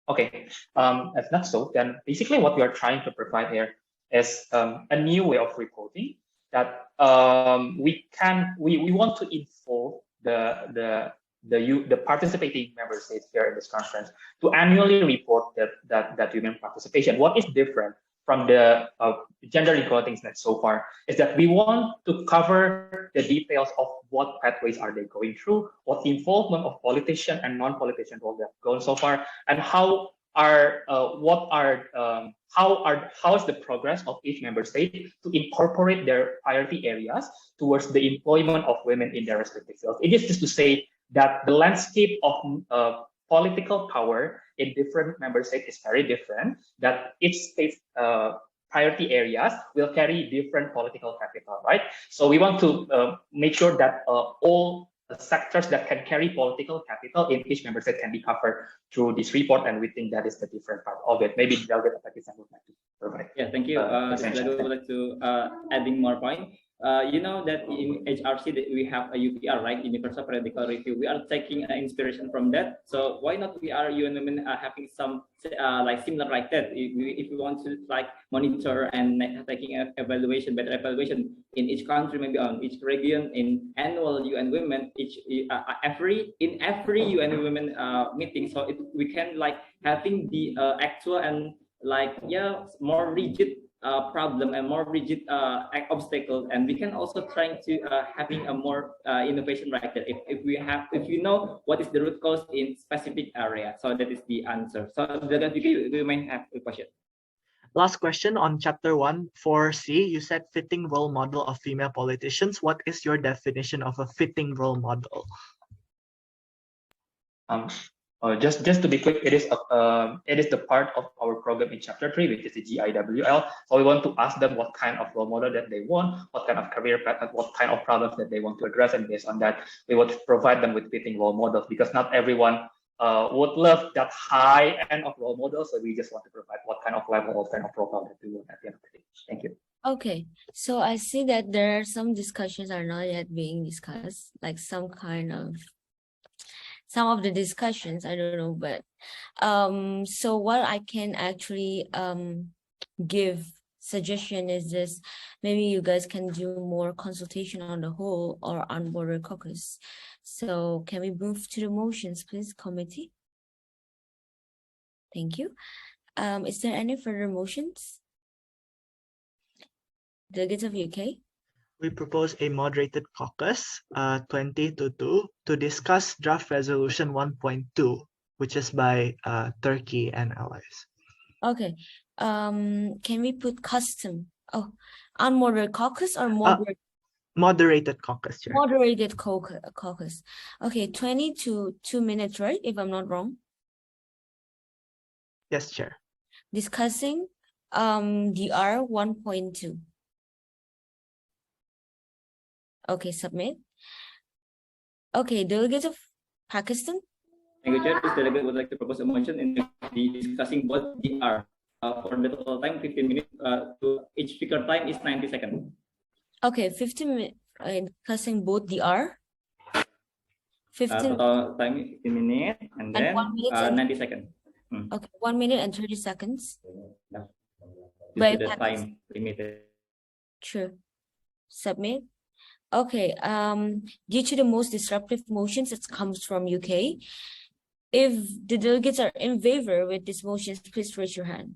Okay, if not so, then basically what we are trying to provide here is a new way of reporting that we want to involve the participating member states here in this conference to annually report that women participation. What is different from the gender equality index so far is that we want to cover the details of what pathways are they going through, what involvement of politician and non-politician role they have gone so far, and how is the progress of each member state to incorporate their priority areas towards the employment of women in their respective fields. It is just to say that the landscape of political power in different member states is very different, that each state's priority areas will carry different political capital, right? So we want to make sure that all the sectors that can carry political capital in each member state can be covered through this report, and we think that is the different part of it. Maybe Delegate Pakistan would like to provide. Yeah, thank you. Delegate would like to adding more point. You know that in HRC that we have a UPR, right? Universal Periodical Review. We are taking inspiration from that. So why not we are UN Women having some like similar like that? If we want to like monitor and taking evaluation, better evaluation in each country, maybe on each region, in annual UN Women, every UN Women meeting. So we can like having the actual and like more rigid problem and more rigid obstacles, and we can also try to having a more innovation right there if you know what is the root cause in specific area. So that is the answer. So we may have a question. Last question on chapter 1 4C. You said fitting role model of female politicians. What is your definition of a fitting role model? Just to be quick, it is the part of our program in chapter 3, which is the GIWL. So we want to ask them what kind of role model that they want, what kind of career path, what kind of problems that they want to address, and based on that, we want to provide them with fitting role models, because not everyone would love that high end of role model. So we just want to provide what kind of level of kind of profile that we want at the end of the day. Thank you. Okay, so I see that there are some discussions are not yet being discussed, like some of the discussions, I don't know, but so what I can actually give suggestion is this: maybe you guys can do more consultation on the whole or on border caucus. So can we move to the motions, please, committee? Thank you. Is there any further motions? Delegates of UK? We propose a moderated caucus, 20-2, to discuss draft resolution 1.2, which is by Turkey and allies. Okay. Can we put custom? Oh, unmoderated caucus or moderate? Moderated caucus, Chair. Moderated caucus. Okay, 20 to 2 minutes, right? If I'm not wrong. Yes, Chair. Discussing DR 1.2. Okay, submit. Okay, delegates of Pakistan. Thank you, Chair. This delegate would like to propose a motion in discussing both DR. For the total time, 15 minutes. To each speaker time is 90 seconds. Okay, 15 minutes. Discussing both DR. 15. Total time is 15 minutes, and then 1 minute 90 seconds. Okay, 1 minute and 30 seconds. By the time limited. True. Submit. Okay, due to the most disruptive motions that comes from UK, if the delegates are in favor with these motions, please raise your hand.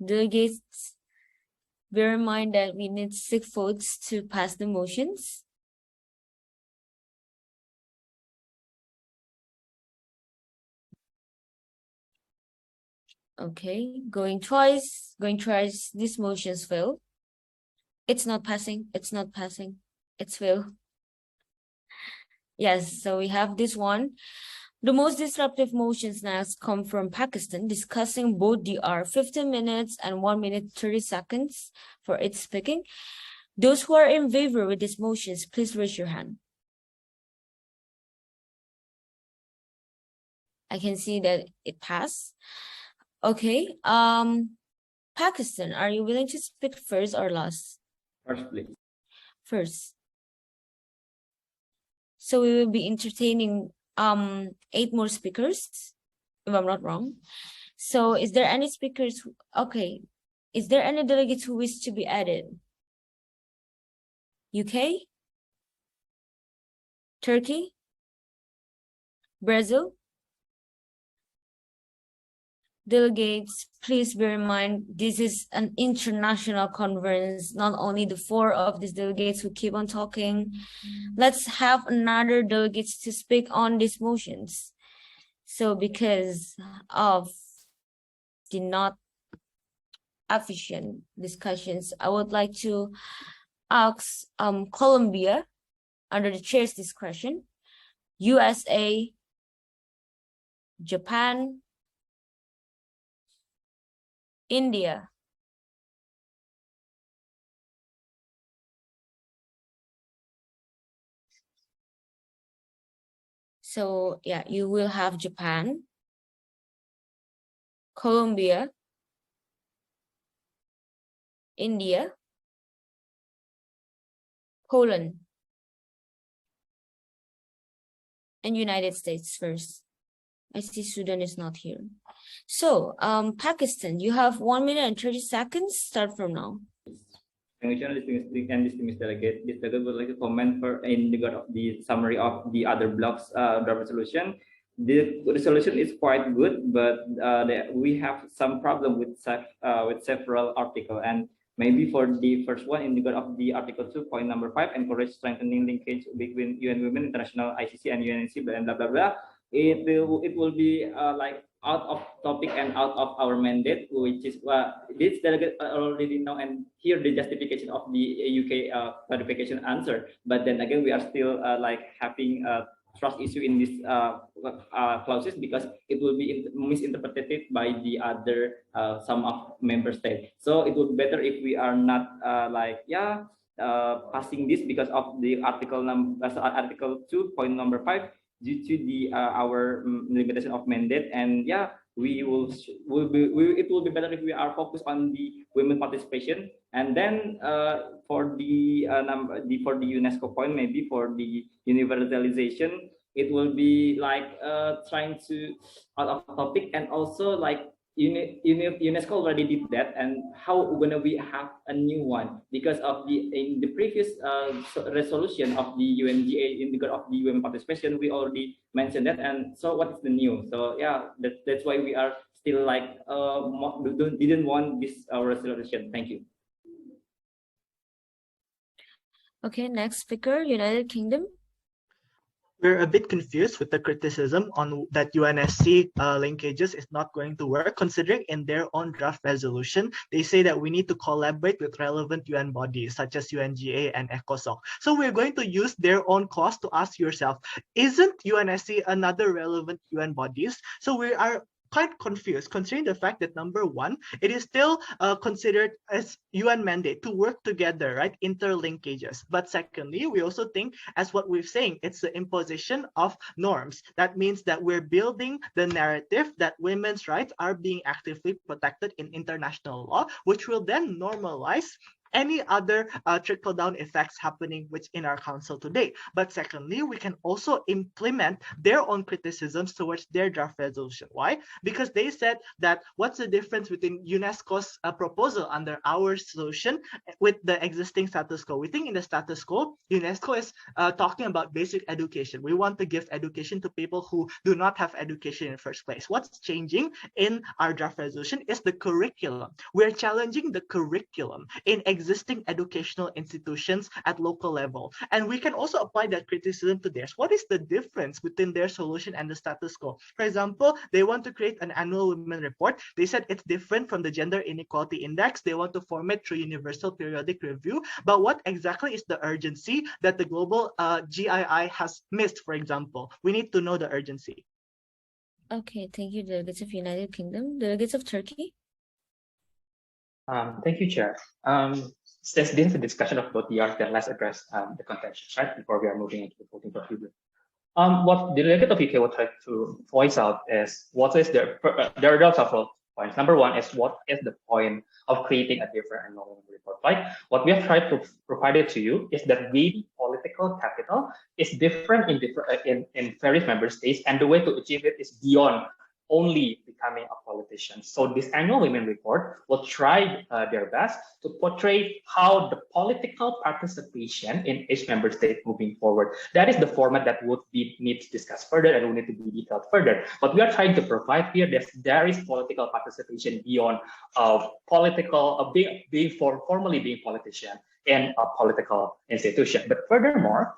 Delegates, bear in mind that we need 6 votes to pass the motions. Okay, going twice, these motions fail. It's not passing, it's failed. Yes, so we have this one. The most disruptive motions next come from Pakistan, discussing both DR 15 minutes and 1 minute 30 seconds for its speaking. Those who are in favor with these motions, please raise your hand. I can see that it passed. Okay. Pakistan, are you willing to speak first or last? First, please. First. So we will be entertaining 8 more speakers, if I'm not wrong. So is there any speakers? Okay. Is there any delegates who wish to be added? UK? Turkey? Brazil? Delegates, please bear in mind, this is an international conference, not only the 4 of these delegates who keep on talking. Let's have another delegates to speak on these motions. So because of the not efficient discussions, I would like to ask Colombia, under the chair's discretion, USA, Japan, India, so yeah, you will have Japan, Colombia, India, Poland, and United States first. I see Sudan is not here. So, Pakistan, you have 1 minute and 30 seconds. Start from now. Distinguished delegate. This delegate would like to comment in regard of the summary of the other blocks draft resolution. The resolution is quite good, but we have some problem with several articles. And maybe for the first one, in regard of the Article 2.5, encourage strengthening linkage between UN Women, International ICC, and UNC, blah blah blah blah. It will be like out of topic and out of our mandate, which is this delegate already know and hear the justification of the UK clarification answer. But then again, we are still like having a trust issue in this clauses, because it will be misinterpreted by the other some of member states. So it would be better if we are not passing this because of the article 2.5, due to the our limitation of mandate. And yeah, it will be better if we are focused on the women participation. And then for the UNESCO point, maybe for the universalization, it will be like trying to out of topic. And also like UNESCO already did that, and how gonna we have a new one because of in the previous resolution of the UNGA in regard of the women participation, we already mentioned that. And so what is the new? So yeah, that's why we are still like didn't want this resolution. Thank you. Okay, next speaker, United Kingdom. We're a bit confused with the criticism on that UNSC linkages is not going to work, considering in their own draft resolution, they say that we need to collaborate with relevant UN bodies such as UNGA and ECOSOC. So we're going to use their own clause to ask yourself, isn't UNSC another relevant UN bodies? So we are quite confused, considering the fact that number one, it is still considered as UN mandate to work together, right? Interlinkages. But secondly, we also think, as what we're saying, it's the imposition of norms. That means that we're building the narrative that women's rights are being actively protected in international law, which will then normalize any other trickle-down effects happening in our council today. But secondly, we can also implement their own criticisms towards their draft resolution. Why? Because they said that what's the difference between UNESCO's proposal under our solution with the existing status quo? We think in the status quo, UNESCO is talking about basic education. We want to give education to people who do not have education in the first place. What's changing in our draft resolution is the curriculum. We're challenging the curriculum in existing educational institutions at local level. And we can also apply that criticism to theirs. What is the difference between their solution and the status quo? For example, they want to create an annual women report. They said it's different from the gender inequality index. They want to form it through universal periodic review. But what exactly is the urgency that the global GII has missed, for example? We need to know the urgency. Okay, thank you, delegates of United Kingdom. Delegates of Turkey? Thank you, Chair. Since this is a discussion of both DRs, then let's address the contention, right, before we are moving into the voting procedure. What the delegate of UK would try to voice out is what is there are several points. Number one is what is the point of creating a different annual report, right? What we have tried to provide it to you is that maybe political capital is different in various member states, and the way to achieve it is beyond only becoming a politician. So this annual women report will try their best to portray how the political participation in each member state moving forward. That is the format that would need to discuss further and will need to be detailed further. But we are trying to provide here that there is political participation beyond formally being politician in a political institution. But furthermore,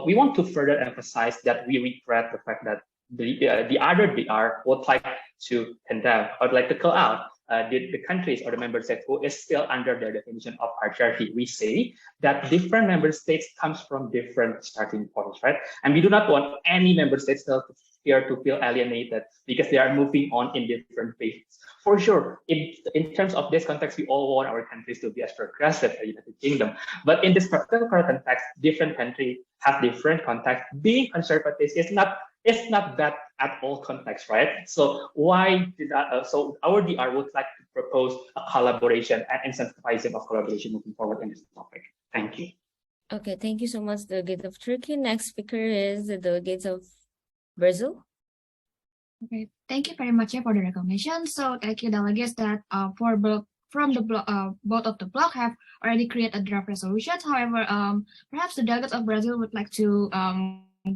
we want to further emphasize that we regret the fact that the other DR would like to condemn or like to call out the countries or the member states who is still under their definition of patriarchy. We say that different member states comes from different starting points, right? And we do not want any member states here to feel alienated because they are moving on in different phases. For sure, in terms of this context, we all want our countries to be as progressive as the United Kingdom. But in this particular context, different countries have different contexts. Being conservative is not that at all context, right? So why did that? So our DR would like to propose a collaboration and incentivizing of collaboration moving forward in this topic. Thank you. Okay, thank you so much, delegate of Turkey. Next speaker is the delegates of Brazil. Okay, thank you very much for the recognition. So thank you, delegates, that both of the bloc have already created a draft resolution. However, perhaps the delegates of Brazil would like to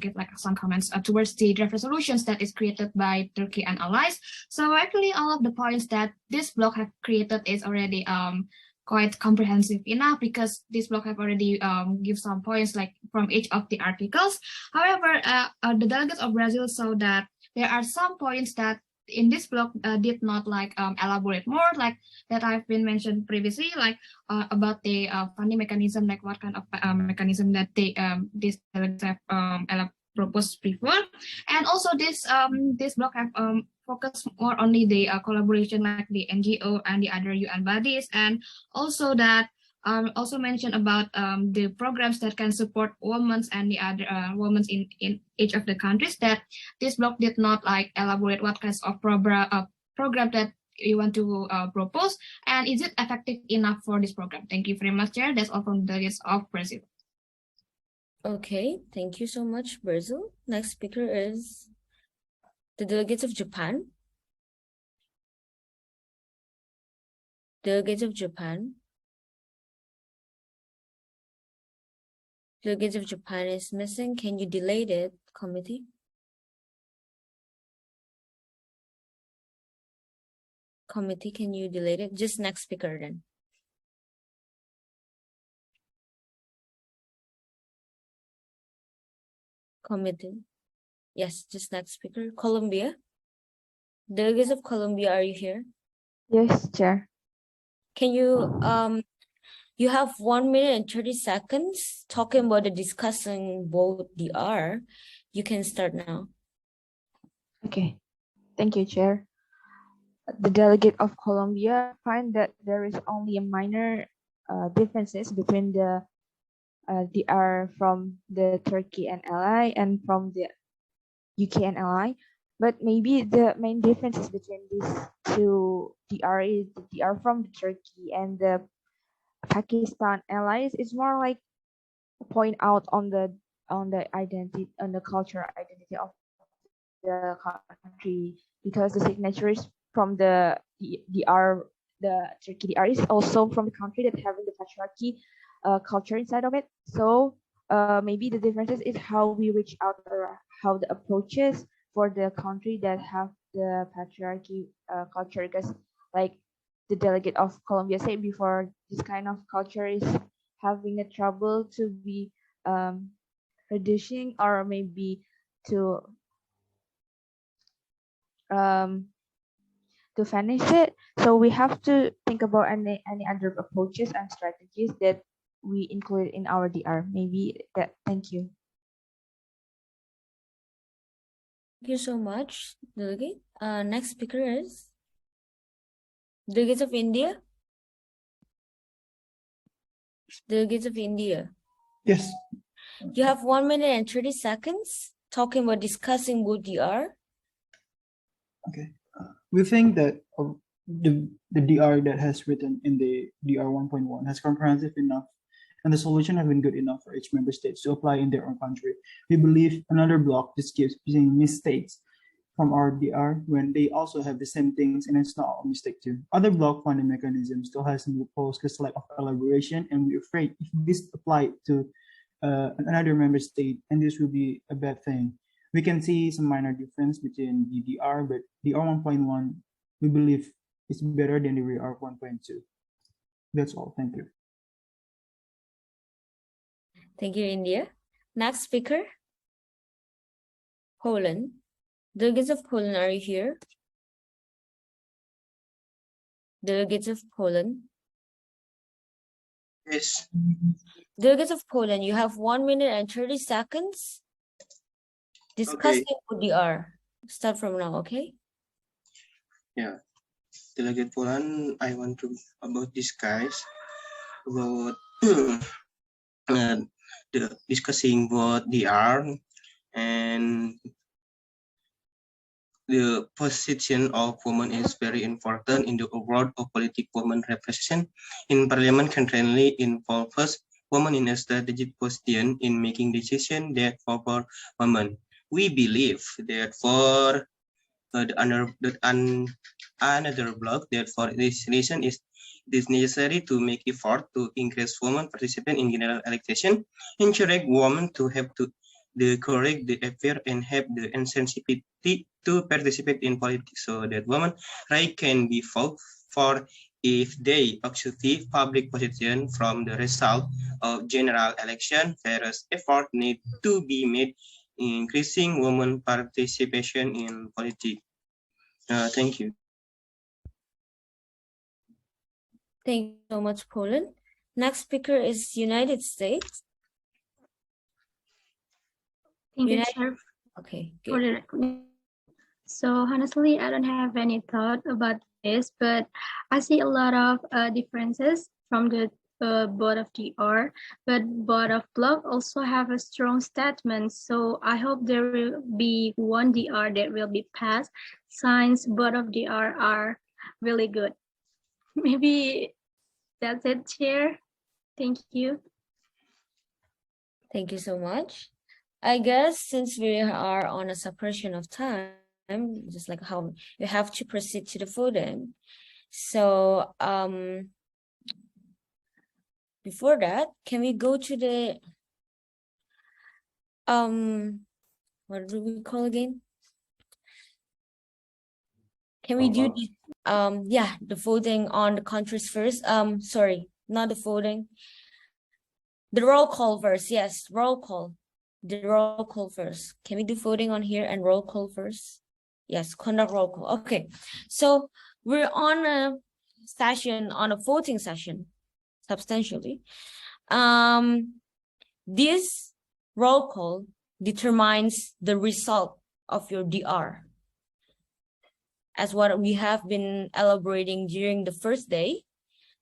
give like some comments towards the draft resolutions that is created by Turkey and allies. So actually, all of the points that this bloc have created is already quite comprehensive enough, because this bloc have already give some points like from each of the articles. However, the delegates of Brazil saw that there are some points that in this block did not like elaborate more, like that I've been mentioned previously, like about the funding mechanism, like what kind of mechanism that they this delegates have proposed before. And also this block have focused more on the collaboration, like the NGO and the other UN bodies, and also that also mentioned about the programs that can support women and the other women in each of the countries, that this block did not like elaborate what kinds of program that you want to propose, and is it effective enough for this program? Thank you very much, Chair. That's all from the delegates of Brazil. Okay, thank you so much, Brazil. Next speaker is the delegates of Japan. Delegates of Japan. Delegates of Japan is missing. Can you delete it, committee? Committee, can you delete it? Just next speaker then. Committee. Yes, just next speaker. Colombia. Delegates of Colombia, are you here? Yes, Chair. Can you you have 1 minute and 30 seconds talking about the discussing both DR. You can start now. Okay, thank you, Chair. The delegate of Colombia find that there is only a minor differences between the DR from the Turkey and ally and from the UK and ally, but maybe the main differences between these two DR is the DR from the Turkey and the Pakistan allies is more like point out on the identity, on the cultural identity of the country, because the signatories from the DR, the Turkey DR is also from the country that having the patriarchy culture inside of it. So maybe the differences is how we reach out, or how the approaches for the country that have the patriarchy culture, because like the delegate of Colombia said before, this kind of culture is having a trouble to be reducing or maybe to finish it. So we have to think about any other approaches and strategies that we include in our DR. Maybe that. Thank you. Thank you so much, Delegate. Next speaker is Delegates of India. Delegates of India. Yes. You have 1 minute and 30 seconds talking about discussing both DR. Okay. We think that the DR that has written in the DR 1.1 has comprehensive enough, and the solution have been good enough for each member states to apply in their own country. We believe another block just keeps using mistakes from our DR when they also have the same things, and it's not a mistake too. Other block funding mechanisms still has some loopholes because lack of elaboration, and we're afraid if this applied to another member state, and this will be a bad thing. We can see some minor difference between the DR, but DR 1.1 we believe is better than the DR 1.2. That's all. Thank you. Thank you, India. Next speaker, Poland. Delegates of Poland, are you here? Delegates of Poland. Yes. Delegates of Poland, you have 1 minute and 30 seconds discussing ODR. Start from now, okay? Yeah. Delegate Poland, I want to about discuss about discussing what they are and the position of women is very important in the overall of political women representation in parliament currently involves women in a strategic position in making decisions that favor women. We believe that for another block that for this reason it is necessary to make effort to increase women participation in general election, encourage women to have to the correct the affair and have the insensitivity to participate in politics so that women right can be fought for if they accept public position from the result of general election. Various effort need to be made increasing women participation in politics. Thank you. Thank you so much, Poland. Next speaker is United States. Thank you, Chair. Okay, for good. the recognition. So honestly, I don't have any thought about this, but I see a lot of differences from the board of DR, but board of block also have a strong statement. So I hope there will be one DR that will be passed since board of DR are really good. Maybe that's it, Chair. Thank you. Thank you so much. I guess since we are on a suppression of time, just like how we have to proceed to the voting. So before that, can we go to the what do we call again? Can we do the yeah, the voting on the countries first? Sorry, not the voting. The roll call first. Yes, roll call. The roll call first. Can we do voting on here and roll call first? Yes, conduct roll call. Okay, so we're on a session, on a voting session, substantially. This roll call determines the result of your DR. As what we have been elaborating during the first day,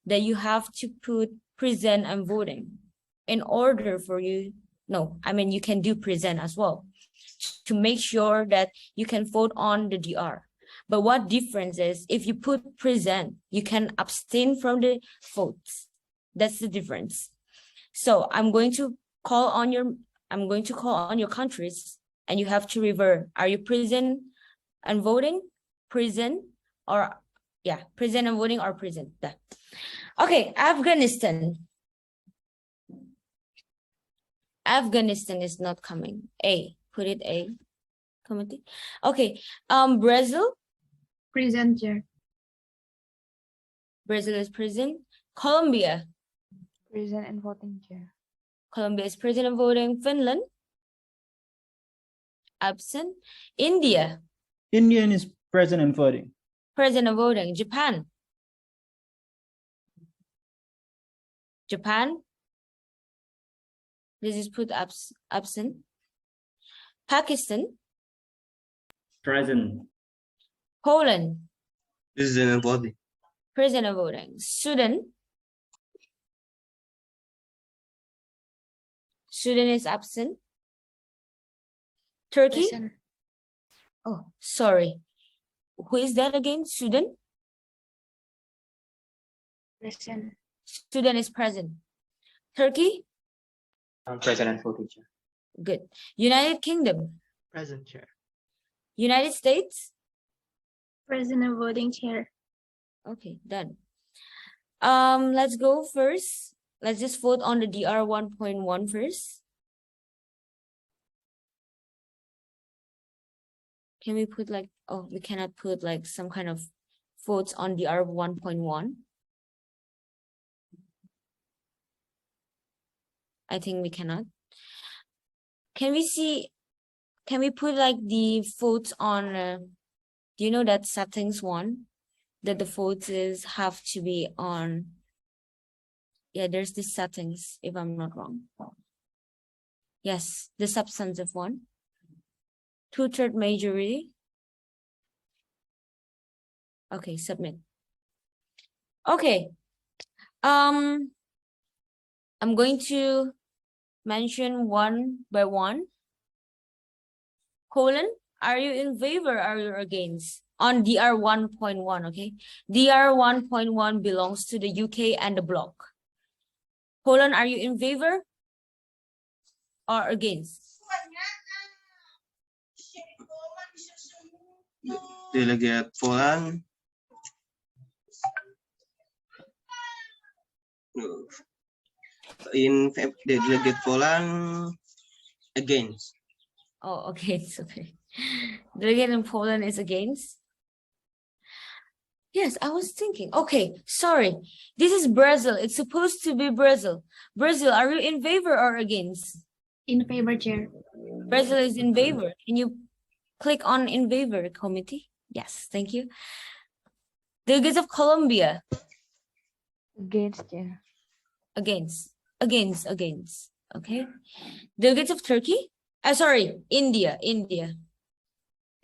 that you have to put present and voting in order for you. No, I mean, you can do present as well to make sure that you can vote on the DR. But what difference is if you put present, you can abstain from the votes. That's the difference. So I'm going to call on your countries and you have to revert. Are you present and voting? Present or yeah, present and voting or present. Okay, Afghanistan. Afghanistan is not coming. A, put it A. Committee. Okay, Brazil. Present, Chair. Brazil is present. Colombia. Present and voting, Chair. Colombia is present and voting. Finland. Absent. India. Indian is present and voting. Present and voting. Japan. Japan. This is put absent. Pakistan. Present. Poland. Present and voting. Present and voting. Sudan. Sudan is absent. Turkey. Present. Oh, sorry. Who is that again? Sudan? Present. Sudan is present. Turkey? Present and voting, Chair. Good. United Kingdom? Present, Chair. United States? Present and voting, Chair. Okay, done. Let's go first. Let's just vote on the DR 1.1 first. Can we put like, oh, we cannot put like some kind of votes on DR 1.1. I think we cannot. Can we put like the votes on, do you know that settings one? That the votes have to be on, yeah, there's the settings, if I'm not wrong. Yes, the substantive one. 2/3 majority. Okay, submit. Okay. I'm going to mention one by one. Colon, are you in favor or are you against? On DR 1.1, okay? DR 1.1 belongs to the UK and the bloc. Colon, are you in favor or against? Delegate Poland. Delegate Poland against. Oh, okay, it's okay. Delegate in Poland is against. Yes, I was thinking. Okay, sorry. This is Brazil. It's supposed to be Brazil. Brazil, are you in favor or against? In favor, Chair. Brazil is in favor. Can you click on in favor committee? Yes, thank you. Delegates of Colombia. Against, Chair. Against. Okay. Delegates of Turkey. Sorry, India. India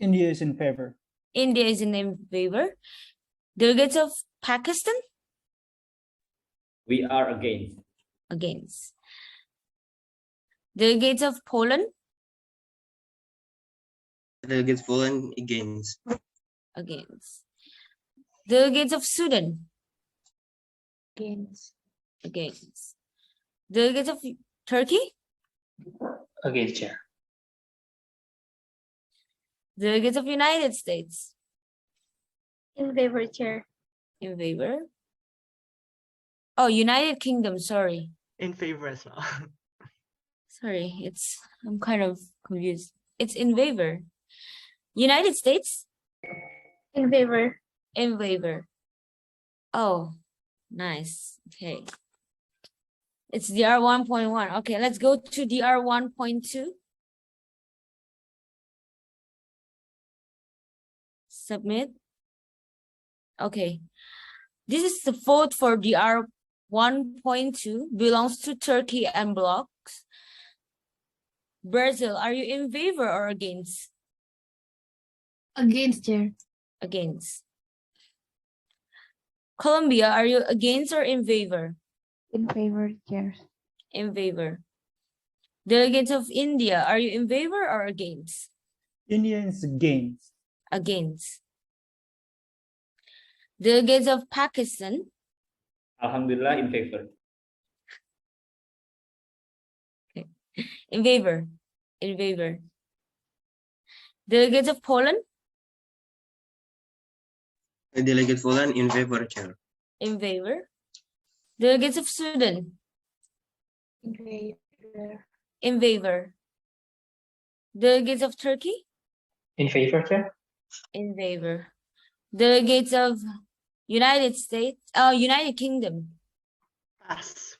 is in favor. India is in favor. Delegates of Pakistan. We are against. Against. Delegates of Poland. Delegate Poland against. Against. Delegates of Sudan. Against. Against. Delegates of Turkey. Against, Chair. Delegates of United States. In favor, Chair. In favor. Oh, United Kingdom, sorry. In favor as well. Sorry, I'm kind of confused. It's in favor. United States? In favor. In favor. Oh, nice. Okay. It's DR 1.1. Okay, let's go to DR 1.2. Submit. Okay. This is the vote for DR 1.2. Belongs to Turkey and blocks. Brazil, are you in favor or against? Against, Chair. Against. Colombia, are you against or in favor? In favor, Chair. In favor. Delegates of India, are you in favor or against? India is against. Against. Delegates of Pakistan. Alhamdulillah, in favor. Okay. In favor. In favor. Delegates of Poland. Delegate Poland in favor, Chair. In favor. Delegates of Sudan. In favor. In favor. Delegates of Turkey. In favor, Chair. In favor. Delegates of United States, United Kingdom. Pass.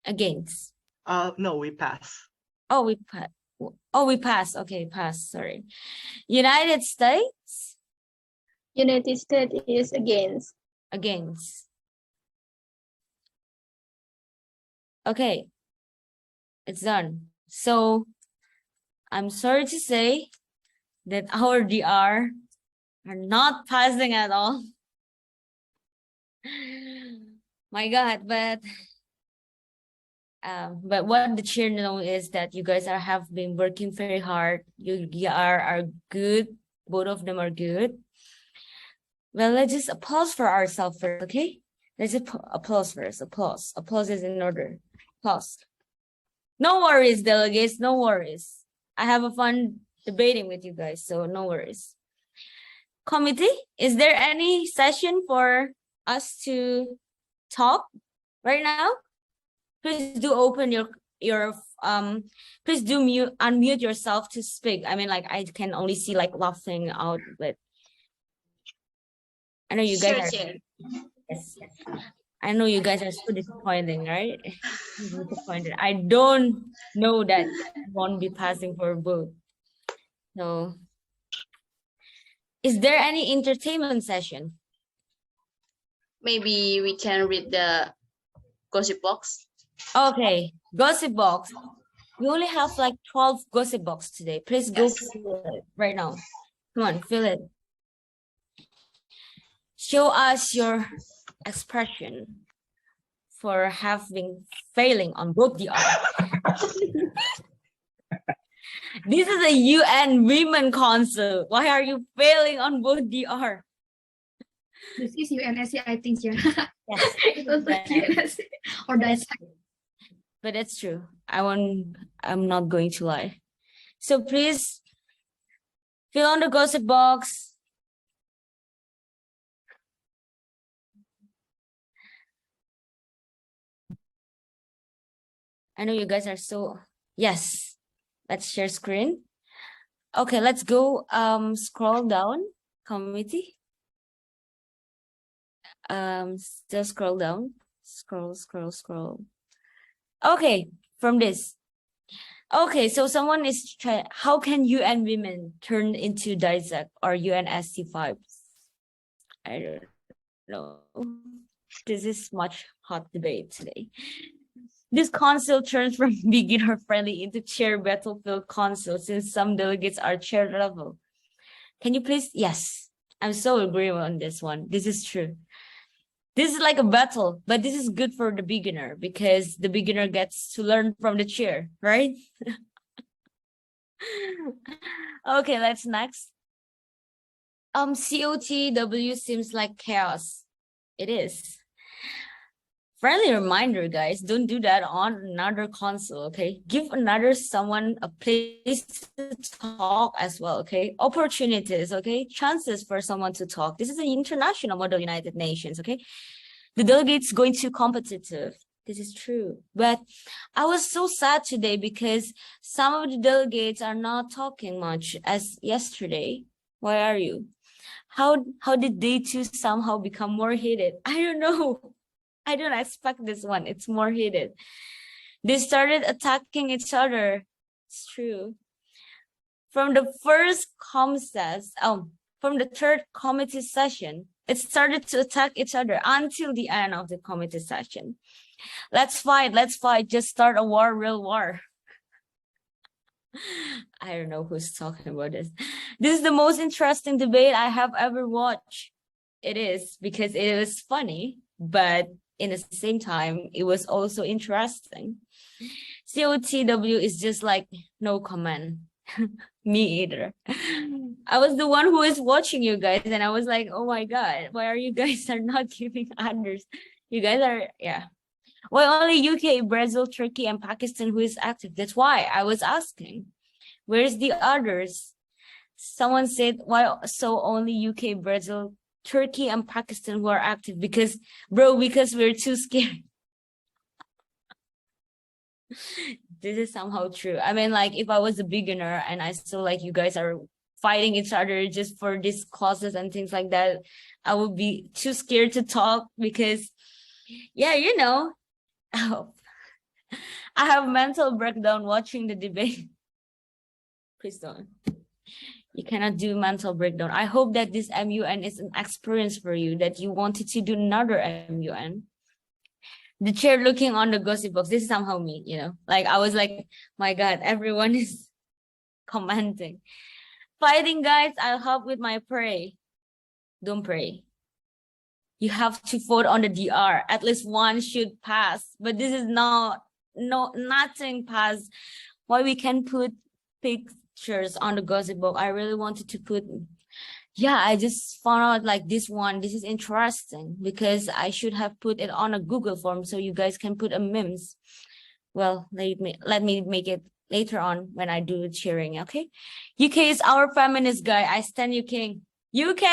Against. No, we pass. Oh, we pass. Oh, we pass. Okay, pass. Sorry. United States. United States is against. Against. Okay, it's done. So I'm sorry to say that our DR are not passing at all. My God, but what the chair know is that you guys have been working very hard. You are good. Both of them are good. Well, let's just applause for ourselves first, okay? Let's just applause first. Applause. Applause is in order. Applause. No worries, delegates. No worries. I have a fun debating with you guys, so no worries. Committee, is there any session for us to talk right now? Please do open your please do unmute yourself to speak. I mean, like, I can only see like laughing out, but I know you guys are. Yes. I know you guys are so disappointing, right? Disappointed. I don't know that I won't be passing for both. So, is there any entertainment session? Maybe we can read the gossip box. Okay, gossip box. We only have like 12 gossip box today. Please go fill it right now. Come on, fill it. Show us your expression for having failing on both the art. This is a UN Women Council. Why are you failing on both DR? This is UNSC, I think, yeah. Yes. It was like UNSC or that's. But it's true. I'm not going to lie. So please fill on the gossip box. I know you guys are so, yes. Let's share screen. Okay, let's go scroll down, committee. Still scroll down. Scroll. Okay, from this. Okay, so someone is trying, how can UN women turn into DISAC or UNSC5? I don't know. This is much hot debate today. This council turns from beginner friendly into chair battlefield council since some delegates are chair level. Can you please? Yes, I'm so agreeing on this one. This is true. This is like a battle, but this is good for the beginner because the beginner gets to learn from the chair, right? Okay, let's next. COTW seems like chaos. It is. Friendly reminder, guys, don't do that on another console, okay? Give another someone a place to talk as well, okay? Opportunities, okay? Chances for someone to talk. This is an international model United Nations, okay? The delegates going too competitive. This is true. But I was so sad today because some of the delegates are not talking much as yesterday. Why are you? How did they two somehow become more heated? I don't know. I don't expect this one. It's more heated. They started attacking each other. It's true. From the first from the third committee session, it started to attack each other until the end of the committee session. Let's fight. Just start a war, real war. I don't know who's talking about this. This is the most interesting debate I have ever watched. It is because it was funny, but in the same time, it was also interesting. COTW is just like, no comment. Me either. I was the one who is watching you guys and I was like, oh my God, why are you guys are not giving others? You guys are, yeah. Why only UK, Brazil, Turkey, and Pakistan who is active? That's why I was asking. Where's the others? Someone said, why so only UK, Brazil, Turkey, and Pakistan who are active? Because we're too scared. This is somehow true. I mean, like, if I was a beginner and I saw like you guys are fighting each other just for these clauses and things like that. I would be too scared to talk because, yeah, you know, I have mental breakdown watching the debate. Please don't. You cannot do mental breakdown. I hope that this MUN is an experience for you, that you wanted to do another MUN. The chair looking on the gossip box, this is somehow me, you know, like I was like, my God, everyone is commenting. Fighting, guys, I'll help with my pray. Don't pray. You have to vote on the DR. At least one should pass, but this is nothing pass. Why we can put pictures on the gossip box? I really wanted to put, yeah, I just found out like this is interesting because I should have put it on a Google form so you guys can put a memes. Well, let me make it later on when I do cheering, okay? UK is our feminist guy. I stand UK. UK,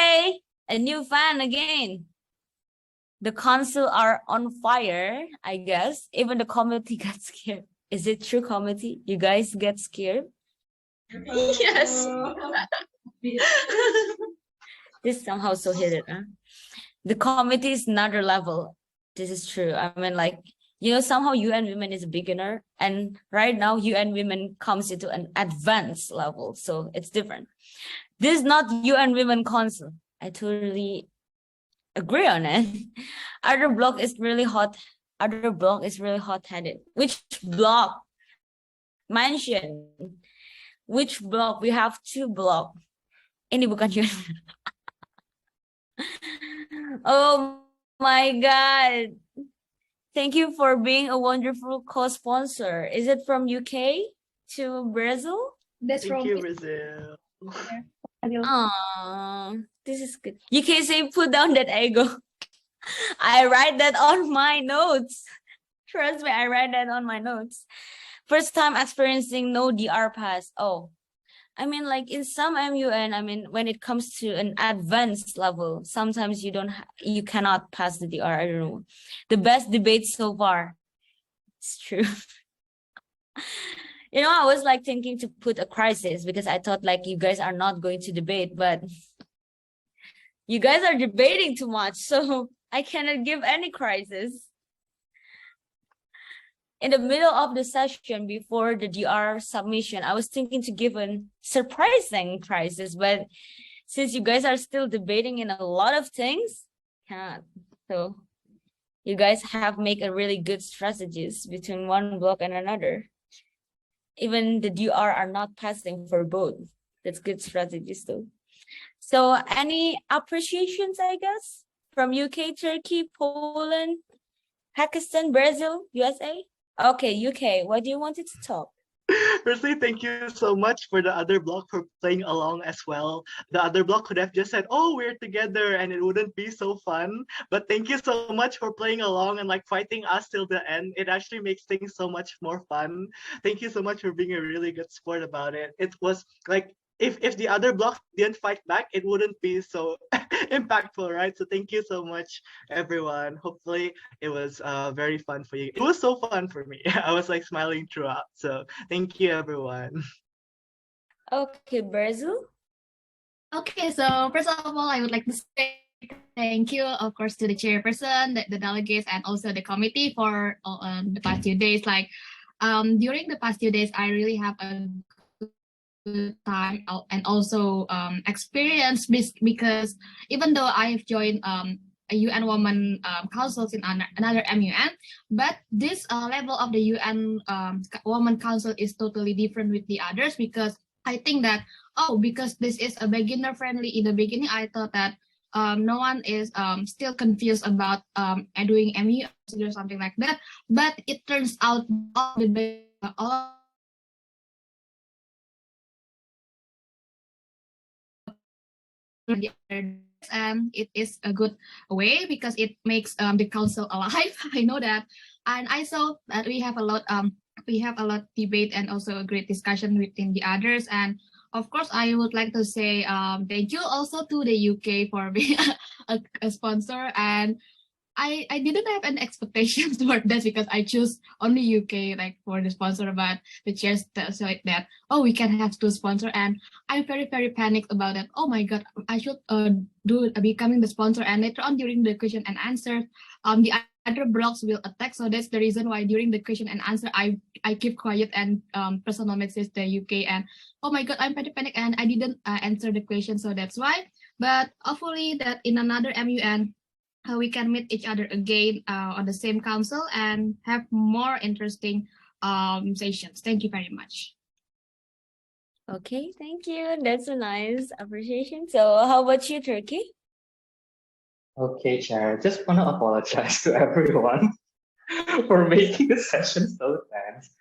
a new fan again. The council are on fire, I guess. Even the committee got scared. Is it true, committee? You guys get scared? Yes. This somehow so hidden, huh? The committee is another level. This is true. I mean, like, you know, somehow UN Women is a beginner, and right now UN Women comes into an advanced level, so it's different. This is not UN Women Council. I totally agree on it. Other block is really hot. Other block is really hot-headed. Which block? Mention. Which block? We have 2 block. Ini bukan UN. Oh my God. Thank you for being a wonderful co-sponsor. Is it from UK to Brazil? That's Thank from you, Brazil. Aww, this is good. UK say put down that ego. I write that on my notes. Trust me, I write that on my notes. First time experiencing no DR pass. Oh, I mean, like in some MUN, I mean, when it comes to an advanced level, sometimes you cannot pass the DR. I don't know. The best debate so far. It's true. You know, I was like thinking to put a crisis because I thought like you guys are not going to debate, but you guys are debating too much, so I cannot give any crisis. In the middle of the session before the DR submission, I was thinking to give a surprising crisis, but since you guys are still debating in a lot of things, can't. So you guys have make a really good strategies between one block and another. Even the DR are not passing for both. That's good strategies though. So any appreciations, I guess, from UK, Turkey, Poland, Pakistan, Brazil, USA? Okay, UK, what do you want to talk? Firstly, thank you so much for the other block for playing along as well. The other block could have just said, oh, we're together, and it wouldn't be so fun. But thank you so much for playing along and like fighting us till the end. It actually makes things so much more fun. Thank you so much for being a really good sport about it. It was like, if the other block didn't fight back, it wouldn't be so impactful, right? So thank you so much, everyone. Hopefully it was very fun for you. It was so fun for me. I was like smiling throughout. So thank you, everyone. Okay, Brazil. Okay, so first of all, I would like to say thank you, of course, to the chairperson, the delegates, and also the committee for the past few days. Like, during the past few days, I really have a good time and also experience because even though I've joined a UN Women Councils in another MUN, but this level of the UN Women Council is totally different with the others because I think that, because this is a beginner friendly, in the beginning, I thought that no one is still confused about doing MUN or something like that. But it turns out all and it is a good way because it makes the council alive. I know that, and I saw that we have a lot debate and also a great discussion within the others. And of course, I would like to say thank you also to the UK for being a sponsor. And I didn't have an expectation for that because I choose only UK like for the sponsor, but the chairs said that oh we can have two sponsor, and I'm very panicked about that. Oh my god, I should do becoming the sponsor, and later on during the question and answer, the other blocks will attack. So that's the reason why during the question and answer I keep quiet and personal message the UK, and oh my god, I'm very panicked and I didn't answer the question. So that's why. But hopefully that in another MUN we can meet each other again on the same council and have more interesting sessions. Thank you very much. Okay, thank you. That's a nice appreciation. So how about you, Turkey? Okay, Chair. Just want to apologize to everyone for making the session so tense.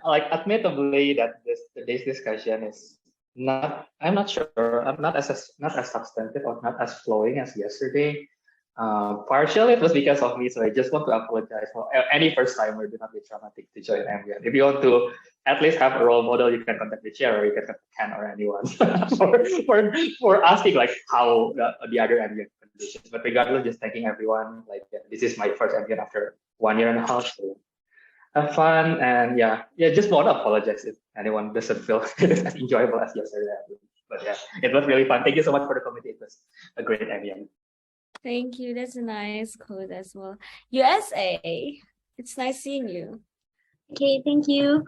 Like, admittedly, that today's discussion is not. I'm not sure. I'm not as substantive or not as flowing as yesterday. Partially it was because of me, so I just want to apologize for any first timer. Do not be traumatic to join MUN. If you want to at least have a role model, you can contact the chair or you can contact Ken or anyone for asking like how the other MUN conditions. But regardless, just thanking everyone. Like this is my first MUN after 1 year and a half. So have fun, and just want to apologize if anyone doesn't feel it is as enjoyable as yesterday. But yeah, it was really fun. Thank you so much for the committee. It was a great MUN. Thank you. That's a nice quote as well. USA, it's nice seeing you. Okay, thank you.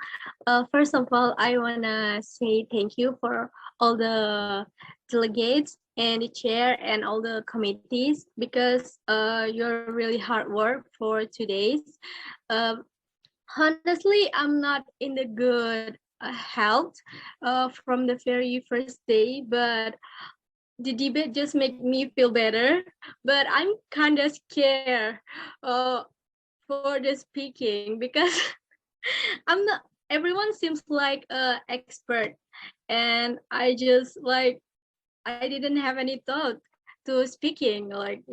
First of all, I wanna say thank you for all the delegates and the chair and all the committees because you're really hard work for today's. Honestly, I'm not in the good health from the very first day, but the debate just make me feel better. But I'm kind of scared for the speaking because I'm not. Everyone seems like an expert, and I just like I didn't have any thought to speaking. Like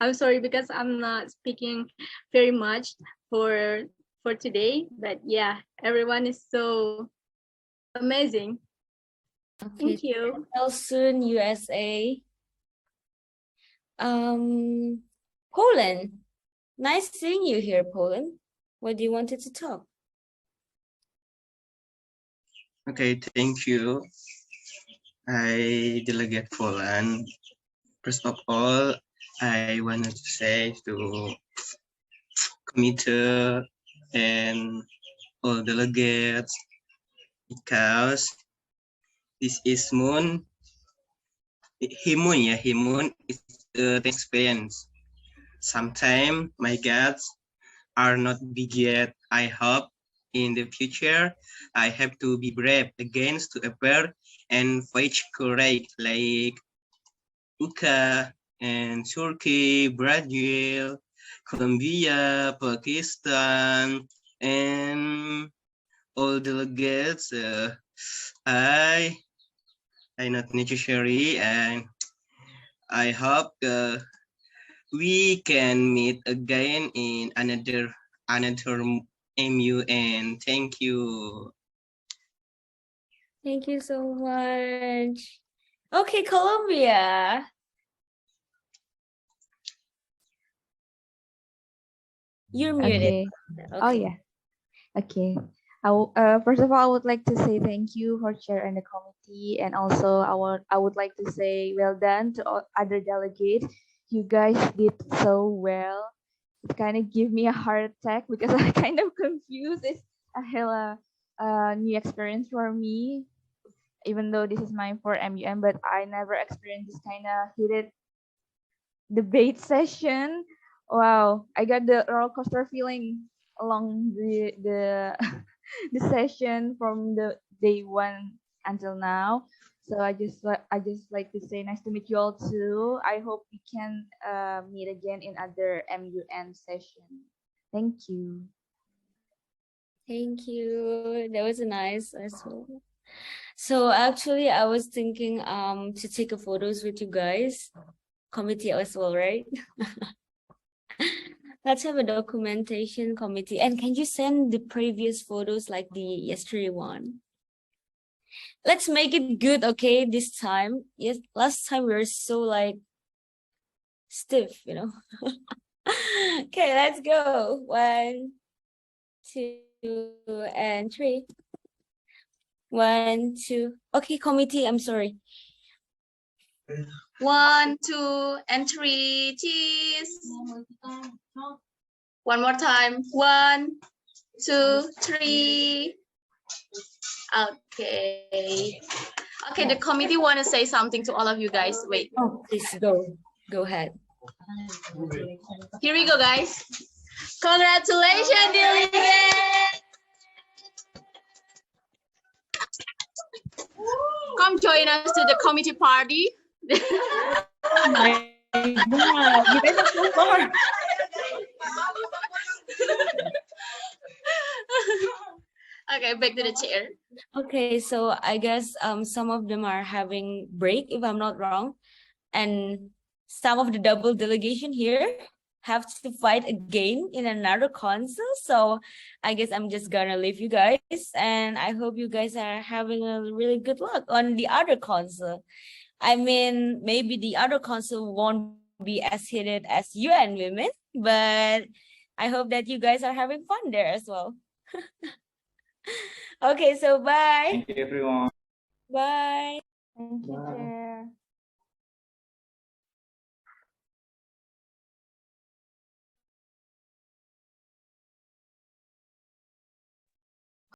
I'm sorry because I'm not speaking very much for today. But everyone is so amazing. Okay. Thank you. Till soon, USA. Poland. Nice seeing you here, Poland. What do you wanted to talk? Okay, thank you. I delegate Poland. First of all, I wanted to say to committee and all delegates because this is HIMUN is an experience. Sometimes my guts are not big yet. I hope in the future I have to be brave against to appear and fight courage like UK and Turkey, Brazil, Colombia, Pakistan, and all delegates. I not necessary, and I hope we can meet again in another MUN. Thank you. Thank you so much. Okay, Colombia. You're muted. Okay. Oh yeah. Okay. First of all, I would like to say thank you for chair and the committee, and also I would like to say well done to all other delegates. You guys did so well. It kind of gave me a heart attack because I'm kind of confused. It's a hella new experience for me, even though this is my 4 MUN, but I never experienced this kind of heated debate session. Wow, I got the roller coaster feeling along the the session from the day 1 until now. So I just like to say nice to meet you all too. I hope we can meet again in other MUN session. Thank you. Thank you. That was nice as well. So actually I was thinking to take a photos with you guys, committee as well, right? Let's have a documentation committee. And can you send the previous photos like the yesterday one? Let's make it good, okay, this time. Yes, last time we were so like stiff, you know. Okay, let's go. 1, 2, and 3. 1, 2. Okay, committee, I'm sorry. 1, 2, and 3. Cheese. One more time. 1, 2, 3. Okay. Okay, the committee want to say something to all of you guys. Wait. Oh, please go ahead. Here we go, guys. Congratulations, delegate. Come join us to the committee party. Oh my God, you guys are so far. Okay, back to the chair. Okay, so I guess some of them are having break, if I'm not wrong, and some of the double delegation here have to fight again in another council. So I guess I'm just gonna leave you guys, and I hope you guys are having a really good luck on the other council. I mean, maybe the other council won't be as heated as UN Women, but I hope that you guys are having fun there as well. Okay, so bye. Thank you, everyone. Bye. Thank you, Chair.